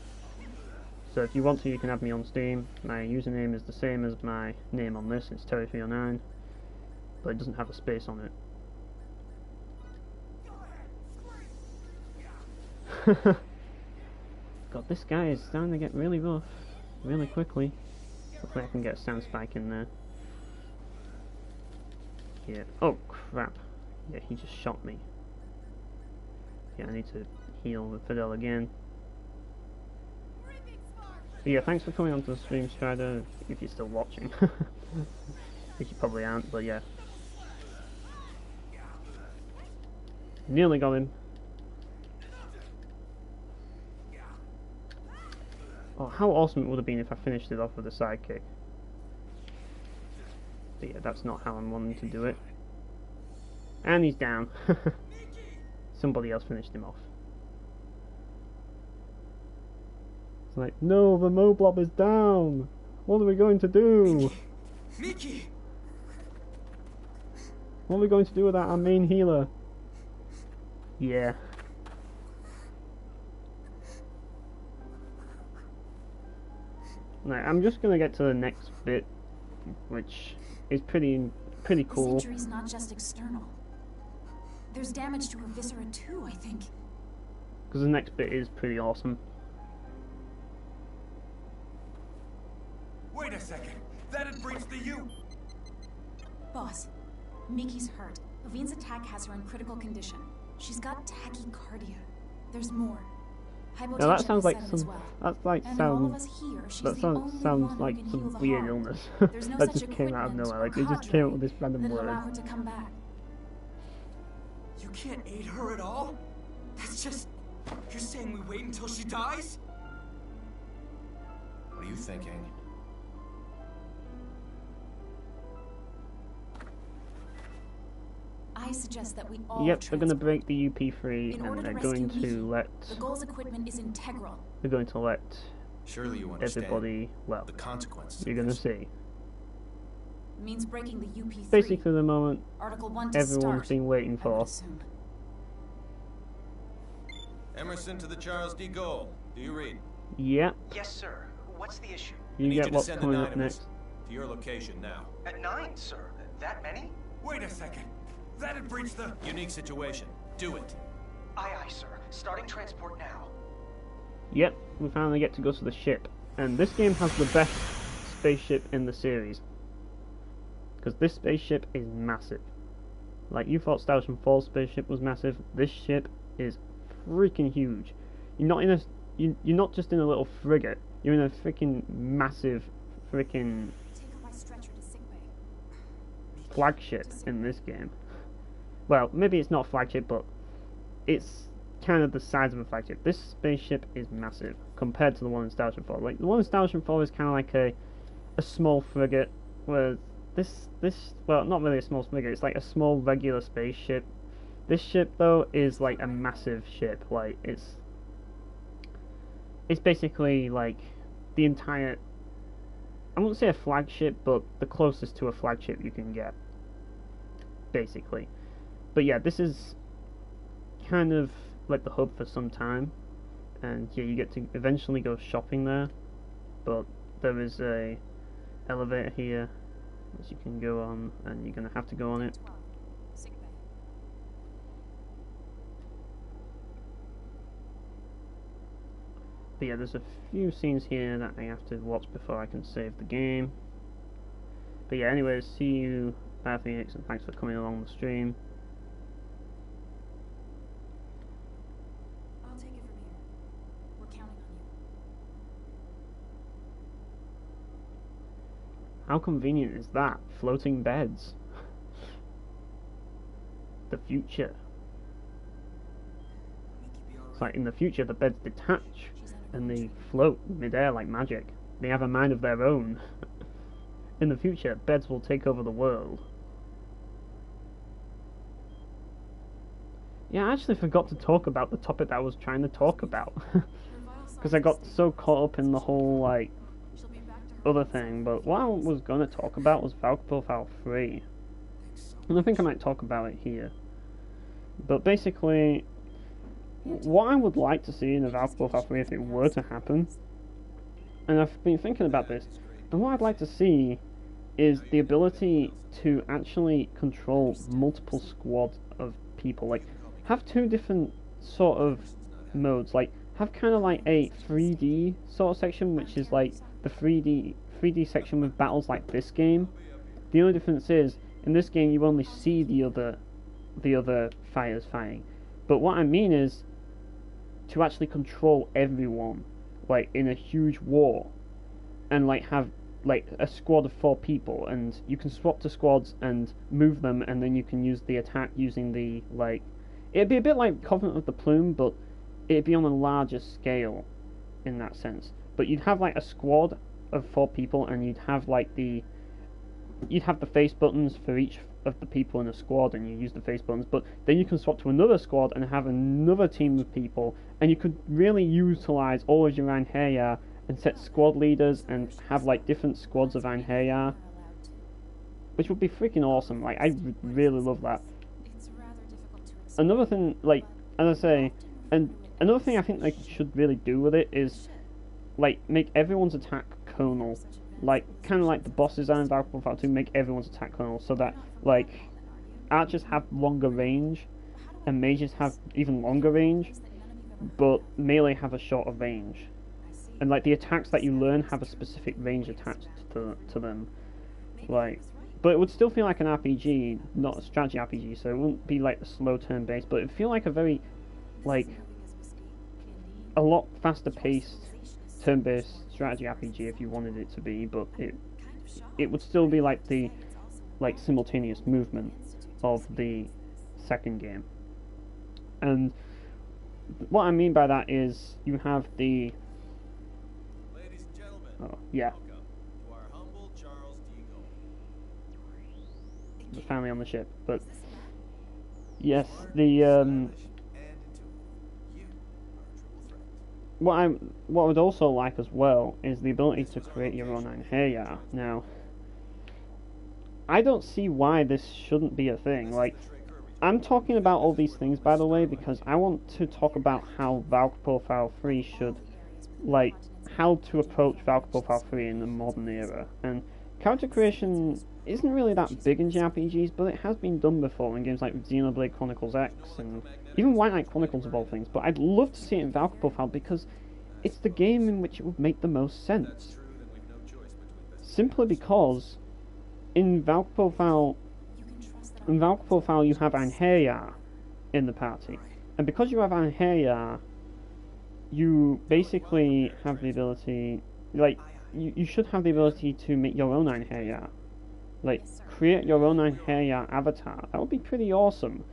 if you want to, you can add me on Steam. My username is the same as my name on this. It's Terry309, but it doesn't have a space on it. God, this guy is starting to get really rough, really quickly. Hopefully I can get a sound spike in there. Yeah. Oh crap. Yeah, he just shot me. Yeah, I need to heal with Fidel again. But yeah, thanks for coming onto the stream, Strider, if you're still watching. Which you probably aren't, but yeah. Nearly got him. Oh, how awesome it would have been if I finished it off with a sidekick. But yeah, that's not how I'm wanting to do it. And he's down. Somebody else finished him off. It's like, no, the Moblob is down! What are we going to do? Mickey! What are we going to do without our main healer? Yeah. Right, I'm just gonna get to the next bit, which is pretty cool. This injury's not just external. There's damage to her viscera too, I think. Because the next bit is pretty awesome. Wait a second. That had breached the U. Boss, Mickey's hurt. Levine's attack has her in critical condition. She's got tachycardia. There's more. Hypotension Now that sounds like is set as some. well. That's like And all of sounds. us here, she's That the sounds only one who like can heal some the weird harm. illness There's no that such just came out of equipment nowhere. or Like they just came up with this random that'll word. allow her to come back. You can't aid her at all? That's just... You're saying we wait until she dies? What are you thinking? I suggest that we all Yep, they're going to transport. break the UP3 In and order they're to going rescue Mickey, to let the goal's equipment is integral. they're going to let Surely you understand everybody. Well, the consequences. you're going to see. Means breaking the UP3. Basically, the moment Article 1 to everyone's start, been waiting I would for. assume. Emerson to the Charles D. Gold. Do you read? Yep, Yes, sir. What's the issue? you Need get you to what's send coming an up Animus next. to your location now. At 9, sir. That many? Wait a second. That had breached the... Unique situation. Do it. Aye, aye, sir. Starting transport now. Yep, we finally get to go to the ship. And this game has the best spaceship in the series. Because this spaceship is massive. Like, you thought Star Ocean 4's spaceship was massive. This ship is freaking huge. You're not in a... You're not just in a little frigate. You're in a freaking massive freaking Take her by stretcher to sickbay. flagship in this game. Well, maybe it's not a flagship, but it's kind of the size of a flagship. This spaceship is massive compared to the one in Star Ocean 4. Like, the one in Star Ocean 4 is kind of like a small frigate, where this, well, not really a small frigate, it's like a small regular spaceship. This ship, though, is like a massive ship. Like, it's basically like the entire, I wouldn't say a flagship, but the closest to a flagship you can get, basically. But yeah, this is kind of like the hub for some time, and yeah, you get to eventually go shopping there, but there is a elevator here which you can go on, and you're going to have to go on it. 12. Sick bay. But yeah, there's a few scenes here that I have to watch before I can save the game. But yeah, anyways, see you, Phoenix, and thanks for coming along the stream. I'll take it from here. We're counting on you. How convenient is that? Floating beds. The future. It's like in the future the beds detach and they float mid-air like magic. They have a mind of their own. In the future, beds will take over the world. Yeah, I actually forgot to talk about the topic that I was trying to talk about. Because I got so caught up in the whole, like, other thing. But what I was going to talk about was Valkyrie Profile 3. And I think I might talk about it here. But basically, what I would like to see in a Valkyrie Profile 3 if it were to happen, and I've been thinking about this, and what I'd like to see is the ability to actually control multiple squads of people. Like, have two different sort of modes. Like, have kind of like a 3D sort of section, which is like the 3D section with battles like this game. The only difference is, in this game you only see the other fighters fighting. But what I mean is to actually control everyone, like in a huge war, and like have like a squad of 4 people, and you can swap to squads and move them, and then you can use the attack using the, like, it'd be a bit like Covenant of the Plume, but it'd be on a larger scale in that sense. But you'd have like a squad of 4 people, and you'd have like you'd have the face buttons for each of the people in a squad, and you use the face buttons, but then you can swap to another squad and have another team of people, and you could really utilize all of your Anheya and set squad leaders and have like different squads of Anheya, which would be freaking awesome. Like, I really love that. It's rather difficult to explain. Another thing, like, as I say, and another thing I think they should really do with it is, like, make everyone's attack conal. Like, kind of like the bosses are in Valkyrie Profile 2, make everyone's attack conal, so that, like, archers have longer range, and mages have even longer range, but melee have a shorter range. And like the attacks that you learn have a specific range attached to them, like, but it would still feel like an RPG, not a strategy RPG. So it wouldn't be like the slow turn based, but it'd feel like a very, like, a lot faster paced turn based strategy RPG if you wanted it to be. But it would still be like the simultaneous movement of the second game. And what I mean by that is you have the yeah. The family on the ship, but yes, the what I would also like as well is the ability to create your own Anheya. Now, I don't see why this shouldn't be a thing. Like, I'm talking about all these things, by the way, because I want to talk about how Valkyrie Profile 3 should, like, how to approach Valkyrie Profile 3 in the modern era. And character creation isn't really that big in JRPGs, but it has been done before in games like Xenoblade Chronicles X and even White Knight Chronicles of all things. But I'd love to see it in Valkyrie Profile because it's the game in which it would make the most sense. Simply because in Valkyrie Profile you have Anheya in the party, and because you have Anheya, you basically have the ability, like, you should have the ability to make your own Anheya. Like, create your own Anheya avatar. That would be pretty awesome.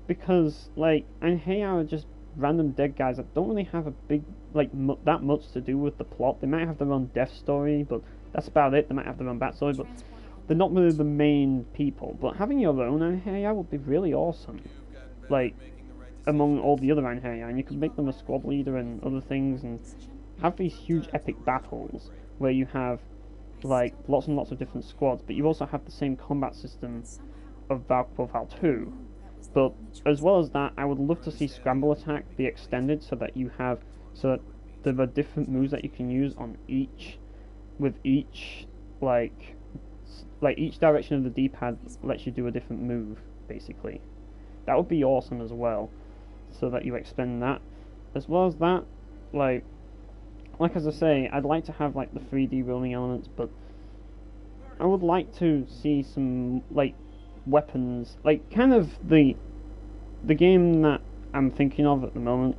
Because, like, Anheya are just random dead guys that don't really have a big, like, that much to do with the plot. They might have their own death story, but that's about it. They might have their own backstory, but they're not really the main people. But having your own Anheya would be really awesome. Like, among all the other Anheya, and you could make them a squad leader and other things, and have these huge epic battles where you have, like, lots and lots of different squads, but you also have the same combat system of Valkyrie Profile 2. But as well as that, I would love to see Scramble Attack be extended so that there are different moves that you can use on each with each like each direction of the D-pad lets you do a different move, basically. That would be awesome as well, so that you expend that. As well as that, like as I say, I'd like to have like the 3D rolling elements, but I would like to see some like weapons, like kind of the game that I'm thinking of at the moment.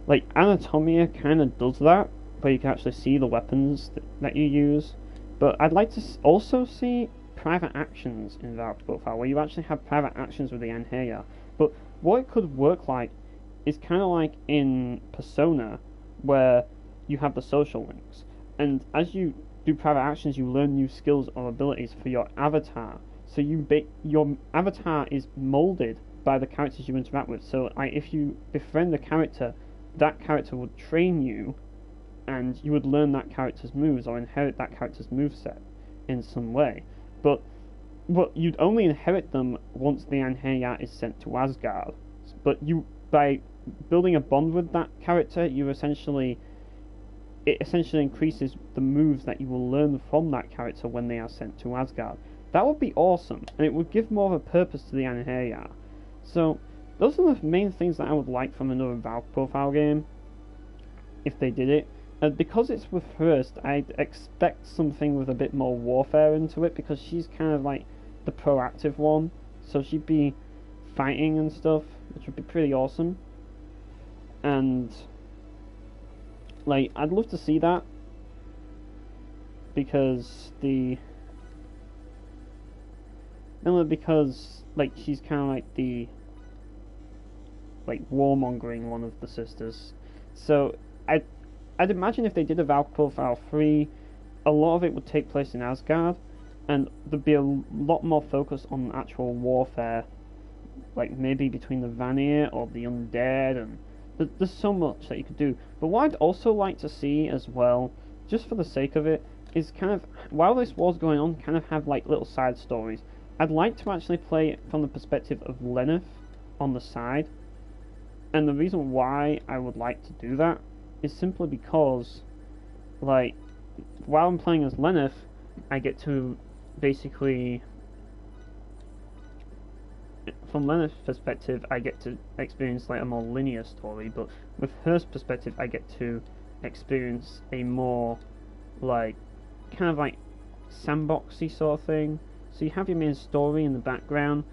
Like Anatomia kind of does that, where you can actually see the weapons that you use. But I'd like to also see private actions in Valve Profile, where you actually have private actions with the Anheya. But what it could work like is kind of like in Persona, where you have the social links, and as you do private actions, you learn new skills or abilities for your avatar. So your avatar is molded by the characters you interact with. So if you befriend a character, that character would train you, and you would learn that character's moves or inherit that character's moveset in some way. But you'd only inherit them once the Anheya is sent to Asgard. But by building a bond with that character, it essentially increases the moves that you will learn from that character when they are sent to Asgard. That would be awesome, and it would give more of a purpose to the Anheya. So those are the main things that I would like from another Valve Profile game, if they did it. Because it's with Hurst, I'd expect something with a bit more warfare into it, because she's kind of like the proactive one, so she'd be fighting and stuff, which would be pretty awesome. And like, I'd love to see that, because like she's kind of like the warmongering one of the sisters. So I'd imagine if they did a Valve Profile 3, a lot of it would take place in Asgard, and there'd be a lot more focus on actual warfare, like maybe between the Vanir or the undead, and there's so much that you could do. But what I'd also like to see as well, just for the sake of it, is kind of, while this war's going on, kind of have like little side stories. I'd like to actually play it from the perspective of Lenneth on the side, and the reason why I would like to do that is simply because, like, while I'm playing as Lenneth, I get to basically, from Lenneth's perspective, I get to experience like a more linear story, but with her perspective, I get to experience a more like kind of like sandboxy sort of thing. So you have your main story in the background,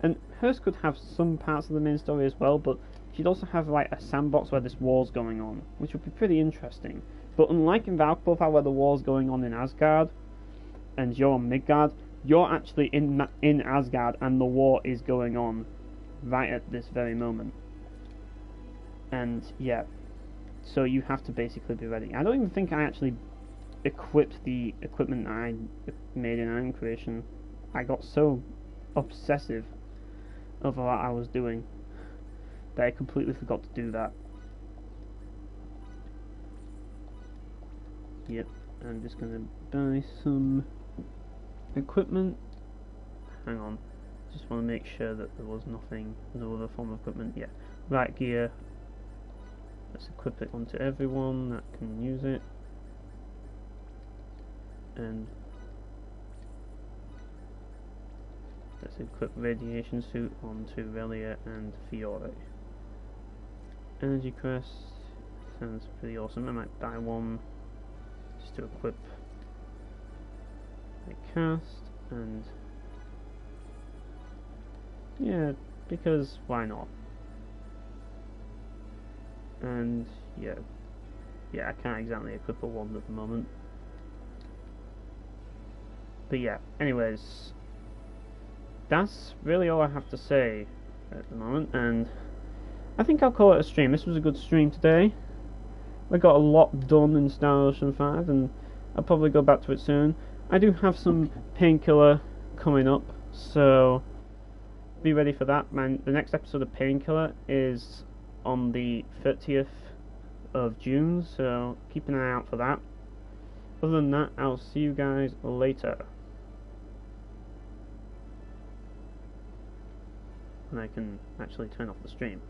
and hers could have some parts of the main story as well, but she'd also have like a sandbox where this war's going on, which would be pretty interesting. But unlike in Valve Profile, where the war's going on in Asgard, and you're on Midgard, you're actually in Asgard, and the war is going on right at this very moment. And yeah, so you have to basically be ready. I don't even think I actually equipped the equipment I made in Iron Creation. I got so obsessive over what I was doing that I completely forgot to do that. Yep, I'm just gonna buy some equipment. Hang on, just want to make sure that there was no other form of equipment. Yeah, right gear. Let's equip it onto everyone that can use it. And let's equip radiation suit onto Relia and Fiore. Energy crest sounds pretty awesome. I might buy one just to equip my cast, and yeah, because why not? And yeah, I can't exactly equip a wand at the moment. But yeah, anyways, that's really all I have to say at the moment, and I think I'll call it a stream. This was a good stream today. I got a lot done in Star Ocean 5, and I'll probably go back to it soon. I do have some Painkiller coming up, so be ready for that. The next episode of Painkiller is on the 30th of June, so keep an eye out for that. Other than that, I'll see you guys later. And I can actually turn off the stream.